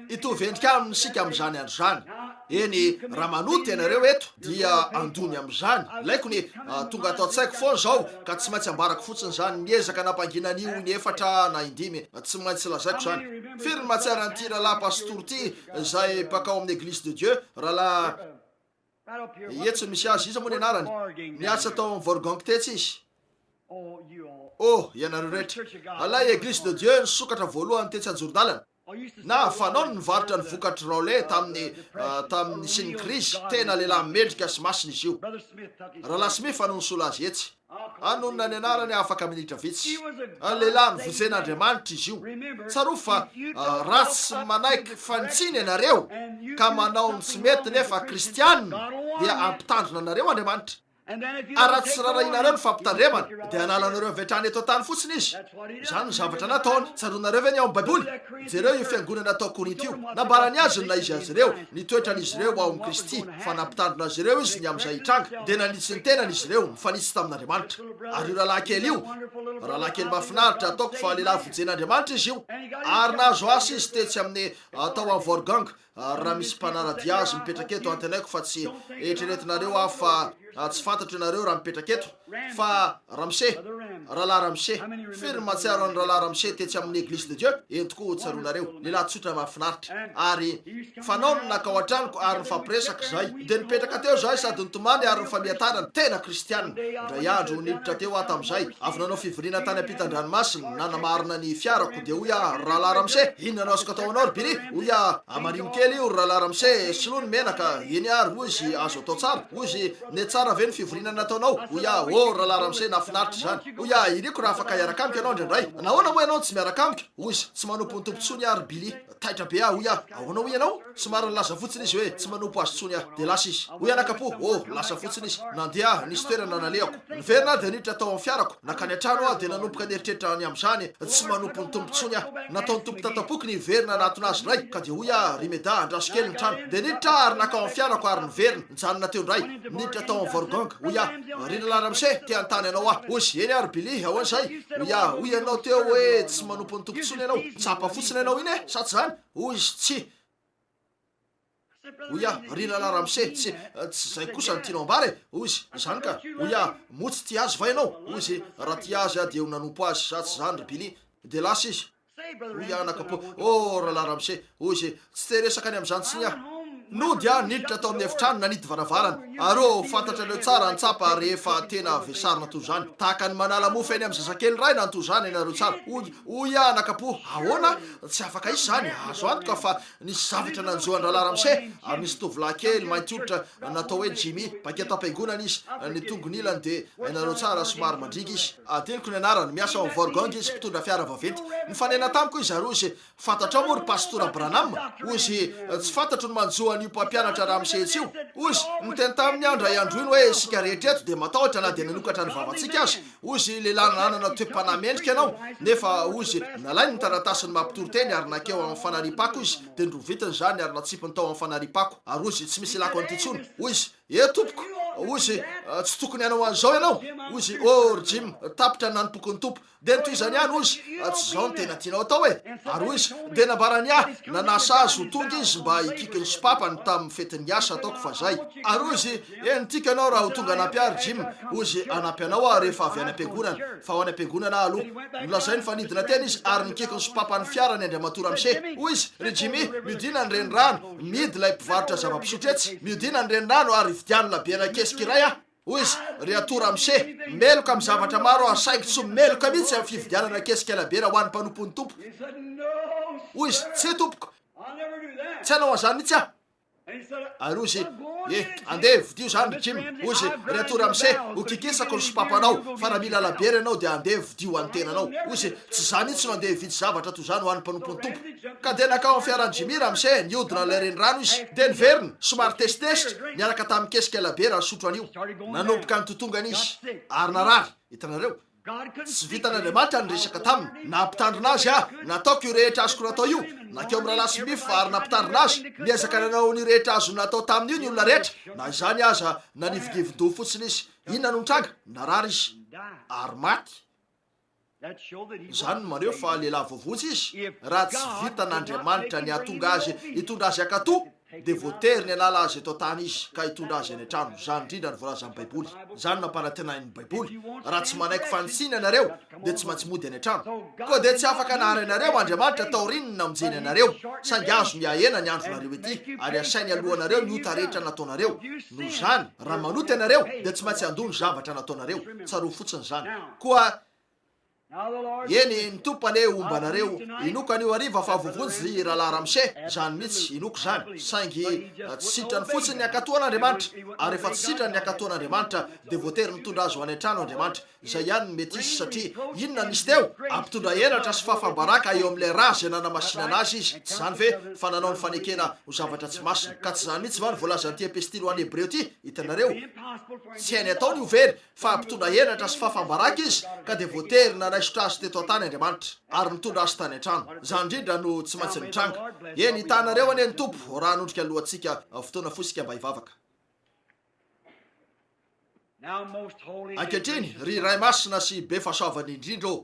Itovy endrika aminy sika amin'izany andro zany. Eny raha manoty ianareo eto dia andony amin'izany. Laiko ny tonga ato an-tsaiko foana zao ka tsy maintsy ambarako fotsiny zany niezaka nampanginan'io ny 4 na 5 tsy maintsy lazaiko zany. Firy ny mahatsara an'ity rahalahy pastory ty zay bakao amin'ny Église de Dieu rahalahy etsy misy azy izy moa ny anarany niasa tao amin'ny Vorgang tetsy izy. Ianareo rehetra alay Église de Dieu nisokatra voalohany tetsy Anjorondalana na fanao ny nivarotra ny vokatry Raolay tamin'ny siny crise. Tena lehilahy mendrika sy masina izy io. Rahalahy Smith no nisola azy etsy. Anonona ny anarany afaka minitra vitsy. Lehilahy nivozen'Andriamanitra izy io. Tsaro fa ratsy manaiky fanitsiny ianareo ka manao ny tsy mety nefa kristianina dia ampitandrina anareo Andriamanitra. Raha tsy rarahinareo ny fampitandremana dia analanareo vetrany eto tany fotsiny izy. Zany ny zavatra nataony. Tsaronareo ve ny ao amin'ny Baiboly? Jereo io fiangonana tao Korinty io. Nambarany azy na izy azy ireo nitoetrany izy ireo ao amin'ny Kristy fa nampitandrina azy ireo izy ny amin'izay hitranga dia nanitsy ny tenany izy ireo nifanitsy tamin'Andriamanitra. Ary io rahalahy kely io rahalahy kely mahafinaritra ataoko fa lehilahy vojen'Andriamanitra izy io. Ary nahazo asa izy tetsy amin'ny tao amin'ny Vorgang. Raha misy mpanaradia azy mipetraka eto antanaiko fa tsy eritreretinareo aho fa tsy fantatro ianareo raha mipetraka eto fa Ramse, rahalahy Ramse. Firy mahatsiaro any rahalahy Ramse tetsy amin'ny Église de Dieu entoko tsaronareo lehilahy tsotra mahafinaritra. Ary fanao ny nakao an-tranoko ary nifampiresaka zay de nipetraka teo zay sady nitomany ary nifamiatarana tena kristianina. Ndray andro niditra teo aho tam'izay avy nanao fivoriana tany ampitan-dranomasina nanamarina ny fiarako de hoy rahalahy Ramse inona no azoko atao anao ry Billy? Hoy amarino kely io rahalahy Ramse sinoa ny menaka eny ary hoy izy azo atao tsara. Hoy izy ne tsara ve ny fivoriana nataonao? Hoy rahalahy Ramse nafinaritra zany. Hoy iriko raha afaka hiaraka amiko ianao indraindray. Nahoana moa ianao tsy miaraka amiko? Hoy izy tsy manompo ny tompontsony ary Billy. Taitra be hoy ahoana hoy ianao? Somary lasa fotsiny izy hoe tsy manompo azy tsony de lasa izy. Hoy anakapo lasa fotsiny izy. Nandeha nisy toerana nalehako. Niverina de niditra tao amin'ny fiarako. Nakany an-trano aho de nanompoka nieritreritra any amin'izany tsy manompo ny tompontsony aho. Nataony tompo tatapoky niverina anaton'azy ndray ka de hoy rimeda andraso kely ny trano. De niditra ary nakao amin'ny fiarako ary niverina nijanona teo ndray. Niditra tao amin'ny Vorgang. Hoy ry rahalahy Ramse te antany anao aho. Hoy eny ary Billy ahoana zay? Hoy ianao teo hoe tsy manompo ny tompontsony ianao. Tsapa fotsiny ianao iny sa tsy zany? Hoy izy tsy. Hoy ry rahalahy Ramse tsy zay kosa ny tianao ambara. Hoy izy zany ka. Hoy motsy ty azy va ianao? Hoy izy raha ty azy de ho nanompo azy sa tsy zany ry Billy. De lasa izy. Hoy anakapo rahalahy Ramse. Hoy izy tsy te resaka any amin'izany tsiny no dia niditra tao amin'ny efitrano nanidy varavarana. Arô fantatra leo tsara antsapa rehefa tena vesarina toy zany. Tahaka ny manala mofo eny amin'ny zazakely ray na toy zany ianareo tsara. Hoy nakapo ahoana tsy afaka isy zany azo antoka fa nisy zavatra nanjoan'ny rahalahy Ramse. Ary nisy tovolahy kely mainty hoditra natao hoe Jimmy paketa am-piangonana izy ny tongony ilany de ianareo tsara somary mandriga izy. Adiniko ny anarany miasa amin'ny Vorgang izy mpitondra fiara vaventy. Nifanena tamiko izy ary hoy izy fantatra moa ry pastora Branham? Hoy izy tsy fantatro ny manjoa io mpampianatra Ramse io. Hoy izy niteny tamin'ny andro andro iny hoe isika rehetra eto de matahotra na de nanokatra ny vavantsika azy. Hoy izy lehilahy nanana toe-panahy mendrika ianao nefa hoy izy nalainy ny taratasiny mampitory teny ary nakeo amin'ny fanaripako izy de ndrovitiny zany ary natsipiny tao amin'ny fanaripako. Ary hoy izy tsy misy lako an'ity tsony. Hoy izy tompoko. Hoy izy tsy tokony hanao an'izao ianao. Hoy izy ry Jim tapitra nanompoky ny tompo. De nitoizany ihany hoy izy tsy zao ny tena tianao atao e. Ary hoy izy de nambarany nanasa azy ho tonga izy mba hikiky ny sopapany tamin'ny fetin'ny asa ataoko fa zay. Ary hoy izy tika anao raha ho tonga anampy ary Jim. Hoy izy anampy anao rehefa avy any am-piangonana fa ho any am-piangonana aloha. Nolazainy fa nidina teny izy ary nikiky ny sopapany fiarany Andriamato Ramse. Hoy izy ry Jimmy miodina ny renirano midy ilay mpivarotra zava-pisotro etsy. Miodina ny renirano ary vidiany labiana kesika iray hoy izy ry atora mise meloka amin'ny zavatra maro asaiko tsy meloka mihitsy amin'ny fividianana kesikela-be raha ho an'ny mpanompon'ny tompo. Hoy izy tsy tompoko, tsy hanao an'izany mihitsy aho. Ary izy andeha vidio zany ry Jim. Hoy izy ry atora mise hokikisako ny sopapanao fa raha mila labery ianao dia andeha vidio an'ny tenanao. Hoy izy tsy zany mihitsy no andeha vidy zavatra toy izany ho an'ny mpanompon'ny tompo. Ka dia nakao amin'ny fiaran'ny Jimmy raha mise niodina ilay renirano izy dia niverina somary tesitesitra niaraka tamin'ny kesikela-be raha sotro an'io. Nanomboka nitotongana izy ary narary. Hitanareo, tsy vitan'Andriamanitra ny resaka taminy. Nampitandrina azy nataoko io rehetra azoko natao io. Nakeo amin'ny rahalasy mify ary nampitandrina azy niezaka nanao ny rehetra azo natao tamin'io ny olona rehetra. Na izany aza nanivigivin-doha fotsiny izy. Inona no nitranga? Narary izy ary maty. Izany no maneho fa lehilahy voavotsy izy raha tsy vitan'Andriamanitra ny ahatonga azy hitondra azy akatoa dia voatery ny anala azy eto tany izy ka hitondra azy any an-trano. Izany indrindra ny voalaza amin'ny Baiboly. Izany nampanantenain'ny Baiboly. Raha tsy manaiky fanitsiny ianareo dia tsy maintsy mody any an-trano. Koa dia tsy afaka nahary ianareo Andriamanitra taorinina aminjeny ianareo. Saingy azo miahena ny andronareo ety ary asainy alohanareo ny ota rehetra nataonareo. Noho izany raha manoty ianareo dia tsy maintsy handony zavatra nataonareo. Tsaroa fotsiny izany. Koa eny ny tompane ombanareo inoka an'io hariva fa vovonjy rahalahy Ramise. Izany mihitsy inoko izany. Saingy tsy sitrany fotsiny ny akatoan'Andriamanitra. Ary efa tsy sitrany ny akatoan'Andriamanitra dia voatery mitondra azy ho any an-trano Andriamanitra. Izay ihany no mety izy satria inona nisy teo? Ampitondra helatra sy fahafahambaraka eo amin'ilay raha izay nanamasinana azy izy. Tsy izany ve fa nanao ny fanekena ho zavatra tsy masina? Ka tsy izany mihitsy va ny voalazan'ity epistily ho an'ny Hebreo ity? Hitanareo, tsy hainy atao ny overy fa ampitondra helatra sy fahafahambaraka izy ka dia voatery nanaisotra azy teto an-tany Andriamanitra ary mitondra azy tany an-trano. Izany indrindra no tsy maintsy mitranga. Eny hitanareo anie ny tompo raha hanondrika alohantsika fotoana fosika mba hivavaka. Ankehitriny ry ray masina sy be fahasoavany indrindra ô,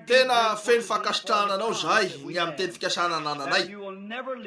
tena feno fankasitrahana anao zahay ny amin'ny teny fikasana ananay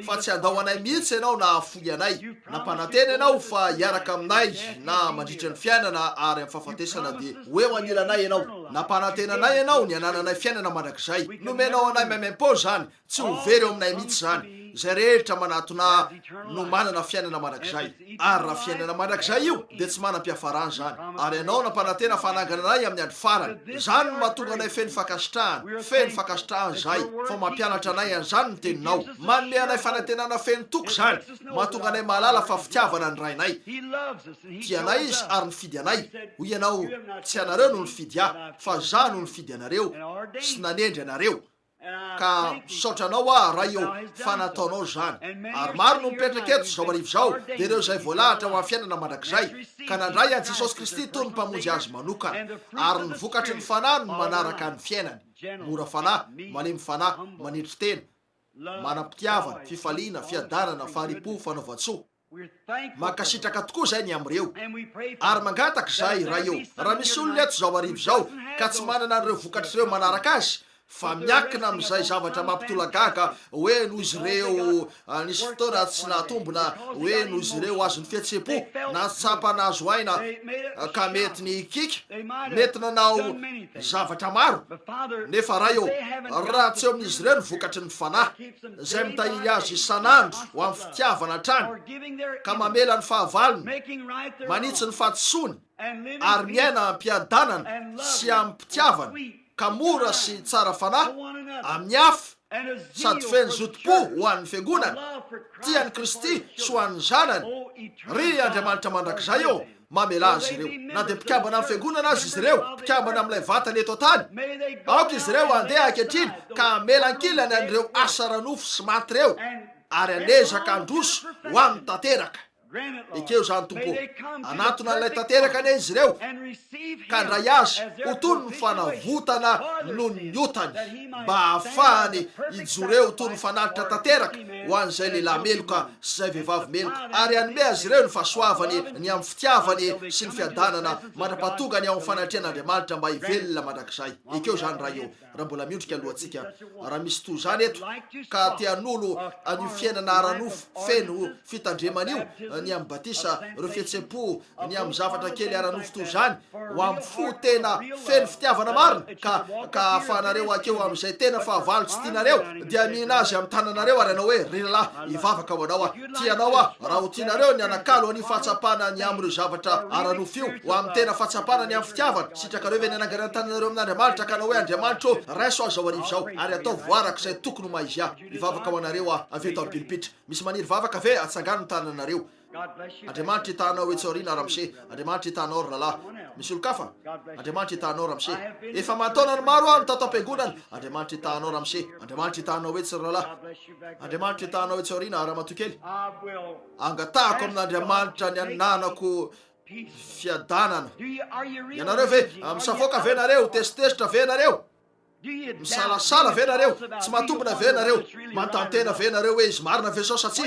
fa tsy handao anay mihitsy ianao na afoy anay. Nampanantena ianao fa hiaraka aminay na mandritra ny fiainana ary amin'ny fahafatesana dia hoe ho anila anay ianao. Nampanantena anay ianao ny anananay fiainana mandrakizay. Nomenao anay maimaimpao zany, tsy ho very eo aminay mihitsy zany. Izay rehetra manatona no manana fiainana mandrakizay. Ary raha fiainana mandrakizay io dia tsy manam-piafarany zany. Ary ianao nampanantena fanangana anay amin'ny andro farany. Izany no mahatonga anay feno fankasitrahana. Feno fankasitrahana zay fa mampianatra anay an'izany ny teninao. Manome anay fanantenana feno toko zany. Mahatonga anay mahalala fa fitiavana ny rainay. Tianay izy ary nifidy anay. Hoy ianao tsy anareo no nifidy ahy fa zah no nifidy anareo sy nanendry anareo. Ka misaotra anao raha eo fa nataonao zany. Ary maro no mipetraka eto zao arivo zao dia ireo izay voalahatra ho amin'ny fiainana mandrakizay ka nandray an'i Jesosy Kristy toy ny mpamonjy azy manokana. Ary ny vokatry ny fanahy no manaraka ny fiainany. Mora fanahy, malemy fanahy, manitry tena, manam-pitiavana, fifaliana, fiadanana, faharipo, fanaovan-tsoa. Mankasitraka tokoa zay ny amreo ary mangataka zay raha eo. Raha misy olona eto zao arivo zao ka tsy manana an'ireo vokatry ireo manaraka azy fa miakina amin'izay zavatra mampitolagaga hoe noho izy ireo nisy fotoana tsy nahatombona hoe noho izy ireo azony fihetsepo na tsapana azo aina ka mety ny kika mety nanao zavatra maro. Nefa raha eo raha tsy eo amin'izy ireo ny vokatry ny fanahy izay mitahiry azy isan'andro ho amin'ny fitiavana hatrany ka mamela ny fahavalony, manitsy ny fahatosony ary miaina ampiadanana sy amin'ny mpitiavana ka mora sy tsara fanahy amin'ny hafa sady feno zotom-po ho an'ny fiangonana, tian'ny Kristy sy ho an'ny zanany. Ry Andriamanitra mandrakizay eo mamela azy ireo. Na dia mpikambana amin'ny fiangonana azy izy ireo, mpikambana amin'ilay vatany eto an-tany, aoka izy ireo andeha ankehitriny ka amelan-kilany an'ireo asa ranofo sy maty ireo ary anezaka androso ho amin'ny tanteraka. Ekeo zany tompo, anatona an'ilay tanteraka ane izy ireo ka ndray azy ho toy ny fanavotana noho ny otany mba ahafahany ijoreo toy ny fanatitra tanteraka ho an'izay lehilahy meloka sy zay vehivavy meloka ary anome azy ireo ny fahasoavany ny amin'ny fitiavany sy ny fiadanana mandrapahatongany ao amin'ny fanatrehan'Andriamanitra mba hivelona mandrakizay. Ekeo zany raha eo. Raha mbola miondrika alohantsika raha misy toy zany eto ka tian'olo an'io fiainana aranofo feno fitandremana io, ny amin'ny batisa ireo fihetsepo, ny amin'ny zavatra kely aranofo toy zany ho amin'ny fo tena feno fitiavana marina ka ahafahanareo akeo amin'izay tena fahavalo tsy tianareo dia mihina azy amin'ny tananareo ary ianao hoe ry lalahy ivavaka ho anao tianao raha ho tianareo ny anakalo any fahatsapana ny am'ireo zavatra aranofio ho amin'ny tena fahatsapana ny amin'ny fitiavana sitrakareo ve ny anangarana tananareo amin'andriamanitra ka na hoe andriamanitra raiso azy ao arivo zao ary atao voaraka izay tokony ho maizy ivavaka ho anareo avy eto amin'ny pilipitra misy maniry vavaka ve atsangano ny tananareo andriamanitra hitanao etsorina ramse andriamanitra hitanao ry lalahy misy olo-kafa andriamanitra hitanao ramse efa mataonany maro any tato am-piangonana andriamanitra hitanao ramse andriamanitra hitanao etsy ry lalahy andriamanitra hitanao etsorina ramatokely angatahako amin'andriamanitra ny ananako fiadanana ianareo ve misafoka ve nareo tesitesitra ve nareo misalasala ve nareo tsy matombona ve nareo matantena ve nareo hoe izy marina ve sao satsia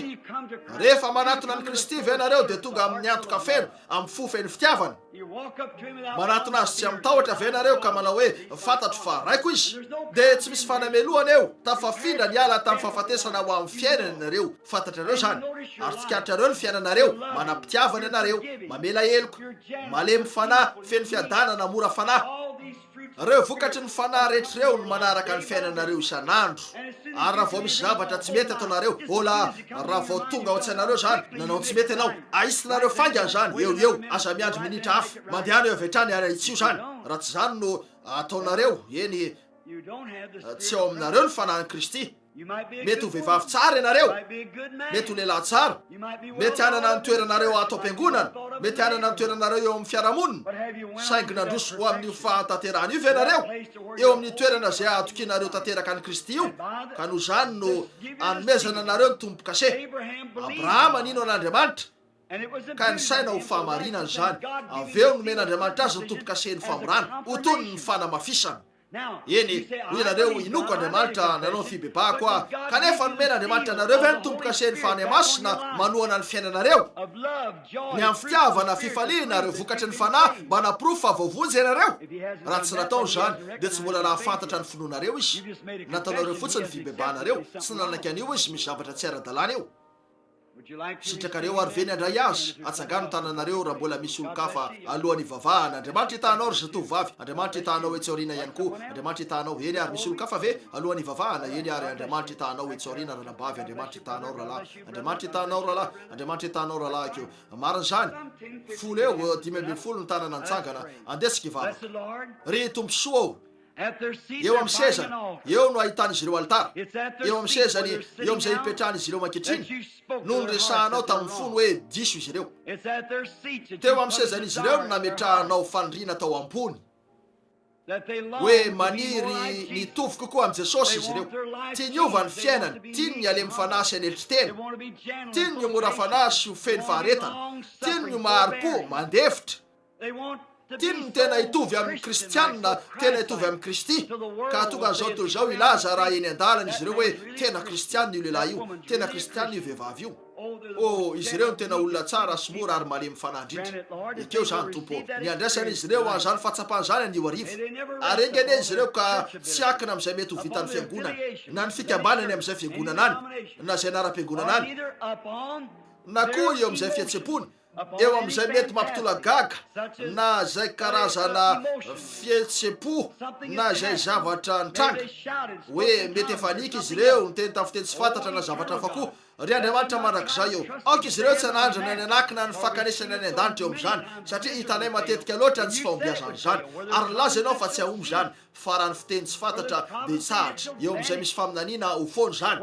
rehefa manatona ny Kristy ve nareo dia tonga amin'ny antoka feno amin'ny fofeny fitiavana manatona azy tsy amitahotra ve nareo ka manao hoe fantatro fa raiko izy dia tsy misy fanamelohana eo tafafindra ny ala tamin'ny fahafatesana ho amin'ny fiainana nareo fantatrareo zany ary tsikatrareo ny fiainanareo manam-pitiavana ianareo mamela eloko malemy fanahy feno fiadanana mora fanahy reo vokatry ny fanahy rehetrareo no manaraka ny fiainanareo isan'andro ary raha vao misy zavatra tsy mety ataonareo ola raha vao tonga ao an-tsainareo zany nanao tsy mety ianao aisinareo fangany zany eo aza miandro minitra hafa mandehana eo avy hatrany ary itsio zany raha tsy zany no ataonareo eny tsy ao aminareo ny fanahin'i Kristy mety ho vehivavy tsara ianareo mety ho lehilahy tsara mety hanana ny toeranareo ato am-piangonana mety hanana ny toeranareo eo amin'ny fiarahamonina saingy nandroso ho amin'ny fahatanterahana io ve nareo eo amin'ny toerana zay atokinareo tanteraka ny Kristy io ka noho zany no anomezana anareo ny tombo-kase Abrahama nino an'Andriamanitra ka ny saina ho fahamarinany zany avy eo nomen'Andriamanitra azy ny tombo-kase ny famorana ho tony ny fanamafisana eny ho ianareo inoko Andriamanitra nanao ny fibebahako kanefa nomen'Andriamanitra nareo ve ny tombo-kase ny fahany masina manohana ny fiainanareo ny amin'ny fitiavana fifaliana reo vokatry ny fanahy mba naprofo fa vaovonjy ianareo raha tsy nataony zany dia tsy mbola nahafantatra ny finoanareo izy nataonareo fotsiny fibebahanareo sy nanaka an'io izy misy zavatra tsy ara-dalàna eo sitrakareo ary ve ny andray azy atsangano tananareo raha mbola misy olo-kafa alohan'ny ivavahana andriamanitra hitanao ry zatovovavy andriamanitra hitanao etsorina ihany koa andriamanitra hitanao eny ary misy olo-kafa ve alohan'ny ivavahana eny ary andriamanitra hitanao etsorina ranabavy andriamanitra hitanao ralahy andriamanitra hitanao ralahy andriamanitra hitanao ralahy akeo marina zany folo eo 5 ny tanana nitsangana andesika ivavaka ry tombosoa eo amin'ny sezany eo no ahitana izy ireo alitara eo amin'ny sezany eo amin'izay hipetrahana izy ireo mankehitriny no nyresahanao tamin'ny fony hoe diso izy ireo teo amin'ny sezany izy ireo no nametrahanao fanirina tao ambony hoe maniry nitovy kokoa amin'i Jesosy izy ireo tia ny ova ny fiainany tia ny alemy fanahy sy anelitry tena tia ny mora fanahy sy ho feny faharetana tia ny maharo-po mandefitra tiany ny tena hitovy amin'ny kristianina tena hitovy amin'ny Kristy ka tonga zao toy zao ilaza raha eny an-dalana izy ireo hoe tena kristianina io lehilahy io tena kristianina io vehivavy io izy ireo ny tena olona tsara sy mora ary malemy fanahy indrindra ekeo zany tompo ny andraisana izy ireo azany fahatsapana zany anio arivo ary engene izy ireo ka tsy akina amin'izay mety ho vitan'ny fiangonana na ny fikambanany amin'izay fiangonana any na zay anara-piangonana any na koa eo amin'izay fietsepony eo amin'izay mety mampitola gaga na zay karazana fietsepo na zay zavatra nitranga hoe mety efa nika izy ireo niteny tamin'ny fiteny tsy fantatra na zavatra hafa koa ry Andriamanitra manrak'izay eo aoka izy ireo tsy anandrana ny anakina ny fakanesana any an-danitra eo amin'izany satria hitanay matetika loatra ny tsy fahombiazany zany ary laza ianao fa tsy ahomby zany fa raha ny fiteny tsy fantatra dia hitsahatra eo amin'izay misy faminaniana ho foany zany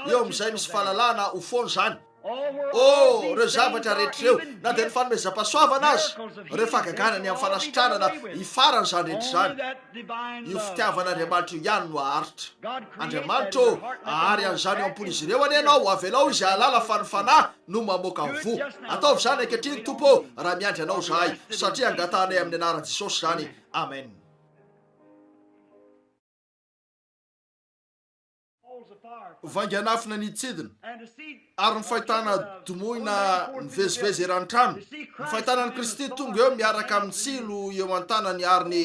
eo amin'izay misy fahalalana ho foany zany reo zavatra rehetrareo na dia ny fanomezam-pahasoavana azy reo fagaganany amin'ny fanasitranana hifarany zany rehetra zany io fitiavan'Andriamanitra io ihany no aharitra Andriamanitra ahary an'izany eo am-pony izy ireo any ianao avelao izy ahalala fa ny fanahy no mamoaka vo ataovy zany ankehitriny tompo raha miandry anao zahay satria angatanay amin'ny anaran'i Jesosy zany amen. vanganafina nitsidina ary ny fahitana domoina nivezivezy eran-trano ny fahitana ny Kristy tonga eo miaraka amin'ny tsilo eo an-tanany ary ny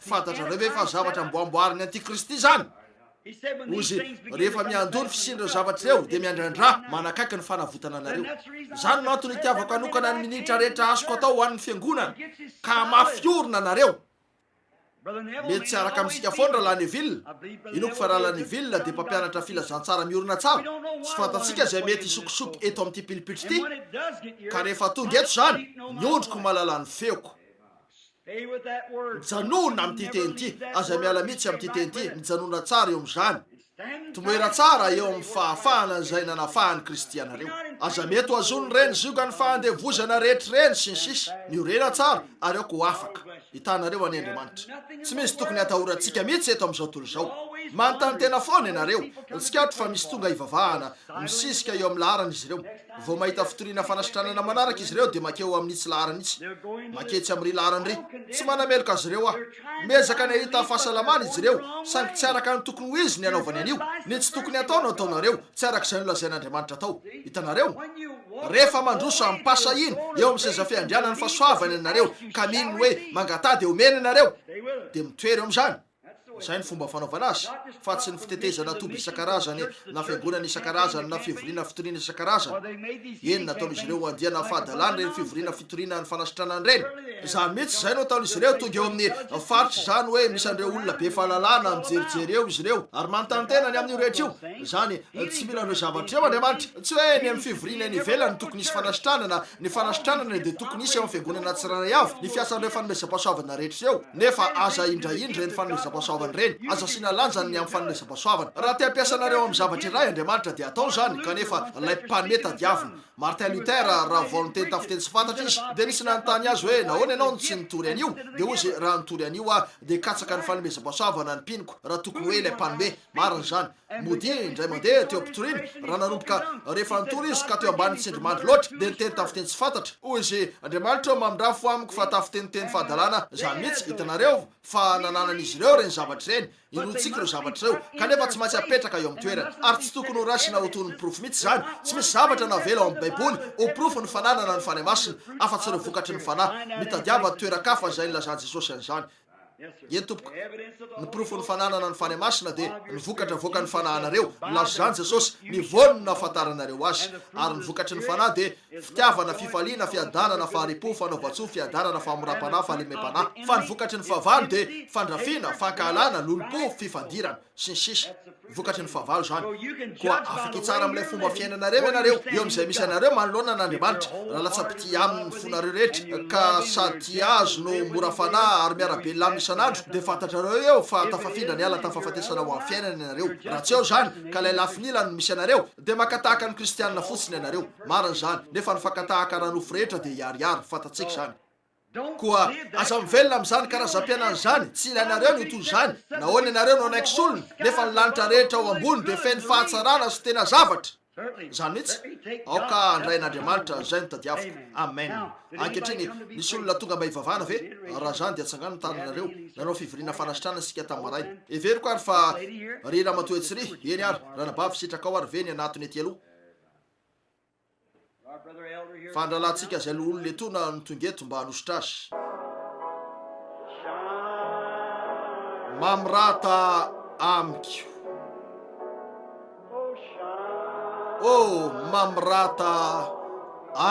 fantatra reo ve fa zavatra mboamboariny antikristy zany ozy rehefa miandony fisindra zavatra reo dia miandrandra manakaiky ny fanavotana anareo zany no antony itiavako anokana ny minitra rehetra azoko atao ho an'ny fiangonana ka mafiorina anareo mety tsy araka amintsika foana raha Neville inoko fa raha Neville dia mpampianatra filazantsara miorina tsara tsy fantatsika izay mety isokosoky eto amin'ity pilipitry ity ka rehefa tonga eto zany miondroko mahalala ny feoko mijanona amin'ity teny ity aza miala mihitsy amin'ity teny ity mijanona tsara eo amin'izany tomoera tsara eo amin'ny fahafahana izay nanafahany kristianareo aza mety ho azony reny zioga ny fahandevozana rehetra reny sy ny sisy miorena tsara ary aoko ho afaka hitanareo any Andriamanitra tsy misy tokony hatahorantsika mihitsy eto amin'izao tontolo izao manontany tena foana ianareo tsikatro fa misy tonga hivavahana misisika eo amin'ny laharana izy ireo vao mahita fitoriana fanasitranana manaraka izy ireo dia makeo amin'itsy laharana itsy maketsy amin'ry laharana ry tsy manameloka azy ireo mezaka ny ahita fahasalamana izy ireo sangy tsy araka ny tokony ho izy ny anaovany anio ny tsy tokony ataona ataonareo tsy araka izay nolazain'Andriamanitra atao hitanareo rehefa mandroso amin'ny pasa iny eo amin'ny seza fiandriana ny fahasoavany ianareo ka mininy hoe mangatady omena ianareo dia mitoery eo amin'izany izay ny fomba fanaovana azy fa tsy ny fitetezana toby isan-karazany na fiangonana isan-karazany na fivoriana fitoriana isan-karazany eny nataon'izy ireo andiana fahadalana reny fivoriana fitoriana ny fanasitranany reny izany mihitsy izay no ataon'izy ireo tonga eo amin'ny faritra izany hoe misy an'ireo olona be fahalalana mijerijery eo izy ireo ary manontany tena ny amin'io rehetra io izany tsy mila an'ireo zavatra eo Andriamanitra tsy hoe ny amin'ny fivoriana ny ivelany tokony isy fanasitranana ny fanasitranana dia tokony isy eo amin'ny fiangonana tsirairay avy ny fiasan'ireo fanomezam-pahasoavana rehetra eo nefa aza indraindra ny fanomezam-pahasoavana reny aza sina lanjany ny amin'ny fanomezam-pahasoavana raha te ampiasanareo amin'ny zavatra iray Andriamanitra dia atao zany kanefa ilay mpanome tadiavina Martin Luther raha vao niteny tafiteny tsy fantatra izy dia nisy nanontany azy hoe nahoana ianao tsy nitory an'io dia ozy raha nitory an'io dia katsaka ny fanomezam-pahasoavana ny mpiniko raha tokony hoe ilay mpanome marina zany mody indray mandeha teo ampitoriana raha nanomboka rehefa nitory izy ka teo ambany tsindrimandry loatra dia niteny tafiteny tsy fantatra hoy izy Andriamanitra mamindrafo amiko fa tafiteniteny fahadalana zany mihitsy hitanareo fa nananan'izy ireo reny zavatra reny inotsika ireo zavatra ireo kanefa tsy maintsy apetraka eo amin'ny toerana ary tsy tokony ho rasina ho toy ny profo mihitsy zany tsy misy zavatra navela ao amin'ny baiboly ho profo ny fananana ny fanahy masina afa-tsy ireo vokatry ny fanahy mitadiava toerakafa izay nilazany Jesosy an'izany eny tompoko ny profo ny fananana ny fanahy masina dia ny vokatra voaka ny fanahanareo nilazany Jesosy nivony ny ahafantaranareo azy ary ny vokatry ny fanahy dia fitiavana fifaliana fiadanana faharipo fanaovatsoa fiadanana famoram-panahy fahalemem-panahy fa ny vokatry ny fahavalo dia fandrafiana fankahalana lolopo fifandirana sy ny sisa vokatry ny fahavalo zany koa afaka tsara amin'ilay fomba fiainanareo ianareo eo amin'izay misy anareo manoloana n'Andriamanitra raha latsa-pity amin'ny fonareo rehetra ka sady azo no mora fanahy ary miarabe lamina isan'andro dia fantatrareo eo fa tafafindra ny ala tafafatesana ho amin'ny fiainana ianareo raha tsy eo zany ka ilay lafinila no misy anareo dia makatahaka ny kristianina fotsiny ianareo marina zany nefa ny fakatahaka ranofo rehetra dia iarihary fantatsika zany koa aza mivelona amin'izany karazam-piainana zany tsy ilainareo ny toy zany nahoana ianareo no anaiky solona nefa ny lanitra rehetra ao ambony dia feno fahatsarana sy tena zavatra zany mihitsy aoka andrain'Andriamanitra izay no tadiaviko amen ankehitriny nisy olona tonga mba hivavahana ve raha zany dia atsangano tananareo nanao fivoriana fanasitrana sika tamin'ny maraina everiko ary fa ry ramatoetsy ry eny ary ranabavy sitraka ao ary ve ny anatony ety aloha fandralantsika izay olona etona no tonga eto mba hanositra azy mamrata amiko oh mamrata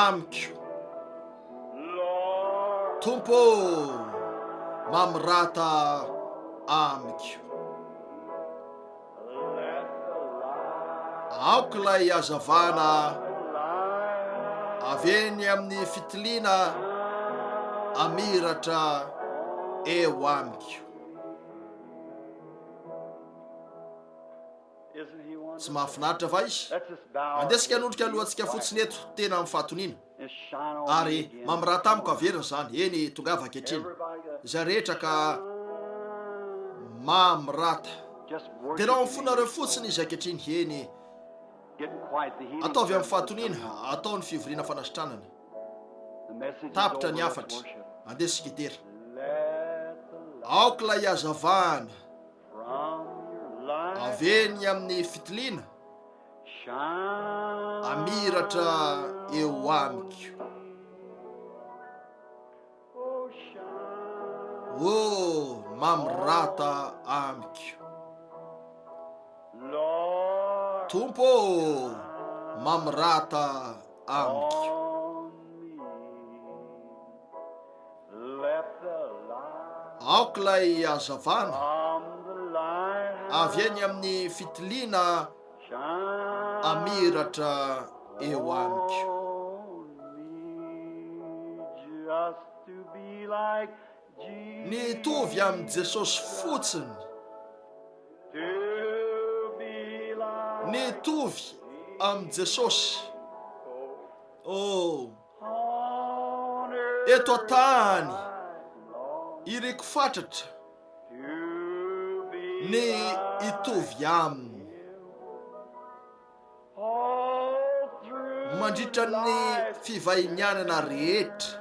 amiko tompo mamrata amiko aoko lay azavana aveny amin'ny fitiliana amiratra eo amiko tsy mahafinaritra va izy andesika hanondrika alohantsika fotsiny eto tena amin'ny fahatonina ary mamrata amiko averina zany eny tongava ankehitriny izay rehetra ka mamrata dia nao amin'ny fonareo fotsiny izy ankehitriny eny ataovy amin'ny fahatonina atao ny fivoriana fanasitranana tapitra ny afatra andesika itera aoka lay azavana aveny amin'ny fitiliana amiratra eo amiko oh mamrata amiko tompo mamrata amiko aokilay hazavana from the light avy eny amin'ny fitiliana shine amiratra eo amiko. on me, just to be like Jesus, Nitovy amin'ny Jesosy fotsiny, to be like nitovy amin'ny Jesosy. Oh, on earth, eto an-tany Lord, iriko fatratra to be ny like itovy aminy, all through mandritra ny life fivahinianana rehetra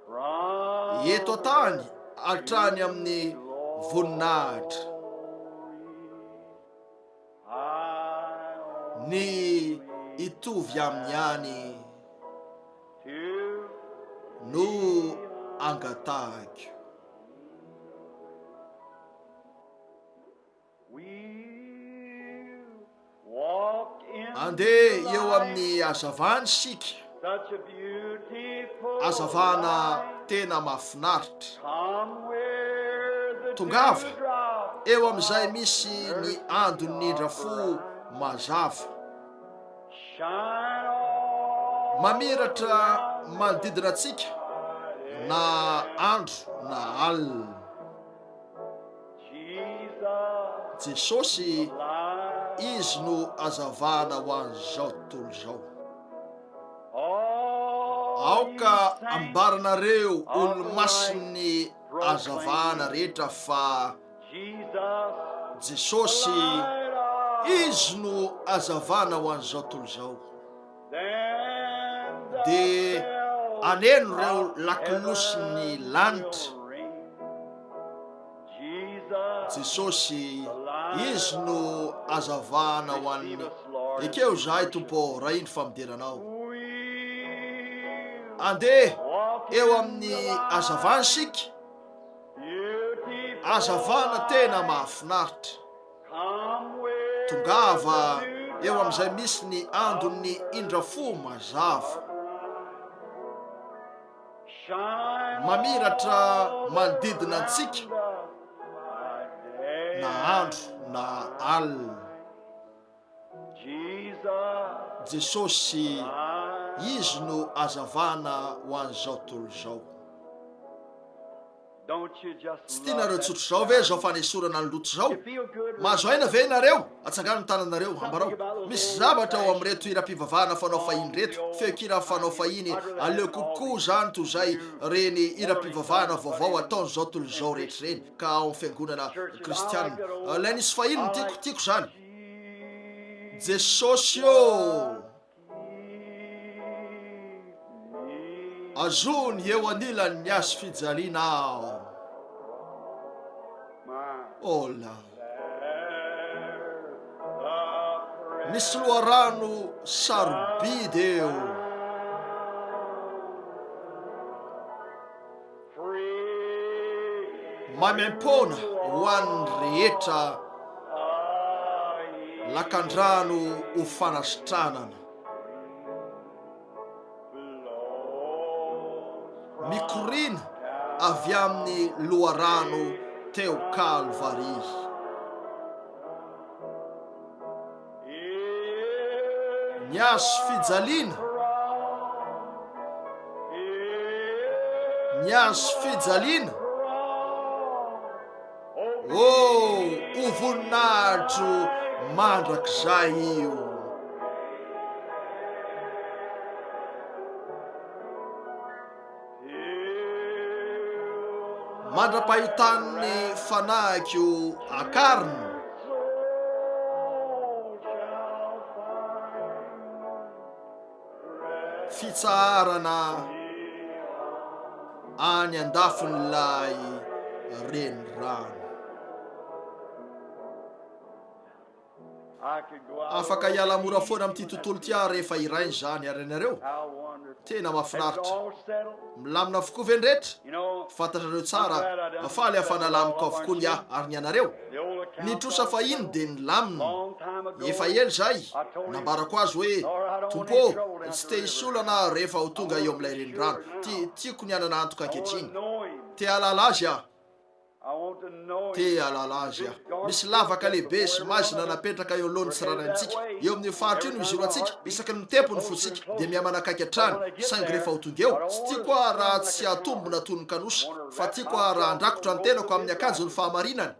from eto an-tany hatrany amin'ny voninahitra. Ny itovy amin'ny any no angatahako. Andeha eo amin'ny hazavana sika, hazavana tena mahafinaritra. Tongava eo amin'izay misy ny andon'indrafo mazava, mamiratra manodidina antsika na andro na alina. Jesosy izy no hazavana ho an'izao tontolo izao. Aoka ambaranareo olo-masiny hazavana rehetra fa Jesosy izy no hazavana ho an'izao tontolo izao. Dia aneno ireo lakilosiny lanitra. Jesosy izy no hazavana ho an'ny ekeo zahay Tompo raha iny famoderanao. Andeha eo amin'ny hazavana sika, hazavana tena mahafinaritra. Tongava eo amin'izay misy ny andon'ny indrafo mazava, mamiratra manodidina antsika na andro na alina. Jesosy izy no hazavana ho an'izao tontolo izao. Tsy tianareo tsotro izao ve zao fanesorana ny loto izao? Mahazo aina ve nareo? Atsangano ny tananareo ambarao. Misy zavatra ao amin'reto hira-pivavahana fanao fahiny reto, feokira fanao fahiny, aleo kokoa zany toy izay reny hira-pivavahana vaovao ataon'izao tontolo izao rehetra reny ka ao amin'ny fiangonana kristianina. Ilay nisy fahiny tiako zany. Jesosy io azony eo anilany ny azo fijaliana aho. Ola, misy loharano sarobidy eo. Mamempona ho an'ny rehetra lakan-drano ho fanasitranana. Mikorina avy amin'ny loharano teo Kalvari. Ny azo fijaliana, ny azo fijaliana, oh, ho voninahitro mandrakizay io. Mandra-pahitan'ny fanahiky io akariny, fitsaharana any andafin'ilay renirano. afaka hiala mora foana amin'ity tontolo tia rehefa irainy zany ary anareo tena mahafinaritra milamina avokoa ve ny rehetra fantatrareo tsara faly afanalamiko avokoa ny ahy ary ny anareo ny trosa fahiny dia ny lamina efa ely zay nambarako azy hoe tompo tsy te hisy olana rehefa ho tonga eo amin'ilay renirano tiako ny anana antoka ankehitriny te halala azy aho te halala azy aho misy lavaka lehibe sy mazina napetraka eo alohany tsiraraintsika eo amin'ny faritra io no izy iro atsika isaky ny mitempo ny fosika dia mihamanakaiky hatrany saingy rehefa ho tonga eo tsy tiako ah raha tsy hatombona toy ny kanosa fa tiako ah raha andrakotra ny tenako amin'ny akanjo ny fahamarinany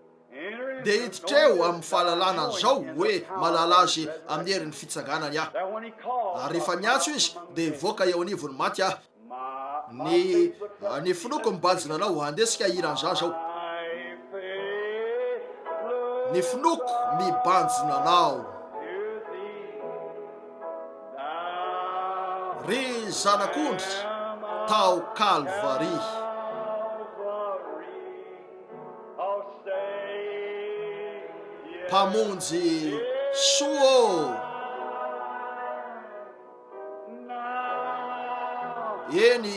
dia hiditra amin'ny fahalalana an'izao hoe malala azy amin'ny herin'ny fitsanganany aho ary rehefa miantso izy dia voaka eo anivony maty aho ny finoko mibanjina anao handesika iran'izany zao ny finoko mibanjina anao ry zanak'ondry tao Kalvary mpamonjy soa eny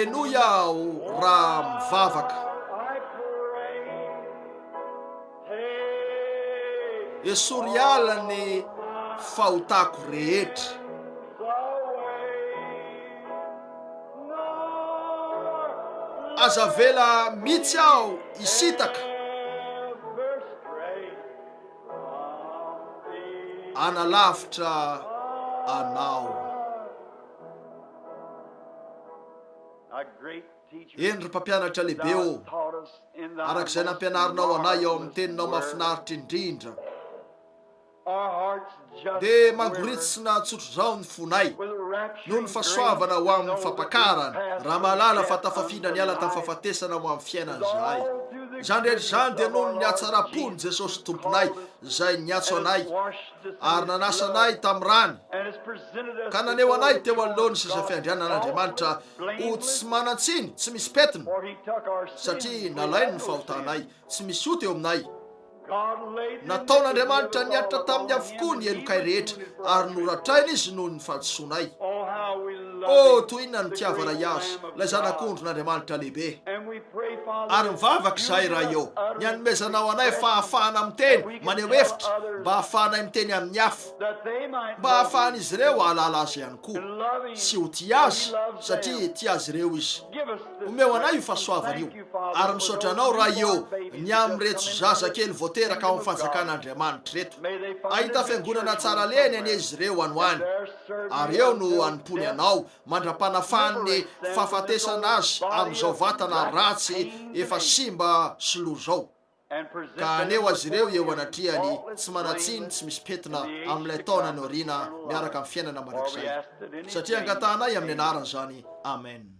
enoy aho raha mivavaka esory ny fahotako rehetra aza vela mitsy aho isitaka analavitra anao eny ry mpampianatra lehibe o arak'izay nampianarinao anay eo amin'ny teninao mahafinaritra indrindra dia mangoritsyna tsotro zao ny fonay noho ny fahasoavana ho amin'ny fampakarany raha malala fa tafafindra ny ala tamin'ny fahafatesana ho amin'ny fiainana zay zany rehetra zany dia noho ny hatsara-pony Jesosy tomponay zay niatso anay ary nanasa anay tamin'ny rany ka naneo anay teo alohany sisa fiandrianan'Andriamanitra ho tsy manantsiny tsy misy petina satria nalainy ny fahotanay tsy misy ota eo aminay nataon'Andriamanitra niatra tamin'ny avokoa ny elokay rehetra ary noratrainy izy noho ny fahadisoanay toy inona ny tiavana azy ilay zanak'ondron'Andriamanitra lehibe ary mivavaka izahay raha eo ny anomezanao anay fahafahana miteny maneho hevitra mba hahafahanay miteny amin'ny hafa mba hahafahan'izy ireo ahalala azy ihany koa sy ho tia azy satria tia azy ireo izy omeo anay io fahasoavana io ary misaotra anao raha eo ny amin'reto zazakely voateraka ao amin'ny fanjakan'Andriamanitra reto ahita fiangonana tsara leny any izy ireo anoany ary eo no anompony anao mandra-panafany fahafatesana azy amin'izao vatana ratsy efa simba sy lo zao ka aneo azy ireo eo anatriany tsy manatsiny tsy misy petina amin'ilay taona ny oriana miaraka amin'ny fiainana mandrakizay satria angatanay amin'ny anaran'izany amen